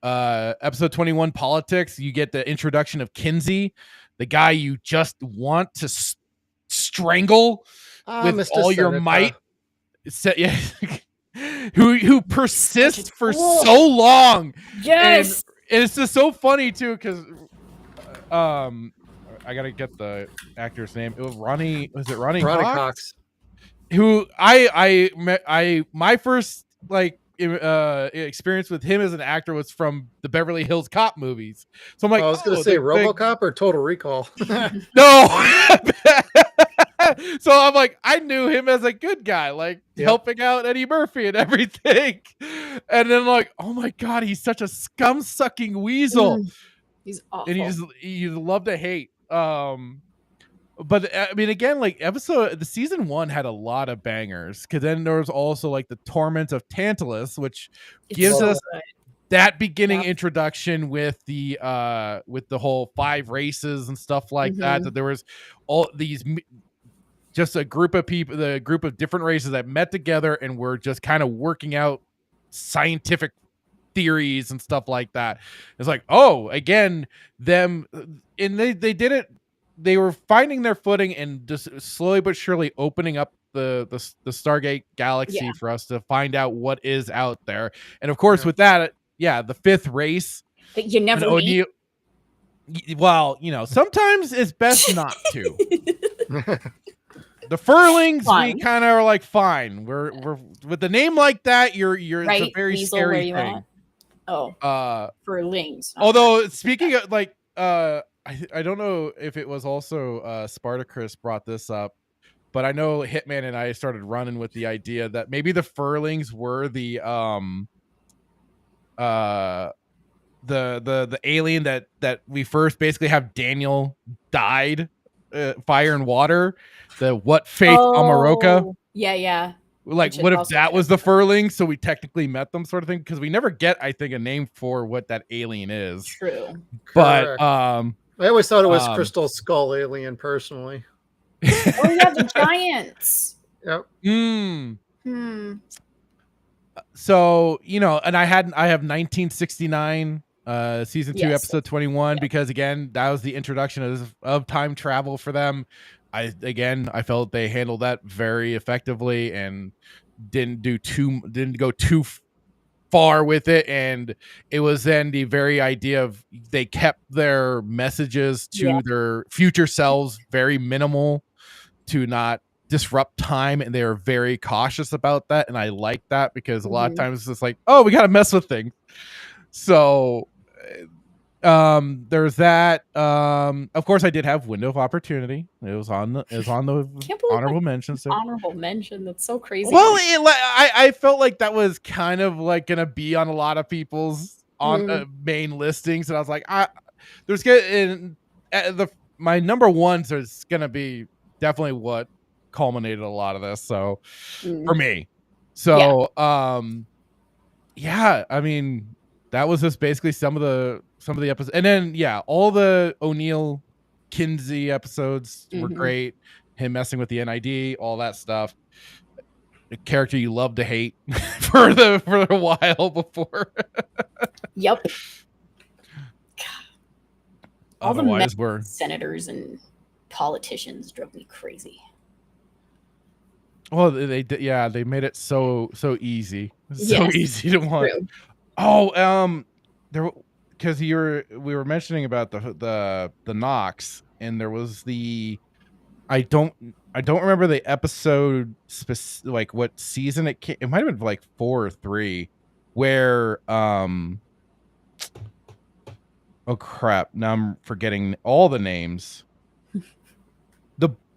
episode 21, Politics, you get the introduction of Kinsey, the guy you just want to strangle with Mr. all your Seneca. might. Who persists for so long. Yes. And it's just so funny too, because I gotta get the actor's name. It was Ronnie Cox? Who my first like experience with him as an actor was from the Beverly Hills Cop movies. So I'm like, I was gonna say RoboCop or Total Recall. No. So I'm like, I knew him as a good guy, like helping out Eddie Murphy and everything. And then like, oh my God, he's such a scum-sucking weasel. He's awful. And you love to hate. But I mean, again, like the season 1 had a lot of bangers, because then there was also like the Torment of Tantalus, which gives us that beginning introduction with the whole 5 races and stuff like that. That there was all these, just a group of people, the group of different races that met together and were just kind of working out scientific theories and stuff like that. It's like, again, them, and they did it. They were finding their footing and just slowly but surely opening up the Stargate galaxy for us to find out what is out there. And of course, with that, the 5th race that you never meet. Well, sometimes it's best not to. The Furlings, we kind of are like, fine. We're with a name like that. You're right? It's a very Weasel, scary thing. Furlings. Although speaking of like, I don't know if it was also Spartacus brought this up, but I know Hitman and I started running with the idea that maybe the Furlings were the alien that we first basically have Daniel died, fire and water, the what fate Amaroka. Yeah. Like, what if that was the Furling? So we technically met them, sort of thing, because we never get, I think, a name for what that alien is. True. But I always thought it was Crystal Skull Alien, personally. The giants. Yep. So, and I have 1969 season 2 episode 21 because again, that was the introduction of time travel for them. I felt they handled that very effectively and didn't go too far with it. And it was then the very idea of they kept their messages to their future selves very minimal to not disrupt time, and they were very cautious about that, and I like that because a lot of times it's just like, we gotta mess with things. So there's that. Of course, I did have Window of Opportunity. It was on the honorable mentions. Honorable mention. That's so crazy. Well, I felt like that was kind of like gonna be on a lot of people's main listings, and I was like, there's my number ones is gonna be definitely what culminated a lot of this. So for me, yeah, I mean, that was just basically some of the episodes, and then all the O'Neill Kinsey episodes were great. Him messing with the NID, all that stuff. A character you love to hate for a while before. Yep. All Otherwise, the senators and politicians drove me crazy. Well, they made it so easy, easy to want. True. Oh, there, because we were mentioning about the Nox, and there was I don't remember the episode like what season it came. It might have been like 4 or 3, where oh crap, now I'm forgetting all the names.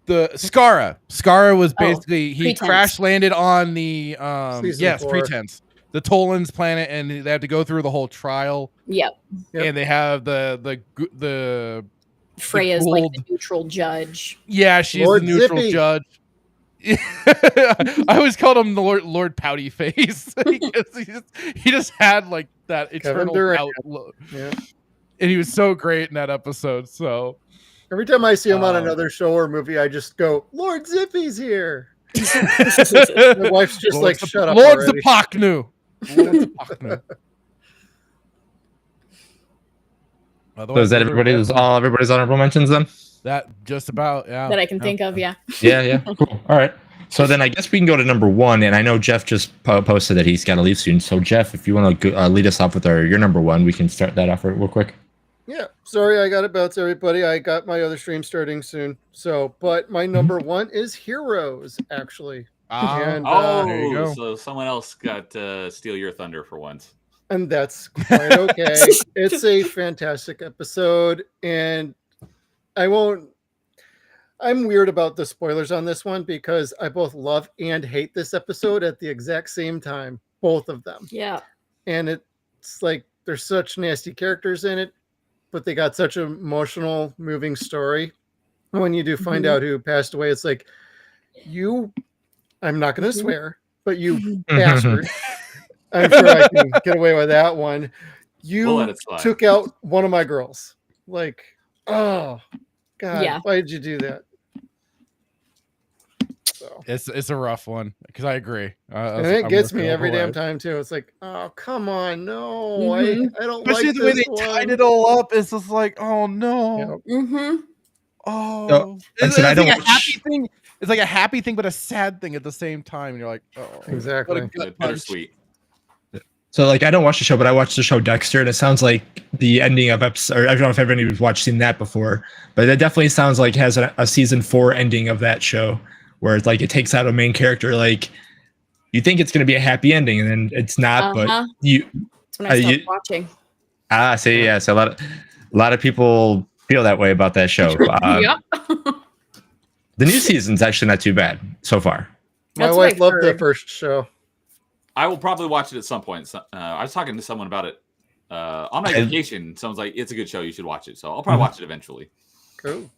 The Skara was basically he crash landed on the Pretense, the Tolan's planet, and they have to go through the whole trial. Yep. And they have the Freya's like the neutral judge. Yeah, she's Lord the neutral Zippy. judge. I always called him the Lord Pouty Face because he just had like that eternal pout look. Yeah. And he was so great in that episode. So every time I see him on another show or movie, I just go, Lord Zippy's here. My wife's just Lord shut up. Lord already. Zapaknu. Lord Zapaknu. So is that everybody's honorable mentions then? That just about, yeah. That I can think of, yeah. Yeah, cool. All right. So then I guess we can go to number 1, and I know Jeff just posted that he's got to leave soon. So Jeff, if you want to lead us off with your number 1, we can start that off real quick. Yeah, sorry, I got to bounce everybody. I got my other stream starting soon. So, but my number 1 is Heroes, actually. And, there you go. So someone else got to steal your thunder for once. And that's quite okay. It's a fantastic episode, and I'm weird about the spoilers on this one because I both love and hate this episode at the exact same time, both of them. Yeah. And it's like there's such nasty characters in it, but they got such an emotional, moving story. When you do find out who passed away, it's like, I'm not going to swear, but you bastard. I'm sure I can get away with that one. You took out one of my girls. Like, oh, God, why did you do that? So it's a rough one because I agree. And it gets me every damn time too. It's like, oh, come on, no, I don't Especially like the way this they one. tied it all up. It's just like, oh no. Oh, it's like a happy thing. It's like a happy thing, but a sad thing at the same time. And you're like, oh, exactly. Bittersweet. So, like, I don't watch the show, but I watched the show Dexter, and it sounds like the ending of episode. Or I don't know if anybody's seen that before, but it definitely sounds like it has a season 4 ending of that show, where it's like it takes out a main character. Like, you think it's going to be a happy ending, and then it's not. But you. That's when I stopped watching. See, yeah. So a lot of people feel that way about that show. Yep. The new season's actually not too bad so far. My wife loved the first show. I will probably watch it at some point. I was talking to someone about it on my vacation. Someone's like, it's a good show. You should watch it. So I'll probably watch it eventually. Cool.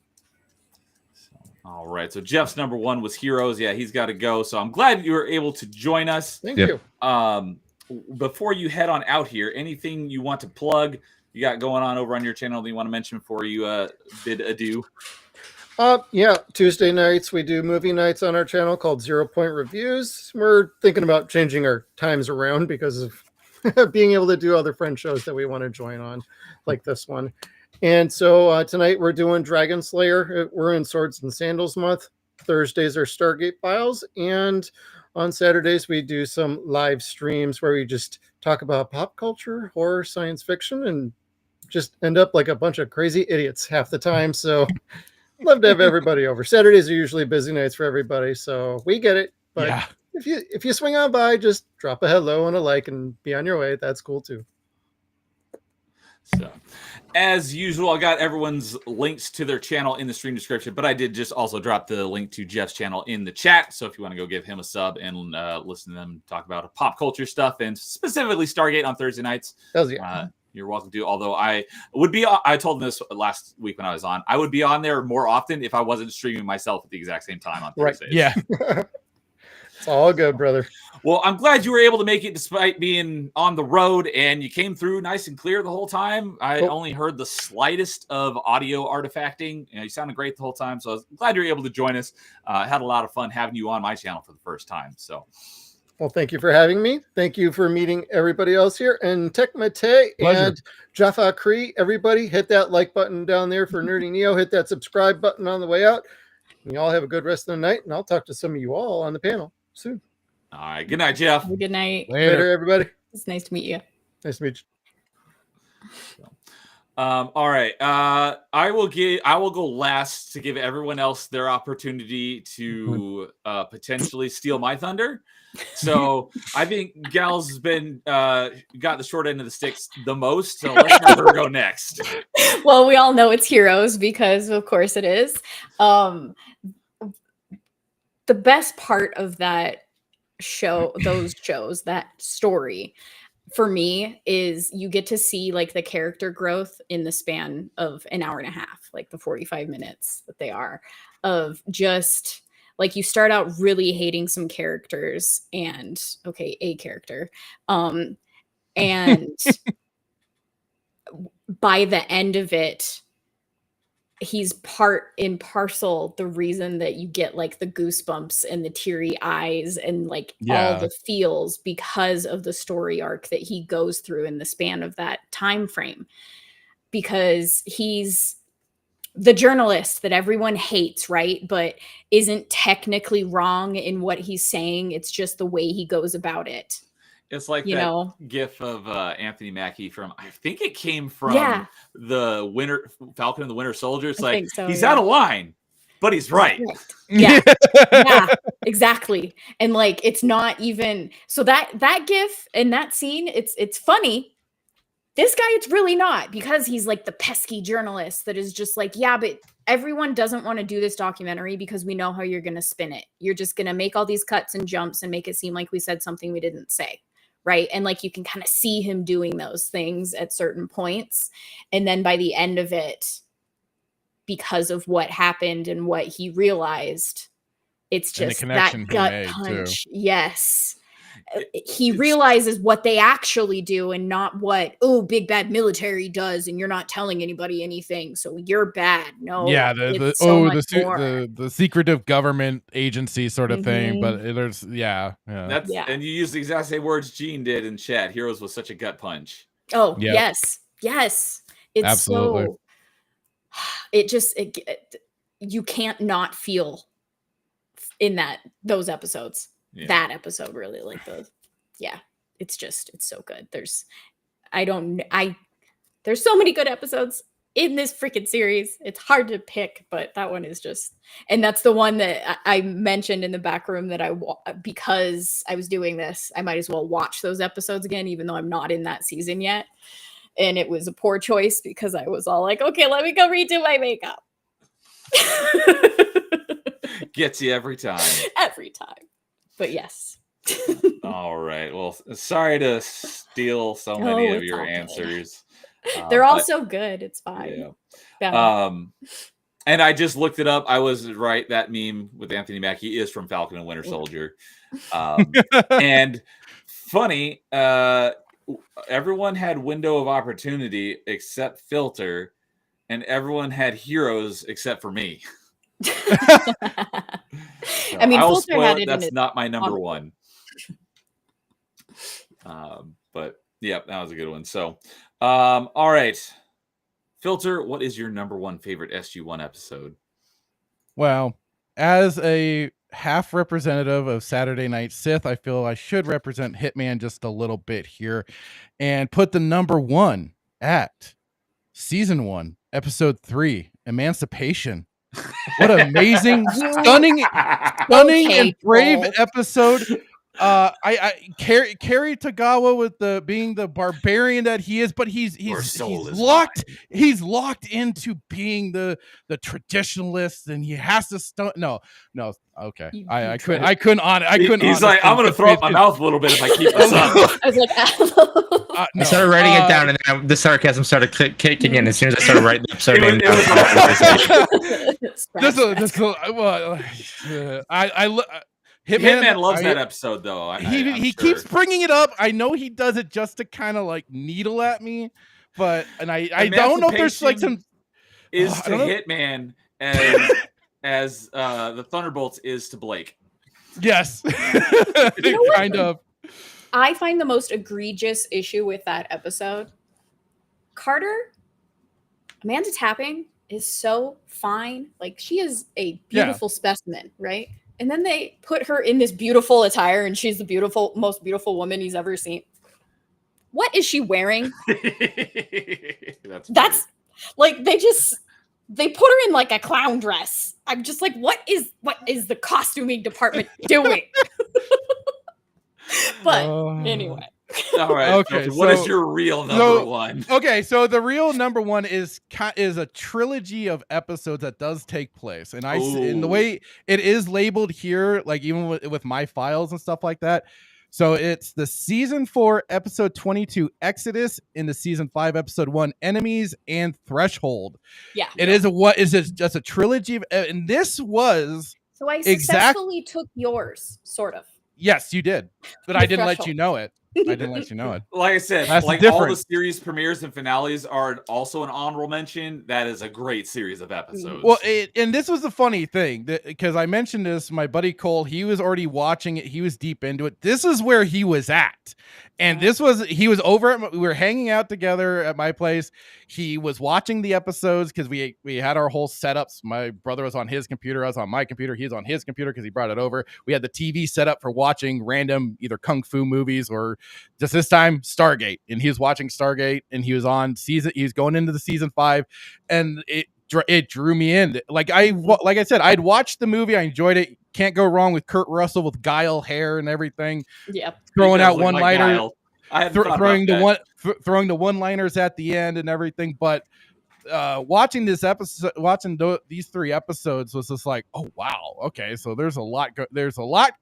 All right. So Jeff's number 1 was Heroes. Yeah, he's got to go. So I'm glad you were able to join us. Thank you. Before you head on out here, anything you want to plug you got going on over on your channel that you want to mention before you bid adieu? Yeah, Tuesday nights we do movie nights on our channel called 0 Point Reviews. We're thinking about changing our times around because of being able to do other friend shows that we want to join on, like this one. And so tonight we're doing Dragon Slayer. We're in Swords and Sandals month. Thursdays are Stargate Files, and on Saturdays we do some live streams where we just talk about pop culture, horror, science fiction, and just end up like a bunch of crazy idiots half the time. So love to have everybody over. Saturdays are usually busy nights for everybody, so we get it. But if you swing on by, just drop a hello and a like and be on your way. That's cool too. So, as usual, I got everyone's links to their channel in the stream description, but I did just also drop the link to Jeff's channel in the chat. So if you want to go give him a sub and listen to them talk about pop culture stuff and specifically Stargate on Thursday nights, you're welcome to. Although I told them this last week when I was on, I would be on there more often if I wasn't streaming myself at the exact same time on Thursdays. Yeah. It's all good, brother. Well, I'm glad you were able to make it despite being on the road, and you came through nice and clear the whole time. I only heard the slightest of audio artifacting. You sounded great the whole time, so I was glad you were able to join us. I had a lot of fun having you on my channel for the first time. So, well, thank you for having me. Thank you for meeting everybody else here. And Tech Mate and Jaffa Cree, everybody, hit that like button down there for Nerdy Neo. Hit that subscribe button on the way out. And you all have a good rest of the night, and I'll talk to some of you all on the panel soon. All right. Good night, Jeff. Good night. Later, everybody. It's nice to meet you. Nice to meet you. All right. I will go last to give everyone else their opportunity to potentially steal my thunder. So I think Gal's has been got the short end of the sticks the most. So let's have her go next. Well, we all know it's Heroes because of course it is. The best part of that those shows, that story for me is you get to see like the character growth in the span of an hour and a half, like the 45 minutes that they are, of just like you start out really hating some characters and a character. And by the end of it, he's part and parcel the reason that you get like the goosebumps and the teary eyes and like all the feels because of the story arc that he goes through in the span of that time frame. Because he's the journalist that everyone hates, right? But isn't technically wrong in what he's saying. It's just the way he goes about it. It's like gif of Anthony Mackie from, I think it came from the Falcon and the Winter Soldier. It's like, so, he's out of line, but he's right. Yeah, exactly. And like, it's not even, so that gif and that scene, it's funny. This guy, it's really not, because he's like the pesky journalist that is just like, yeah, but everyone doesn't want to do this documentary because we know how you're going to spin it. You're just going to make all these cuts and jumps and make it seem like we said something we didn't say. Right. And like you can kind of see him doing those things at certain points. And then by the end of it, because of what happened and what he realized, it's just that gut punch. Too. Yes. He realizes what they actually do and not what, big bad military does, and you're not telling anybody anything, so you're bad. No, the secretive government agency sort of thing. But there's and you use the exact same words Gene did in chat. Heroes was such a gut punch. Oh yes, it's absolutely. So you can't not feel in those episodes. Yeah. That episode really like it's so good. There's so many good episodes in this freaking series. It's hard to pick, but that one is just, and that's the one that I mentioned in the back room that because I was doing this, I might as well watch those episodes again, even though I'm not in that season yet. And it was a poor choice because I was all like, okay, let me go redo my makeup. Gets you every time. Every time. But yes. All right. Well, sorry to steal so many of your answers. They're all so good. It's fine. Yeah. And I just looked it up. I was right. That meme with Anthony Mackie is from Falcon and Winter Soldier. And funny, everyone had Window of Opportunity except Filter, and everyone had Heroes except for me. So I mean, I'll spoil it. That's not my number one. But yeah, that was a good one. So, all right, Filter, what is your number one favorite SG-1 episode? Well, as a half representative of Saturday Night Sith, I feel I should represent Hitman just a little bit here and put the number one at season 1, episode 3, Emancipation. What an amazing, stunning and brave episode. Kerry Tagawa with being the barbarian that he is, but he's locked into being the traditionalist, and he has to okay. I couldn't. He's like, I'm gonna throw up my mouth a little bit if I keep this up. I was like, I started writing it down, and then the sarcasm started kicking in as soon as I started writing the episode name down. Hitman loves that episode, though. He keeps bringing it up. I know he does it just to kind of like needle at me, but I don't know if there's like some is to Hitman as the Thunderbolts is to Blake. Yes, kind of. I find the most egregious issue with that episode. Carter, Amanda Tapping is so fine. Like, she is a beautiful specimen, right? And then they put her in this beautiful attire, and she's the most beautiful woman he's ever seen. What is she wearing? That's like they put her in like a clown dress. I'm just like, what is the costuming department doing? But anyway. All right. Okay. So what is your real number one? Okay, so the real number one is a trilogy of episodes that does take place, and in the way it is labeled here, like even with my files and stuff like that. So it's the season 4 episode 22 Exodus, in the season 5 episode 1 Enemies, and Threshold. Yeah, it is just a trilogy, and this was. So I successfully took yours, sort of. Yes, you did, but I didn't let you know it. I didn't let you know it. Like I said, that's like all the series premieres and finales are also an honorable mention. That is a great series of episodes. Well, and this was the funny thing, because I mentioned this, my buddy Cole, he was already watching it. He was deep into it. This is where he was at. And he was over we were hanging out together at my place. He was watching the episodes because we had our whole setups. My brother was on his computer. I was on my computer. He was on his computer because he brought it over. We had the TV set up for watching random either kung fu movies or just this time Stargate. And he was watching Stargate, and he was going into the season 5, and it drew me in. Like I said, I'd watched the movie. I enjoyed it. Can't go wrong with Kurt Russell with guile hair and everything. Yeah, throwing out one-liners, throwing the one-liners at the end and everything. But watching this episode, these 3 episodes was just like, oh wow, okay, so there's a lot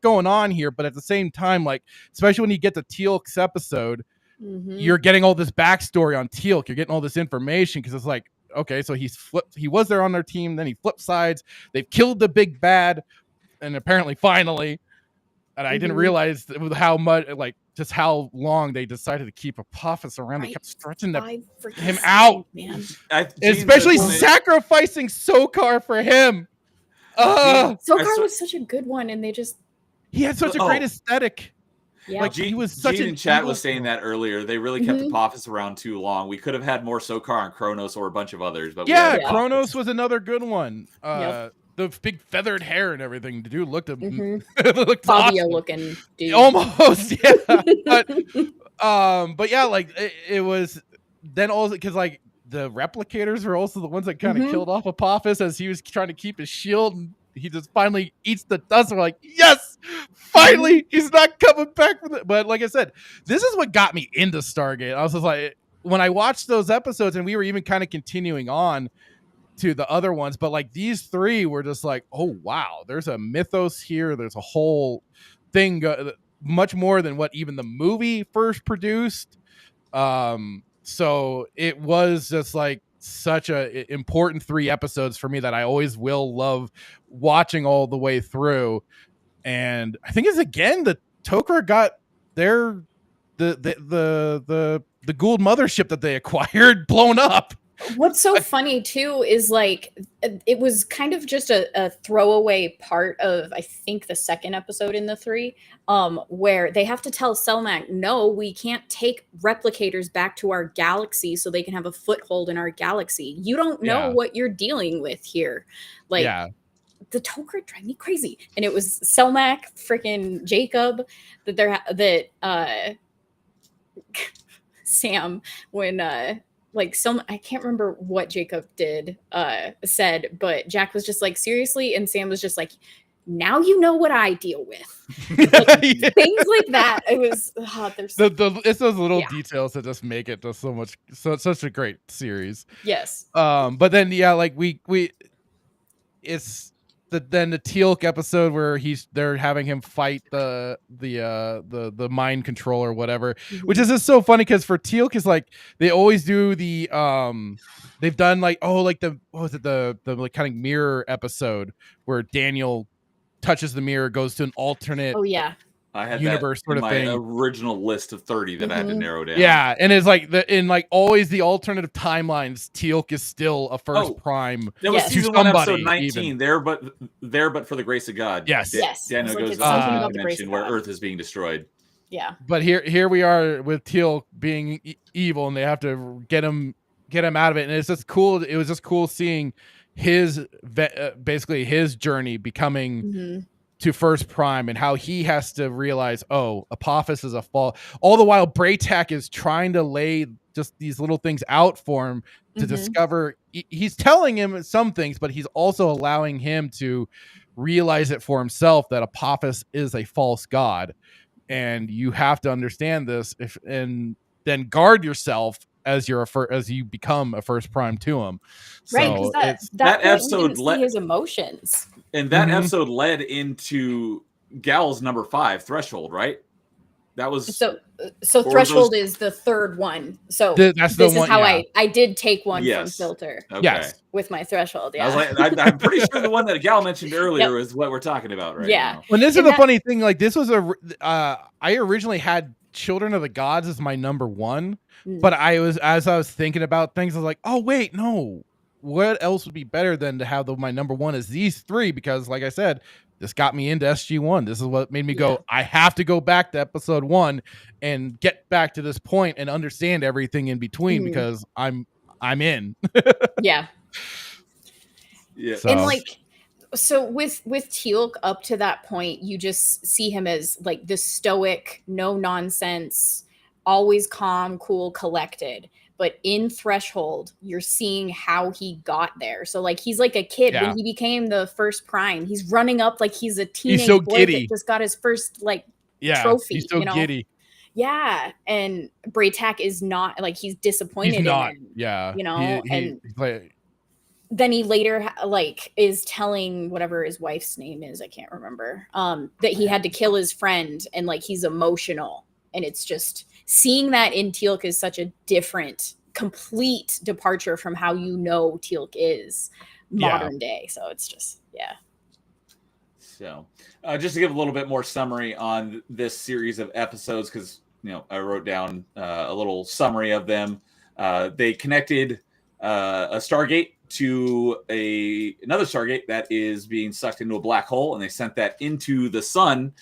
going on here. But at the same time, like especially when you get to Teal'c's episode, you're getting all this backstory on Teal'c. You're getting all this information because it's like, okay, so he was there on their team, then he flipped sides. They've killed the big bad. And apparently, finally, and I didn't realize how much, like, just how long they decided to keep Apophis around. They kept stretching him out, man. Especially sacrificing Sokar for him. Sokar was such a good one, and he had such a great aesthetic. Yeah. Like, he was such Gene in chat was saying that earlier. They really kept Apophis around too long. We could have had more Sokar and Kronos or a bunch of others, but Kronos was another good one. The big feathered hair and everything. The dude looked looked Fabio awesome. looking dude. Almost, yeah. But yeah, like it was then also because like the replicators were also the ones that kind of killed off Apophis as he was trying to keep his shield, and he just finally eats the dust. And we're like, yes, finally, he's not coming back from it. But like I said, this is what got me into Stargate. I was just like, when I watched those episodes, and we were even kind of continuing on to the other ones, but like these 3 were just like, oh wow, there's a mythos here. There's a whole thing, much more than what even the movie first produced. So it was just like such a important 3 episodes for me that I always will love watching all the way through. And I think it's again the Tok'ra got the Gould mothership that they acquired blown up. What's so funny too is like it was kind of just a throwaway part of, I think, the 2nd episode in the 3, where they have to tell Selmak, no, we can't take replicators back to our galaxy so they can have a foothold in our galaxy. You don't know what you're dealing with here. Like the Tok'ra drive me crazy. And it was Selmak, freaking Jacob, that Sam, when like I can't remember what Jacob said, but Jack was just like, seriously, and Sam was just like, now you know what I deal with. Like, things like that. It was there's it's those little details that just make it just such a great series. Yes. But then like it's the Teal'c episode where they're having him fight the mind control or whatever, which is just so funny because for Teal'c is like they always do the they've done like the like kind of mirror episode where Daniel touches the mirror, goes to an alternate Oh yeah. I had universe that sort in of my thing. original list of 30 that I had to narrow down. Yeah, and it's like in like always the alternative timelines, Teal'c is still a first prime. That was Yes. season to 1, episode somebody, 19. even. There, but for the grace of God. Yes. Yes. Daniel It's like goes it's to something some about the grace dimension of where God. Earth is being destroyed. Yeah. But here we are with Teal'c being evil, and they have to get him out of it. And it's just cool. It was just cool seeing his basically his journey becoming to first prime, and how he has to realize, oh, Apophis is a fall. All the while, Braytak is trying to lay just these little things out for him to discover. He's telling him some things, but he's also allowing him to realize it for himself that Apophis is a false god, and you have to understand this and then guard yourself as you become a first prime to him. Right, because So it's that point episode we didn't see his emotions. And that episode led into Gal's number 5, Threshold, right? That was so Threshold is the third one. So that's the this one, is how yeah. I did take one from Yes. Filter Okay. Yes. with my Threshold. Yeah. I was like, I'm pretty sure the one that Gal mentioned earlier is what we're talking about right now. Well, this is And the funny thing. Like, this was I originally had Children of the Gods as my number 1, but as I was thinking about things, I was like, oh wait, no. What else would be better than to have my number 1 is these 3? Because, like I said, this got me into SG-1. This is what made me go, I have to go back to episode 1 and get back to this point and understand everything in between, because I'm in. Yeah. So. And like, so with Teal'c up to that point, you just see him as like the stoic, no nonsense, always calm, cool, collected. But in Threshold, you're seeing how he got there. So like, he's like a kid when he became the first prime. He's running up like he's a teenage boy that just got his first like trophy. He's so giddy. Yeah, and Braytak is not like, he's disappointed in him. Yeah, you know, then he later like is telling whatever his wife's name is, I can't remember, that he had to kill his friend, and like he's emotional, and it's just seeing that in Teal'c is such a different, complete departure from how Teal'c is modern day. So it's just So just to give a little bit more summary on this series of episodes, because I wrote down a little summary of them. They connected a Stargate to another Stargate that is being sucked into a black hole, and they sent that into the sun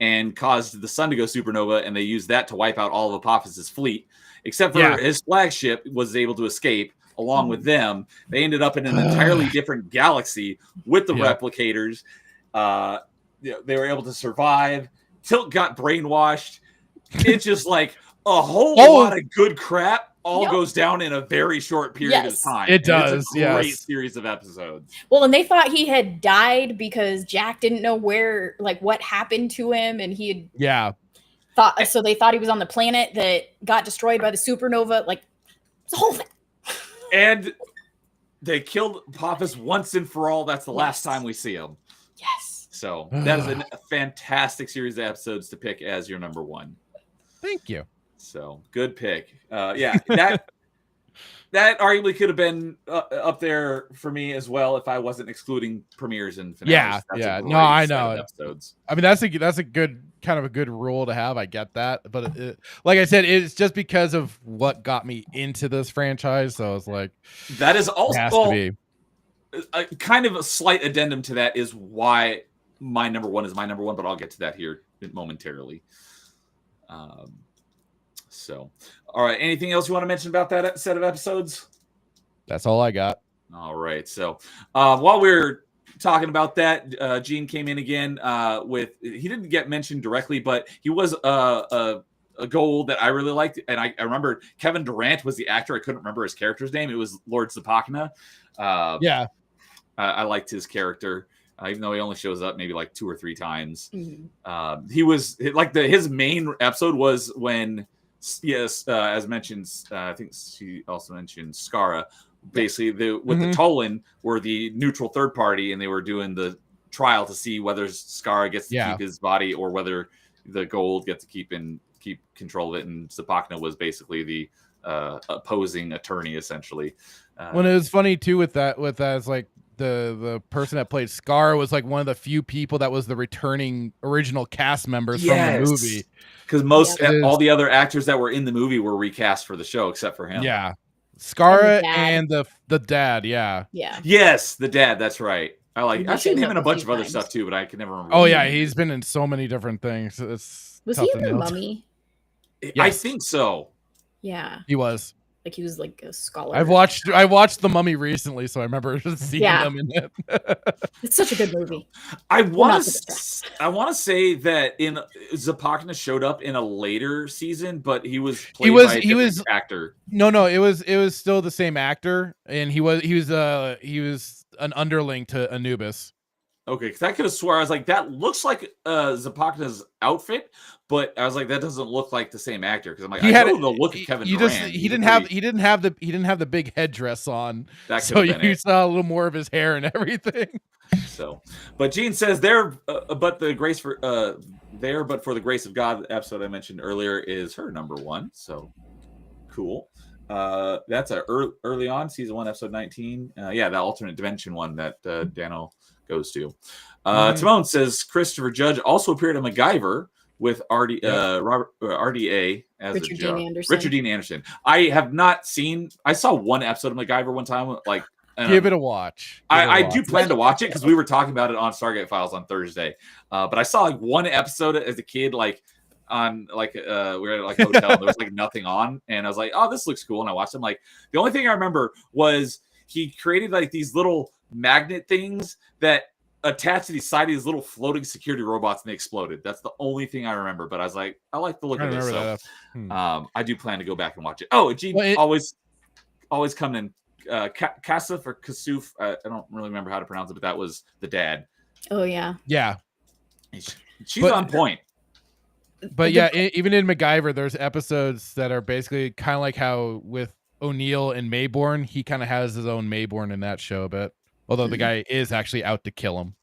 and caused the sun to go supernova, and they used that to wipe out all of Apophis's fleet, except for his flagship was able to escape along with them. They ended up in an entirely different galaxy with the replicators. They were able to survive. Tilt got brainwashed. It's just like a whole lot of good crap goes down in a very short period of time. It does. It's a great series of episodes. Well, and they thought he had died because Jack didn't know where, like, what happened to him, and he had thought, so they thought he was on the planet that got destroyed by the supernova. Like, it's a whole thing. And they killed Apophis once and for all. That's the last time we see him. Yes. So that is a fantastic series of episodes to pick as your number 1. Thank you. So good pick. That arguably could have been up there for me as well if I wasn't excluding premieres and finales. No, I know. Episodes. I mean, that's a good kind of a good rule to have. I get that, but like I said, it's just because of what got me into this franchise. So it's like that is also has to be. A kind of a slight addendum to that is why my number 1 is my number 1, but I'll get to that here momentarily. So, all right. Anything else you want to mention about that set of episodes? That's all I got. All right. So, while we're talking about that, Gene came in again he didn't get mentioned directly, but he was a goal that I really liked. And I remember Kevin Durant was the actor. I couldn't remember his character's name. It was Lord Zapakna. I liked his character. Even though he only shows up maybe like 2 or 3 times. He was like his main episode was when, as mentioned, I think she also mentioned Skara. Basically, the Tolan were the neutral third party, and they were doing the trial to see whether Skara gets to keep his body or whether the gold gets to keep control of it. And Zapakna was basically the opposing attorney, essentially. When it was funny too with that is like the person that played Scar was like one of the few people that was the returning original cast members from the movie. Because all the other actors that were in the movie were recast for the show except for him. Yeah, Scar and the dad. Yeah. Yes, the dad. That's right. I've seen him in a bunch of other stuff too, but I can never remember. Oh yeah, he's been in so many different things. Was he in The Mummy? Yes. I think so. Yeah, he was. Like he was like a scholar. I watched The Mummy recently, so I remember seeing him in it. It's such a good movie. I want to say that Zapakna showed up in a later season, but he was played by a different actor. No, it was still the same actor, and he was an underling to Anubis. Okay, because I could have swore I was like, that looks like Zapakna's outfit, but I was like, that doesn't look like the same actor because I'm like, I know the look of Kevin Durant. He didn't have the big headdress on, so you saw a little more of his hair and everything. So, but Gene says but for the grace of God episode I mentioned earlier is her number one. So cool. That's early on season 1 episode 19. The alternate dimension one that Dano goes to. Timon says Christopher Judge also appeared in MacGyver with RDA as Richard Dean Anderson. Richard Dean Anderson. I saw one episode of MacGyver one time. Like, give it a watch. I do plan to watch it because we were talking about it on Stargate Files on Thursday. But I saw like one episode as a kid, like on like we were at like a hotel. And there was like nothing on, and I was like, "Oh, this looks cool." And I watched them. Like the only thing I remember was he created like these little magnet things that attached to the side of these little floating security robots, and they exploded. That's the only thing I remember. But I was like, I like the look of this. So I do plan to go back and watch it. Oh, Gene always coming in. Kasuf or Kasuf. I don't really remember how to pronounce it, but that was the dad. Oh yeah. Yeah. She's on point. But yeah, even in MacGyver, there's episodes that are basically kind of like how with O'Neill and Mayborn, he kind of has his own Mayborn in that show a bit. Although the guy is actually out to kill him.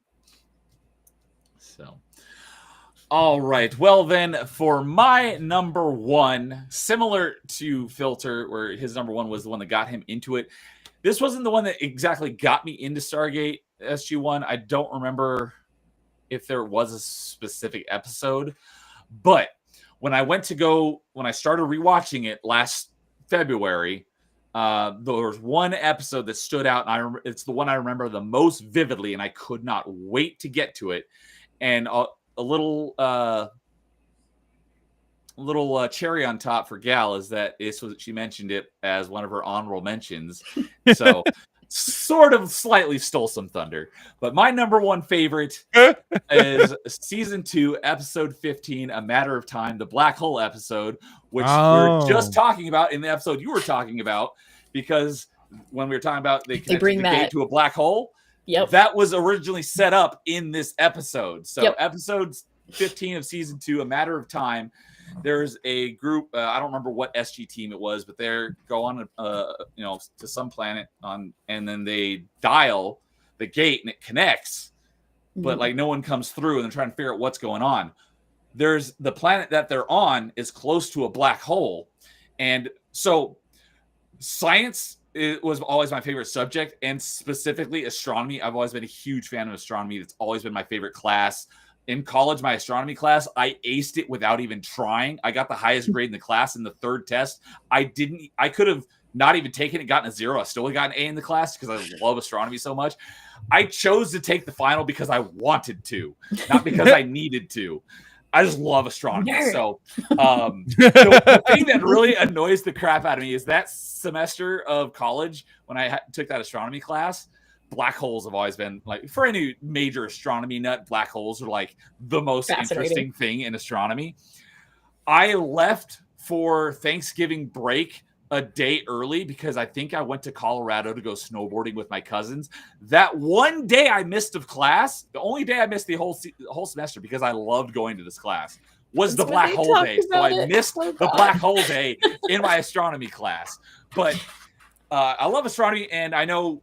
So, all right. Well, then, for my number one, similar to Filter, where his number one was the one that got him into it. This wasn't the one that exactly got me into Stargate SG-1. I don't remember if there was a specific episode. But when I started rewatching it last February, there was one episode that stood out, and it's the one I remember the most vividly, and I could not wait to get to it. And a little cherry on top for Gal is that she mentioned it as one of her honorable mentions. So sort of slightly stole some thunder. But my number one favorite is season 2, episode 15, A Matter of Time, the black hole episode, which we were just talking about in the episode you were talking about, because when we were talking about they bring the gate to a black hole, that was originally set up in this episode. So episode 15 of season 2, A Matter of Time, there's a group, I don't remember what SG team it was, but they go on to some planet and then they dial the gate and it connects, but like no one comes through, and they're trying to figure out what's going on. There's the planet that they're on is close to a black hole, and so science was always my favorite subject, and specifically astronomy. I've always been a huge fan of astronomy. It's always been my favorite class. In college, my astronomy class, I aced it without even trying. I got the highest grade in the class in the third test. I could have not even taken it, gotten a 0. I still got an A in the class because I love astronomy so much. I chose to take the final because I wanted to, not because I needed to. I just love astronomy. Nerd. So the thing that really annoys the crap out of me is that semester of college when I took that astronomy class, black holes have always been, like, for any major astronomy nut, black holes are like the most interesting thing in astronomy. I left for Thanksgiving break a day early because I think I went to Colorado to go snowboarding with my cousins. That one day I missed of class, the only day I missed the whole semester because I loved going to this class, was the black hole day. So I missed the black hole day in my astronomy class. But I love astronomy, and I know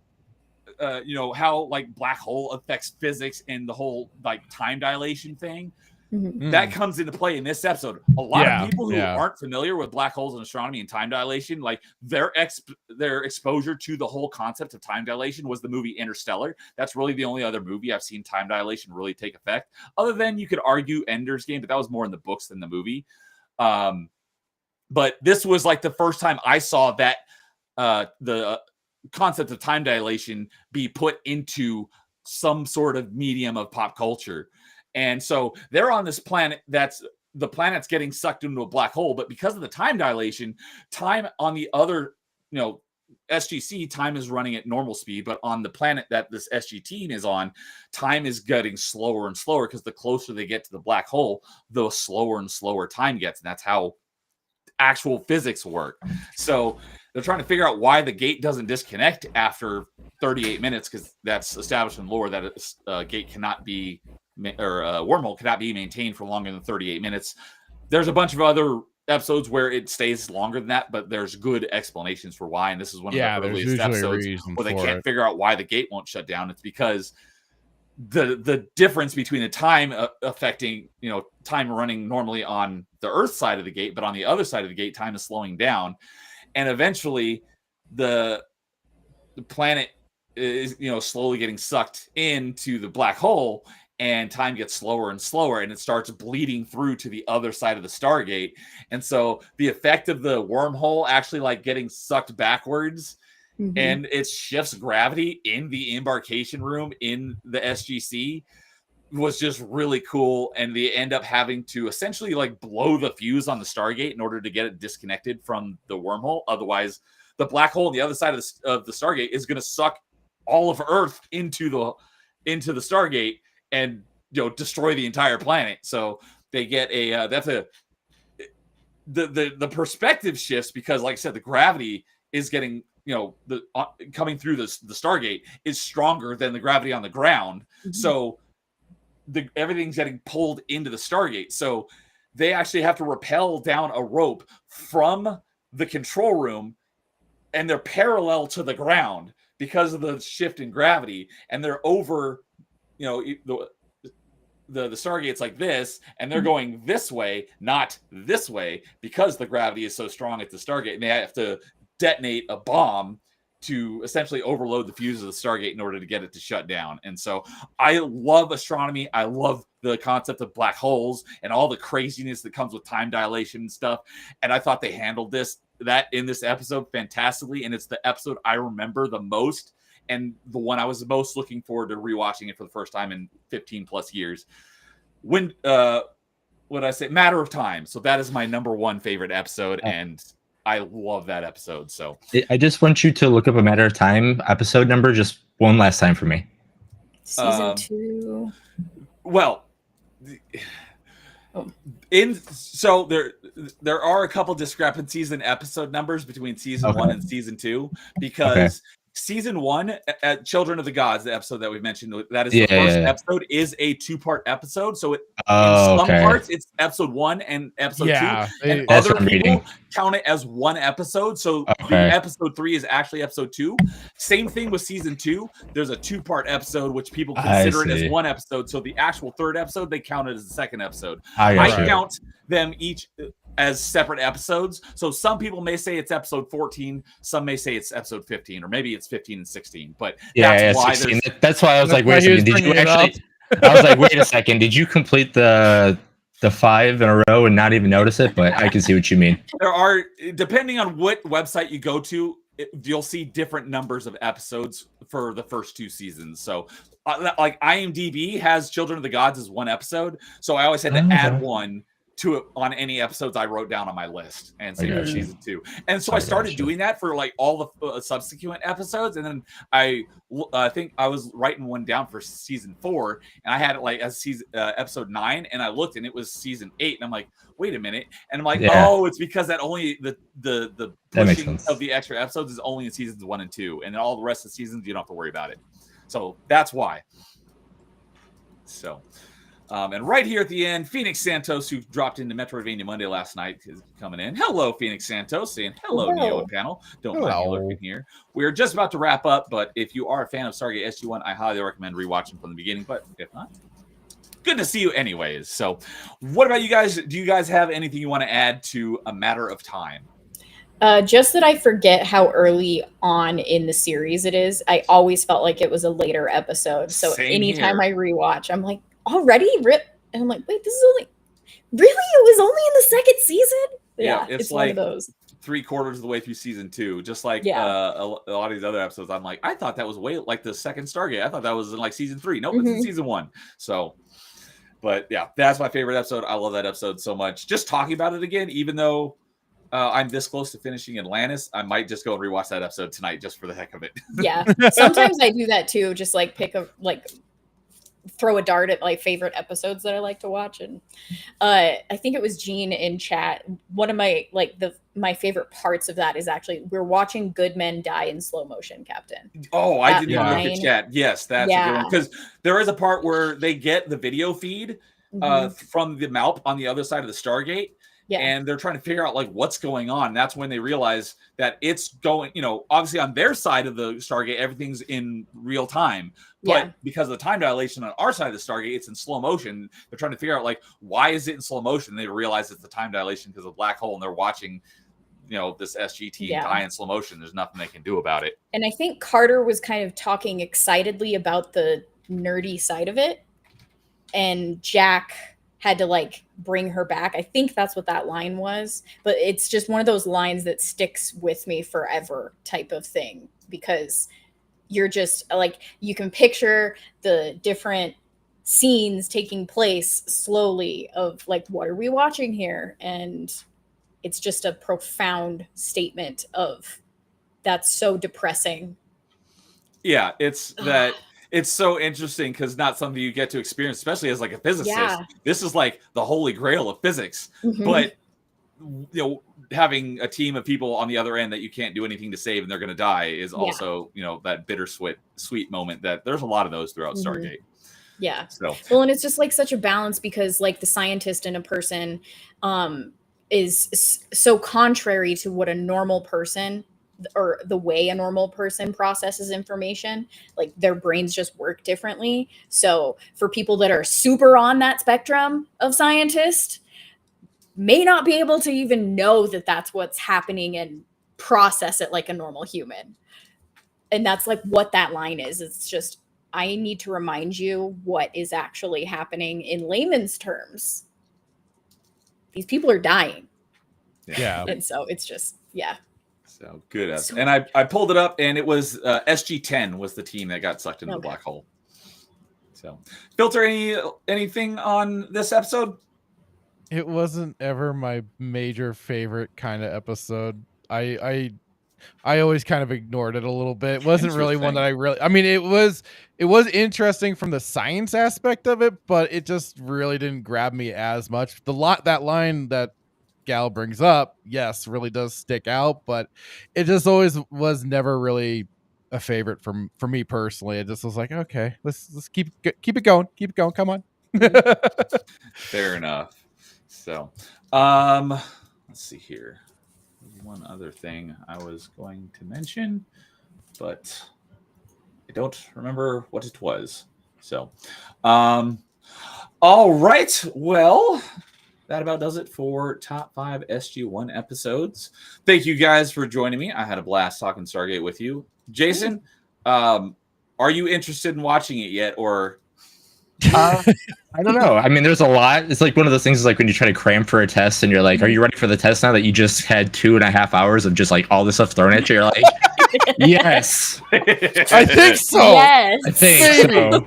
how like black hole affects physics and the whole like time dilation thing. That comes into play in this episode. A lot of people who aren't familiar with black holes and astronomy and time dilation, like their exposure to the whole concept of time dilation was the movie Interstellar. That's really the only other movie I've seen time dilation really take effect. Other than you could argue Ender's Game, but that was more in the books than the movie. But this was like the first time I saw that the concept of time dilation be put into some sort of medium of pop culture. And so they're on this planet the planet's getting sucked into a black hole, but because of the time dilation, time on the other, SGC, time is running at normal speed, but on the planet that this SG team is on, time is getting slower and slower because the closer they get to the black hole, the slower and slower time gets. And that's how actual physics work. So they're trying to figure out why the gate doesn't disconnect after 38 minutes, because that's established in lore that a gate cannot be, or a wormhole cannot be maintained for longer than 38 minutes. There's a bunch of other episodes where it stays longer than that, but there's good explanations for why. And this is one of the earliest episodes where they can't figure out why the gate won't shut down. It's because the difference between the time affecting, time running normally on the Earth side of the gate, but on the other side of the gate, time is slowing down. And eventually the planet is, slowly getting sucked into the black hole, and time gets slower and slower, and it starts bleeding through to the other side of the Stargate. And so the effect of the wormhole actually like getting sucked backwards, and it shifts gravity in the embarkation room in the SGC was just really cool. And they end up having to essentially like blow the fuse on the Stargate in order to get it disconnected from the wormhole. Otherwise, the black hole on the other side of the Stargate is going to suck all of Earth into the Stargate and destroy the entire planet. So they get the perspective shifts because, like I said, the gravity is getting coming through the Stargate is stronger than the gravity on the ground. So everything's getting pulled into the Stargate. So they actually have to rappel down a rope from the control room, and they're parallel to the ground because of the shift in gravity, and they're over the Stargate's like this, and they're going this way, not this way, because the gravity is so strong at the Stargate, and they have to detonate a bomb to essentially overload the fuse of the Stargate in order to get it to shut down. And so I love astronomy. I love the concept of black holes and all the craziness that comes with time dilation and stuff. And I thought they handled that in this episode fantastically, and it's the episode I remember the most, and the one I was most looking forward to rewatching it for the first time in 15 plus years. When what I say, Matter of Time. So that is my number one favorite episode, and I love that episode. So I just want you to look up a Matter of Time episode number just one last time for me. Season 2. Well, so there are a couple discrepancies in episode numbers between season 1 and season 2, because season 1, Children of the Gods, the episode that we mentioned, that is the first episode, is a 2-part episode. So in some parts, it's episode 1 and episode 2. And other people count it as one episode. So the episode 3 is actually episode 2. Same thing with season 2. There's a 2-part episode, which people consider it as one episode. So the actual third episode, they count it as the second episode. I count them each as separate episodes. So some people may say it's episode 14, some may say it's episode 15, or maybe it's 15 and 16. But that's why 16. That's why I was like, wait a second, did you actually I was like, wait a second, did you complete the 5 in a row and not even notice it? But I can see what you mean. There are, depending on what website you go to, you'll see different numbers of episodes for the first 2 seasons. So like IMDb has Children of the Gods as 1 episode. So I always had to add 1 to it on any episodes I wrote down on my list, and same for season 2. And so I started doing that for like all the subsequent episodes. And then I think I was writing one down for season 4, and I had it like as season episode 9, and I looked and it was season 8, and I'm like, wait a minute. And I'm like, oh, it's because that only the pushing of the extra episodes is only in seasons 1 and 2, and then all the rest of the seasons you don't have to worry about it. So that's why. So and right here at the end, Phoenix Santos, who dropped into Metroidvania Monday last night, is coming in. Hello, Phoenix Santos, saying hello, Neo and panel. Don't mind me lurking here. We're just about to wrap up, but if you are a fan of Stargate SG-1, I highly recommend rewatching from the beginning. But if not, good to see you anyways. So what about you guys? Do you guys have anything you want to add to A Matter of Time? Just that I forget how early on in the series it is. I always felt like it was a later episode. So Same anytime here. I rewatch, I'm like, already? Rip. And I'm like, wait, this is only, really? It was only in the second season? Yeah, It's like one of those. 3/4 of the way through season 2, just like Yeah. a lot of these other episodes. I'm like, I thought that was way like the second Stargate. I thought that was in like season 3. Nope, it's in season 1. So, but yeah, that's my favorite episode. I love that episode so much. Just talking about it again, even though I'm this close to finishing Atlantis, I might just go and rewatch that episode tonight just for the heck of it. Yeah. Sometimes I do that too. Just like throw a dart at my favorite episodes that I like to watch. And I think it was Jean in chat. One of my my favorite parts of that is actually we're watching good men die in slow motion, Captain. Oh, I That didn't even look line. at chat. Yes, that's a good one. Because there is a part where they get the video feed from the MALP on the other side of the Stargate. Yeah. And they're trying to figure out like what's going on. That's when they realize that it's going, obviously on their side of the Stargate, everything's in real time. But because of the time dilation on our side of the Stargate, it's in slow motion. They're trying to figure out like, why is it in slow motion? They realize it's the time dilation because of the black hole, and they're watching, this SG team die in slow motion. There's nothing they can do about it. And I think Carter was kind of talking excitedly about the nerdy side of it. And Jack had to bring her back. I think that's what that line was, but it's just one of those lines that sticks with me forever type of thing, because you're just you can picture the different scenes taking place slowly of what are we watching here? And it's just a profound statement of that's so depressing. Yeah, it's that. It's so interesting because not something you get to experience, especially as a physicist. Yeah. This is like the holy grail of physics. But having a team of people on the other end that you can't do anything to save and they're going to die is also that bittersweet sweet moment that there's a lot of those throughout Stargate. Yeah. So well, and it's just such a balance because the scientist in a person is so contrary to what a normal person or the way a normal person processes information. Their brains just work differently. So for people that are super on that spectrum of scientist, may not be able to even know that that's what's happening and process it like a normal human. And that's what that line is. It's just, I need to remind you what is actually happening in layman's terms. These people are dying. Yeah. And so it's just, So good. And I pulled it up, and it was SG-10 was the team that got sucked into the black hole. So, Filter, anything on this episode? It wasn't ever my major favorite kind of episode. I always kind of ignored it a little bit. It wasn't really one that I mean, it was interesting from the science aspect of it, but it just really didn't grab me as much. That line that Gal brings up, yes, really does stick out, but it just always was never really a favorite for me personally. It just was like, okay, let's keep it going, come on. Fair enough. So let's see here. One other thing I was going to mention, but I don't remember what it was. So all right, well, that about does it for top 5 SG-1 episodes. Thank you guys for joining me. I had a blast talking Stargate with you. Jason, are you interested in watching it yet, or? I don't know. I mean, there's a lot. It's one of those things when you try to cram for a test and you're like, are you ready for the test now that you just had 2.5 hours of just all this stuff thrown at you? You're like, yes. I think so. Yes. I think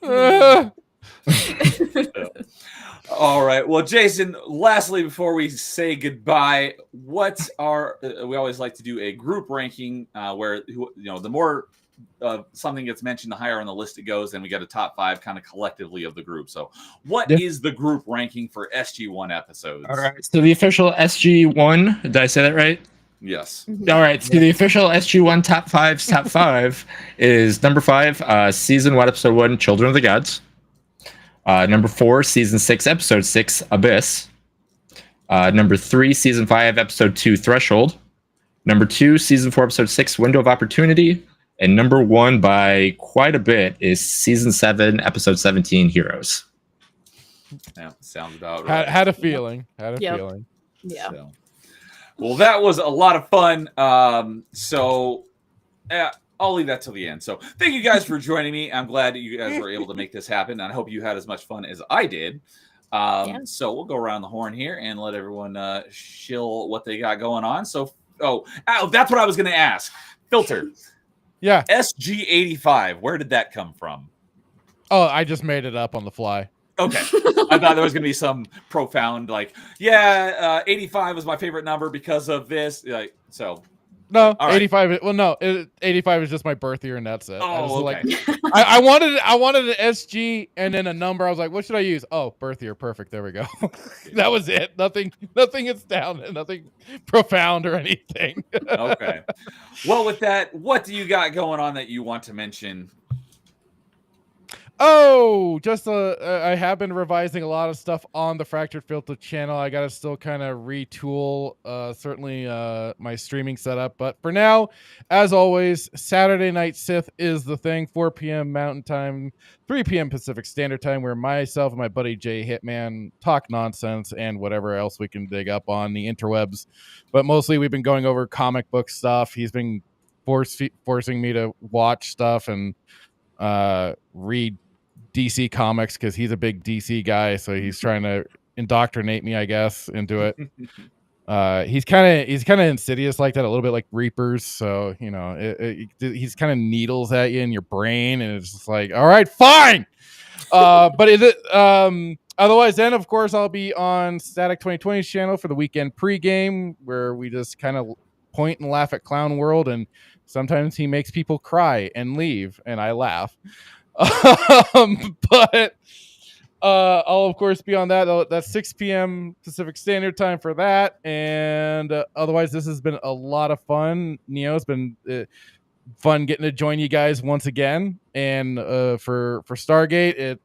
so. All right. Well, Jason, lastly, before we say goodbye, we always like to do a group ranking where, the more something gets mentioned, the higher on the list it goes, and we get a top 5 kind of collectively of the group. So what is the group ranking for SG-1 episodes? All right. So the official SG-1, did I say that right? Yes. All right. So the official SG-1 top 5 is number 5, season 1, episode 1, Children of the Gods. Number 4, season 6, episode 6, Abyss. Number 3, season 5, episode 2, Threshold. Number 2, season 4, episode 6, Window of Opportunity. And number 1 by quite a bit is season 7, episode 17, Heroes. Yeah, sounds about right. Had a feeling. Had a Yep. feeling. Yeah. So, well, that was a lot of fun. I'll leave that till the end. So thank you guys for joining me. I'm glad that you guys were able to make this happen. And I hope you had as much fun as I did. So we'll go around the horn here and let everyone shill what they got going on. So, that's what I was going to ask. Filter. Yeah. SG-85. Where did that come from? Oh, I just made it up on the fly. Okay. I thought there was going to be some profound, 85 was my favorite number because of this. No, all right. 85. Well, no, 85 is just my birth year, and that's it. Oh, okay. I wanted an SG and then a number. I was like, what should I use? Oh, birth year. Perfect. There we go. That was it. Nothing is down. Nothing profound or anything. Okay. Well, with that, what do you got going on that you want to mention? Oh, just I have been revising a lot of stuff on the Fractured Filter channel. I gotta still kind of retool certainly my streaming setup, but for now, as always, Saturday Night Sith is the thing. 4 p.m. Mountain Time, 3 p.m. Pacific Standard Time, where myself and my buddy Jay Hitman talk nonsense and whatever else we can dig up on the interwebs. But mostly, we've been going over comic book stuff. He's been forcing me to watch stuff and read DC comics because he's a big DC guy, so he's trying to indoctrinate me, I guess, into it. He's kind of insidious like that, a little bit like Reapers. So he's kind of needles at you in your brain, and it's just like, all right, fine. Otherwise, then of course I'll be on Static 2020's channel for the weekend pregame, where we just kind of point and laugh at Clown World, and sometimes he makes people cry and leave, and I laugh. But I'll of course be on that. That's 6 p.m. Pacific Standard Time for that. And otherwise, this has been a lot of fun. Neo's been fun getting to join you guys once again. And for Stargate,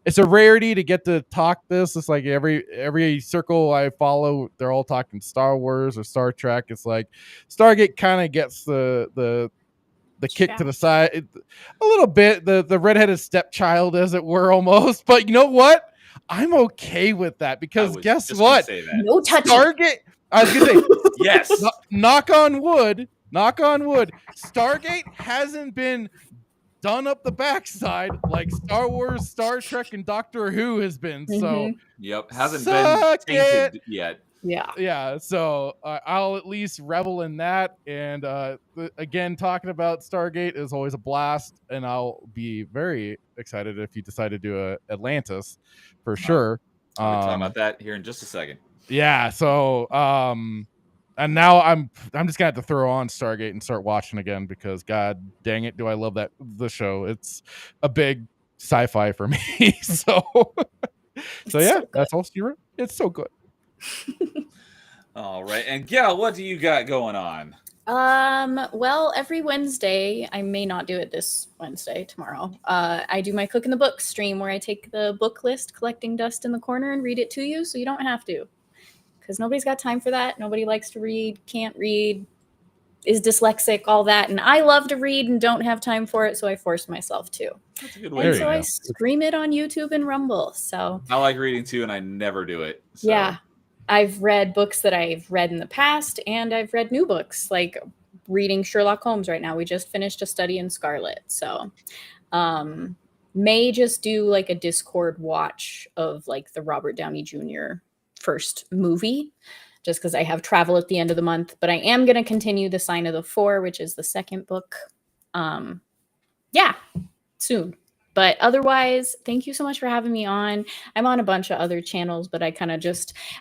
it's a rarity to get to talk this. It's like every circle I follow, they're all talking Star Wars or Star Trek. It's like Stargate kind of gets the kick to the side a little bit, the redheaded stepchild, as it were, almost. But you know what? I'm okay with that because guess what? No touching. Stargate. I was gonna say yes. Knock on wood. Stargate hasn't been done up the backside like Star Wars, Star Trek, and Doctor Who has been. So yep, hasn't been tainted yet. Yeah. So I'll at least revel in that. And again, talking about Stargate is always a blast, and I'll be very excited if you decide to do Atlantis for sure. I'll be talking about that here in just a second. Yeah. So and now I'm just gonna have to throw on Stargate and start watching again because god dang it, do I love the show. It's a big sci-fi for me. So yeah, that's all, Stuart. It's so good. All right. And Gail, what do you got going on? Well, every Wednesday, I may not do it this Wednesday, tomorrow. I do my Cook in the Book stream where I take the book list, collecting dust in the corner, and read it to you so you don't have to. Because nobody's got time for that. Nobody likes to read, can't read, is dyslexic, all that. And I love to read and don't have time for it, so I force myself to. That's a good way. And so I stream it on YouTube and Rumble. So I like reading too, and I never do it. So. Yeah. I've read books that I've read in the past, and I've read new books, like reading Sherlock Holmes right now. We just finished A Study in Scarlet. So may just do like a Discord watch of like the Robert Downey Jr. first movie, just because I have travel at the end of the month. But I am going to continue The Sign of the Four, which is the second book. Soon. But otherwise, thank you so much for having me on. I'm on a bunch of other channels, but I kind of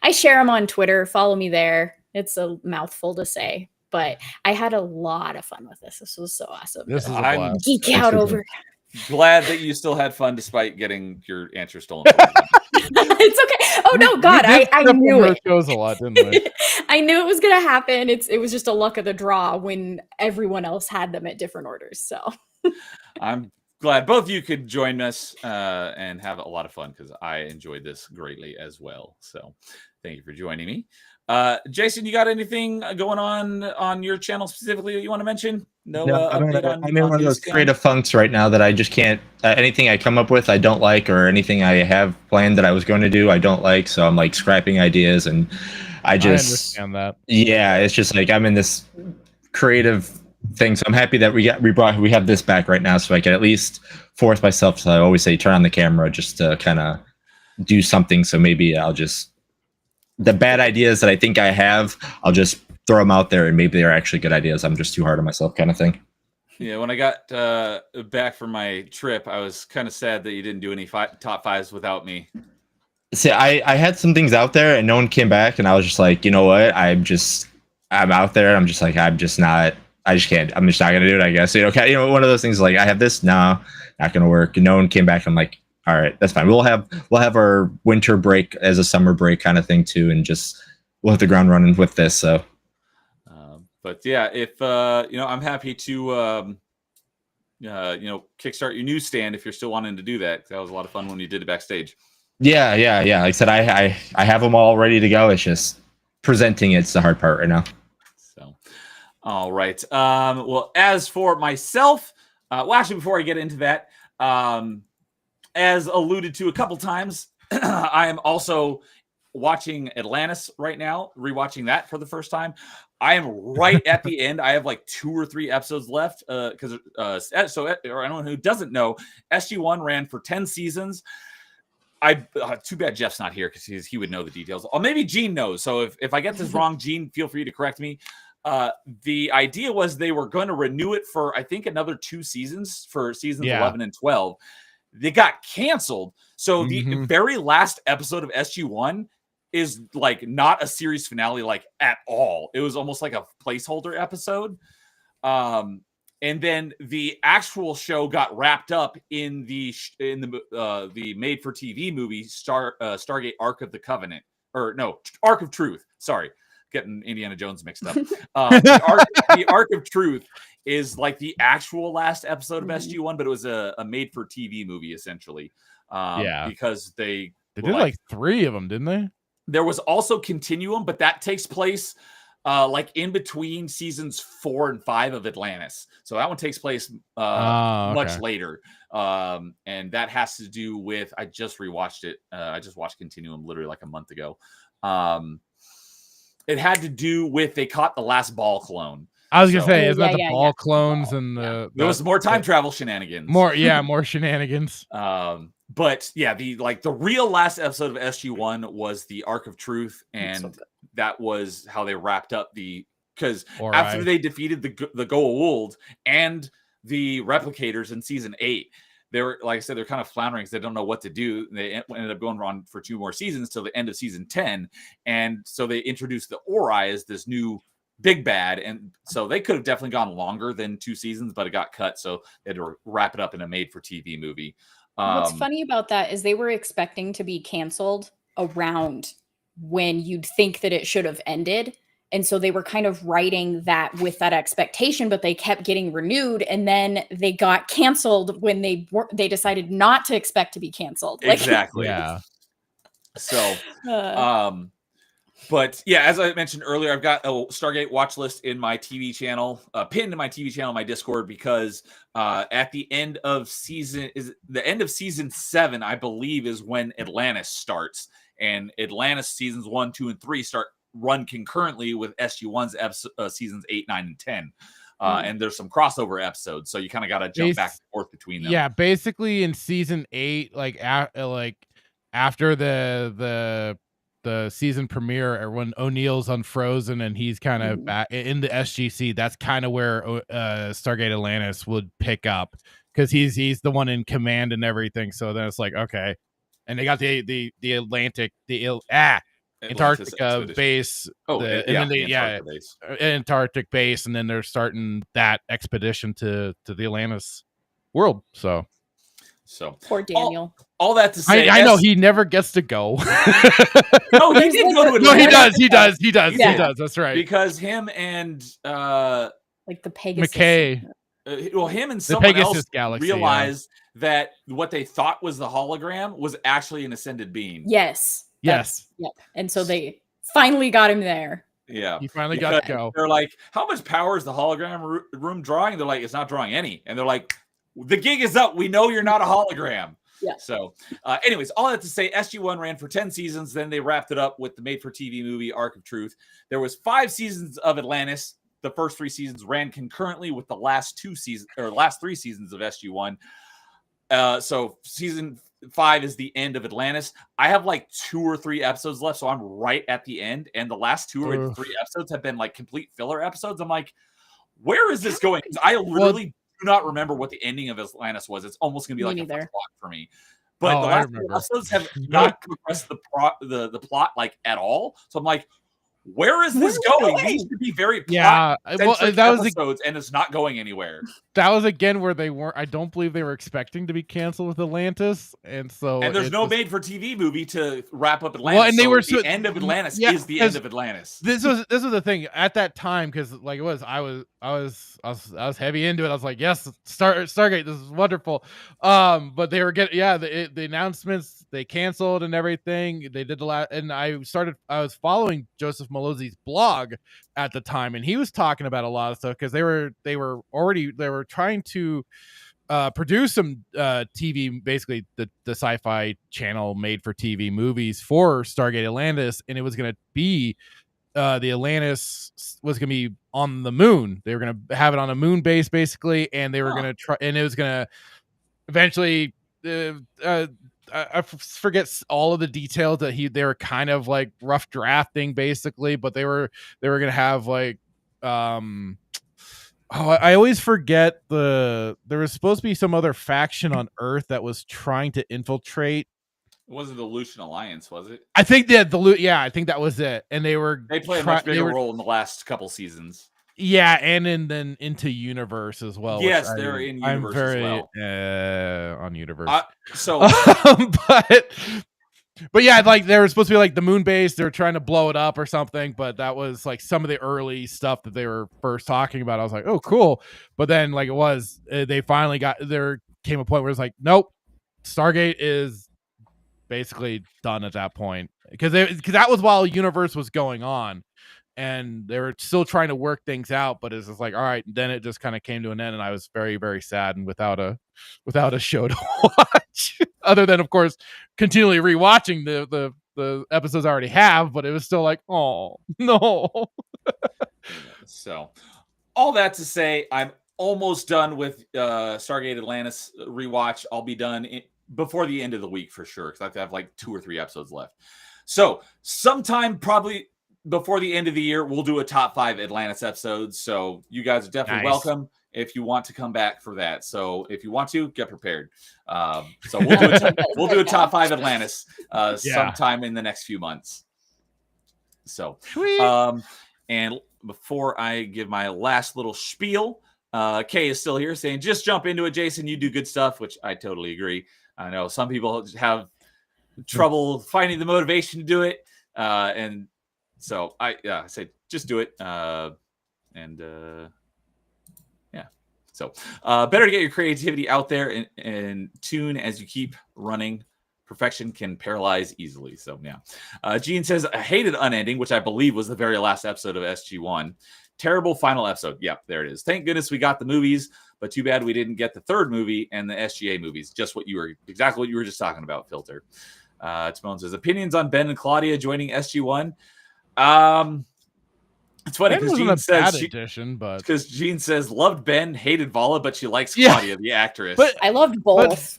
I share them on Twitter. Follow me there. It's a mouthful to say, but I had a lot of fun with this. This was so awesome. This is a I'm blast. Geek out over. Glad that you still had fun despite getting your answer stolen. It's okay. Oh no, God, I knew it. Shows a lot, didn't we? I knew it was gonna happen. It was just a luck of the draw when everyone else had them at different orders. So I'm glad both of you could join us and have a lot of fun because I enjoyed this greatly as well. So thank you for joining me. Jason, you got anything going on your channel specifically that you want to mention? No, update on. I'm in one of those Newsstand? creative funks right now that I just can't. Anything I come up with, I don't like, or anything I have planned that I was going to do, I don't like. So I'm like scrapping ideas, and I understand that. Yeah, it's just like I'm in this creative thing. So I'm happy that we have this back right now, so I can at least force myself to, I always say, turn on the camera just to kind of do something. So maybe I'll just, the bad ideas that I think I have, I'll just throw them out there, and maybe they're actually good ideas. I'm just too hard on myself, kind of thing. Yeah, when I got back from my trip, I was kind of sad that you didn't do any top fives without me. See, I had some things out there, and no one came back, and I was just like, you know what? I'm out there. And I'm just like, I just can't. I'm just not gonna do it, I guess. One of those things like, I have this, no, not gonna work. And no one came back. I'm like, all right, that's fine. We'll have our winter break as a summer break kind of thing too, and just we'll hit the ground running with this. So. But yeah, if I'm happy to kickstart your newsstand if you're still wanting to do that. That was a lot of fun when you did it backstage. Yeah. Like I said, I have them all ready to go. It's just presenting it's the hard part right now. So, all right. Well, as for myself, actually, before I get into that, as alluded to a couple times, I am also watching Atlantis right now, rewatching that for the first time. I am right at the end. I have like 2 or 3 episodes left because or anyone who doesn't know, SG-1 ran for 10 seasons. Too bad Jeff's not here because he would know the details. Or maybe Gene knows. So if I get this wrong, Gene, feel free to correct me. The idea was they were going to renew it for, I think, another 2 seasons for seasons 11 and 12. They got canceled. So the very last episode of SG-1 is like not a series finale like at all. It was almost like a placeholder episode. And then the actual show got wrapped up in the made for TV movie Stargate Ark of the Covenant, or no, Ark of Truth. Sorry, getting Indiana Jones mixed up. The Ark of Truth is like the actual last episode of SG-1, but it was a made for TV movie essentially. Because they did like 3 of them, didn't they? There was also Continuum, but that takes place like in between seasons 4 and 5 of Atlantis. So that one takes place much later. And that has to do with, I just rewatched it. I just watched Continuum literally like a month ago. It had to do with, they caught the last ball clone. I was gonna say, is that the ball clones and the there was more time travel shenanigans. More shenanigans. But yeah, the real last episode of SG-1 was the Ark of Truth, and that was how they wrapped up because after they defeated the Goa'uld and the Replicators in season 8, they were, like I said, they're kind of floundering because they don't know what to do. They ended up going on for 2 more seasons till the end of season 10, and so they introduced the Ori as this new big bad, and so they could have definitely gone longer than 2 seasons, but it got cut, so they had to wrap it up in a made-for-TV movie. What's funny about that is they were expecting to be canceled around when you'd think that it should have ended. And so they were kind of writing that with that expectation, but they kept getting renewed. And then they got canceled when they decided not to expect to be canceled. Exactly. Yeah. So, but yeah, as I mentioned earlier, I've got a Stargate watch list in my TV channel, pinned in my TV channel, my Discord, because at the end of season 7, I believe, is when Atlantis starts, and Atlantis seasons 1, 2, and 3 run concurrently with SG-1's seasons 8, 9, and 10. And there's some crossover episodes, so you kind of got to jump back and forth between them. Yeah, basically in season 8, after the season premiere, or when O'Neill's unfrozen and he's kind of back in the SGC, that's kind of where Stargate Atlantis would pick up, because he's the one in command and everything. So then it's like, okay, and they got the Antarctica base. Antarctic base, and then they're starting that expedition to the Atlantis world. So poor Daniel. All that to say, I know he never gets to go. No, he did go to Atlantis. No, he does. That's right. Because him and like the Pegasus. McKay. Him and someone else galaxy, realized that what they thought was the hologram was actually an ascended being. Yes. Yes. Yep. And so they Finally got him there. Yeah, He finally got to go. They're like, how much power is the hologram room drawing? They're like, it's not drawing any. And they're like, the gig is up. We know you're not a hologram. Yeah. So anyways, all that to say, SG-1 ran for 10 seasons. Then they wrapped it up with the made-for-TV movie Arc of Truth. There was 5 seasons of Atlantis. The first 3 seasons ran concurrently with the last 3 seasons of SG-1. So season 5 is the end of Atlantis. I have like 2 or 3 episodes left, so I'm right at the end. And the last 2 or 3 episodes have been like complete filler episodes. I'm like, where is this going? Because I literally do not remember what the ending of Atlantis was. It's almost going to be like a plot for me. But the last 2 episodes have not compressed the plot like at all. So I'm like, where is this going? These should be very plot-centric episodes, and it's not going anywhere. That was again where they weren't. I don't believe they were expecting to be canceled with Atlantis, and there's no made-for-TV movie to wrap up Atlantis. Well, and they were the end of Atlantis is the end of Atlantis. This was the thing at that time, because like I was heavy into it. I was like, yes, Stargate, this is wonderful. But they were getting the announcements, they canceled and everything. They did and I was following Joseph Malozzi's blog at the time, and he was talking about a lot of stuff because they were trying to produce some TV, basically the sci-fi channel made for TV movies for Stargate Atlantis, and it was going to be the Atlantis was going to be on the moon. They were going to have it on a moon base basically, and they were going to try, and it was going to eventually I forget all of the details that they were kind of like rough drafting basically, but they were going to have like I always forget there was supposed to be some other faction on Earth that was trying to infiltrate. It wasn't the Lucian Alliance, was it? I think that I think that was it. And they played a much bigger role in the last couple seasons. Yeah, and then into Universe as well. Yes, they're in Universe as well. On Universe. But yeah, like they were supposed to be like the moon base. They were trying to blow it up or something, but that was like some of the early stuff that they were first talking about. I was like, oh, cool. But then like they finally there came a point where it's like, nope, Stargate is basically done at that point, because that was while Universe was going on. And they were still trying to work things out, but it's just like, all right. Then it just kind of came to an end, and I was very, very sad and without a show to watch, other than of course continually rewatching the episodes I already have. But it was still like, oh no. So, all that to say, I'm almost done with Stargate Atlantis rewatch. I'll be done before the end of the week for sure, because I have like 2 or 3 episodes left. So, sometime probably before the end of the year, we'll do a top 5 Atlantis episodes. So you guys are definitely welcome if you want to come back for that. So if you want to, get prepared. So we'll do a top 5 Atlantis sometime in the next few months. So, and before I give my last little spiel, Kay is still here saying, just jump into it, Jason. You do good stuff, which I totally agree. I know some people have trouble finding the motivation to do it. And so I say just do it, So better to get your creativity out there and tune as you keep running. Perfection can paralyze easily. So yeah. Gene says, I hated Unending, which I believe was the very last episode of SG-1. Terrible final episode. Yep, there it is. Thank goodness we got the movies, but too bad we didn't get the 3rd movie and the SGA movies. Exactly what you were just talking about, Filter. Timon says, opinions on Ben and Claudia joining SG-1. It's funny because Jean says Jean says loved Ben, hated Vala, but she likes Claudia, the actress. But I loved both.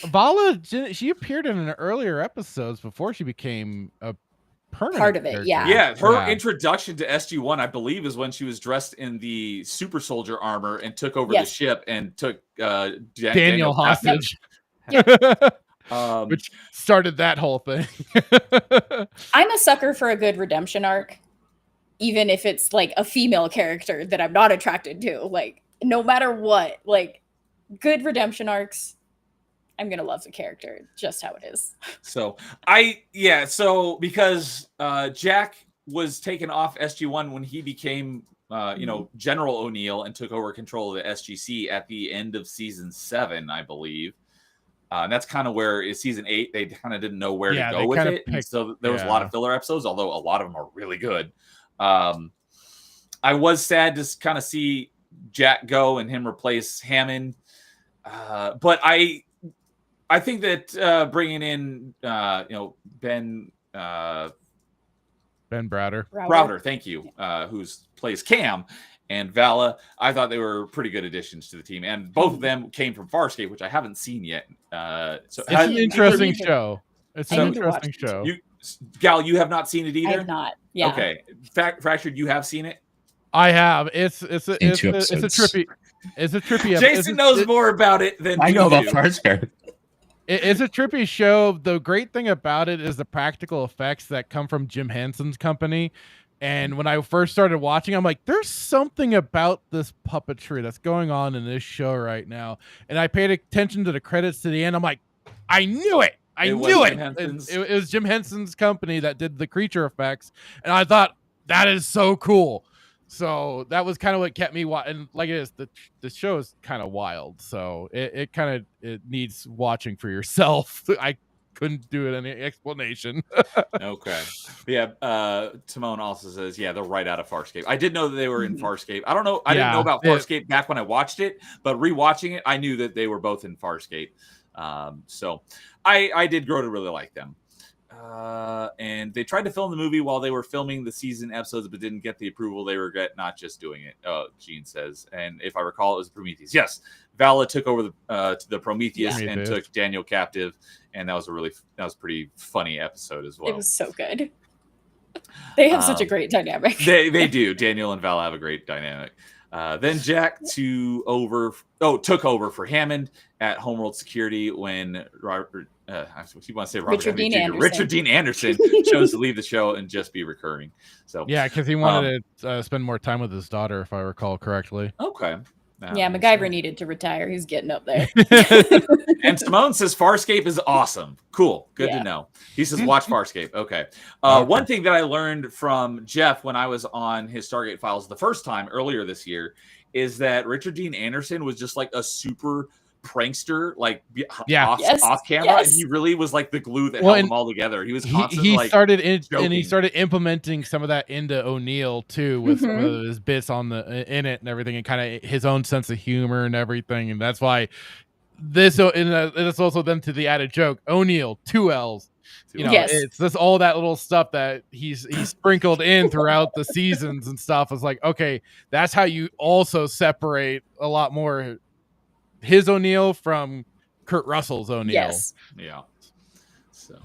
Vala, she appeared in an earlier episodes before she became a permanent part of it. character. Yeah, her introduction to SG-1, I believe, is when she was dressed in the super soldier armor and took over the ship and took Daniel hostage. Which started that whole thing. I'm a sucker for a good redemption arc, even if it's like a female character that I'm not attracted to. Like, no matter what, like good redemption arcs, I'm gonna love the character just how it is. So because Jack was taken off SG-1 when he became General O'Neill and took over control of the SGC at the end of season 7, I believe. And that's kind of where in season 8 they kind of didn't know where to Yeah, go they with kinda it, and picked- so there was a lot of filler episodes, although a lot of them are really good. I was sad to kind of see Jack go and him replace Hammond, but I think that bringing in Ben Browder. thank you, who's plays Cam and Vala, I thought they were pretty good additions to the team, and both of them came from Farscape, which I haven't seen yet. So It's an interesting show. It's an I need to watch interesting show. Gal, you have not seen it either. I have not. Yeah. Okay, Fractured, you have seen it. I have. It's a Seen 2 trippy. It's a trippy. Jason knows more about it than I know we about do. Farscape. It's a trippy show. The great thing about it is the practical effects that come from Jim Henson's company. And when I first started watching, I'm like, there's something about this puppetry that's going on in this show right now. And I paid attention to the credits to the end. I'm like, I knew it. I knew it. It was Jim Henson's company that did the creature effects. And I thought, that is so cool. So that was kind of what kept me watching. Like it is, the show is kind of wild. So it needs watching for yourself. I couldn't do it any explanation. Okay. Yeah. Timon also says, yeah, they're right out of Farscape. I did know that they were in Farscape. I don't know. I didn't know about Farscape back when I watched it, but rewatching it, I knew that they were both in Farscape. So I did grow to really like them. And they tried to film the movie while they were filming the season episodes, but didn't get the approval. They regret not just doing it. Gene says, and if I recall, it was Prometheus. Yes, Vala took over the Prometheus and took Daniel captive, and that was pretty funny episode as well. It was so good. They have such a great dynamic. They do. Daniel and Vala have a great dynamic. Then Jack took over for Hammond at Homeworld Security when Robert. I keep want to say Robert Downey Jr. Richard Dean Anderson chose to leave the show and just be recurring. So yeah, because he wanted to spend more time with his daughter, if I recall correctly. Okay. Yeah, MacGyver needed to retire. He's getting up there. And Simone says Farscape is awesome. Cool. Good to know. He says watch Farscape. Okay. One thing that I learned from Jeff when I was on his Stargate Files the first time earlier this year is that Richard Dean Anderson was just like a super prankster, like off camera, and he really was like the glue that held them all together. He was constantly he started implementing some of that into O'Neill too, with some of his bits in it and everything, and kind of his own sense of humor and everything. And that's why it's also then to the added joke, O'Neill 2 L's. It's just all that little stuff that he's sprinkled in throughout the seasons and stuff. It's like, okay, that's how you also separate a lot more his O'Neill from Kurt Russell's O'Neill. Yes. Yeah. So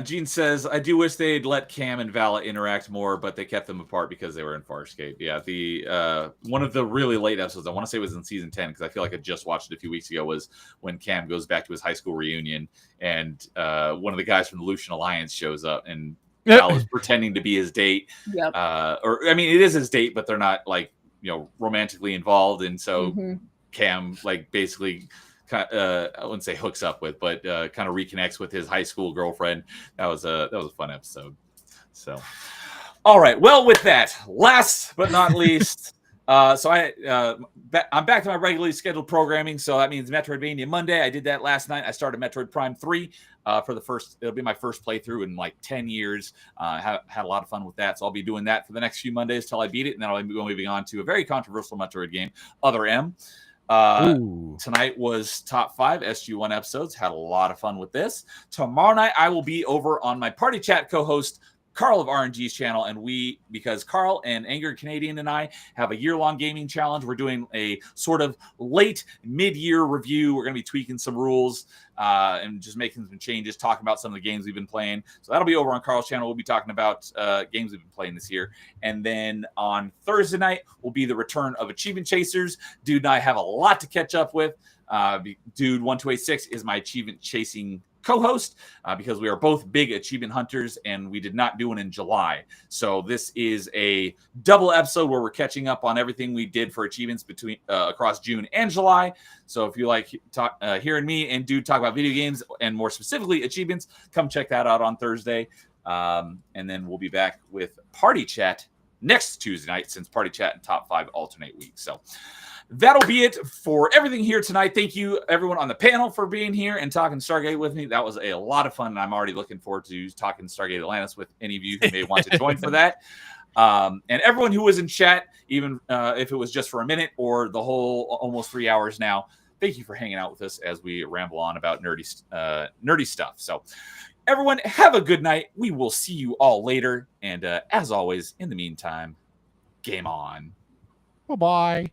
Gene says, I do wish they'd let Cam and Vala interact more, but they kept them apart because they were in Farscape. Yeah. The one of the really late episodes, I want to say was in season 10, because I feel like I just watched it a few weeks ago, was when Cam goes back to his high school reunion and one of the guys from the Lucian Alliance shows up and Vala's pretending to be his date. Yep. Or I mean, it is his date, but they're not like, romantically involved. And so Cam basically I wouldn't say hooks up with, but kind of reconnects with his high school girlfriend. That was a fun episode. So, all right. Well, with that, last but not least, I'm back to my regularly scheduled programming. So that means Metroidvania Monday. I did that last night. I started Metroid Prime 3 it'll be my first playthrough in like 10 years. Had a lot of fun with that. So I'll be doing that for the next few Mondays till I beat it. And then I'll be moving on to a very controversial Metroid game, Other M. Tonight was top 5 SG-1 episodes. Had a lot of fun with this. Tomorrow night I will be over on my party chat co-host Carl of RNG's channel, and because Carl and Angry Canadian and I have a year-long gaming challenge, we're doing a sort of late mid-year review. We're going to be tweaking some rules and just making some changes, talking about some of the games we've been playing. So that'll be over on Carl's channel. We'll be talking about games we've been playing this year. And then on Thursday night will be the return of Achievement Chasers. Dude and I have a lot to catch up with. Dude 1286 is my achievement chasing co-host because we are both big achievement hunters, and we did not do one in July. So this is a double episode where we're catching up on everything we did for achievements between across June and July. So if you like hearing me and Dude talk about video games and more specifically achievements, come check that out on Thursday. And then we'll be back with Party Chat next Tuesday night, since Party Chat and Top 5 alternate weeks. So that'll be it for everything here tonight. Thank you, everyone on the panel, for being here and talking Stargate with me. That was a lot of fun, and I'm already looking forward to talking Stargate Atlantis with any of you who may want to join for that. And everyone who was in chat, even if it was just for a minute or the whole almost 3 hours now, thank you for hanging out with us as we ramble on about nerdy stuff. So everyone, have a good night. We will see you all later. And as always, in the meantime, game on. Bye-bye.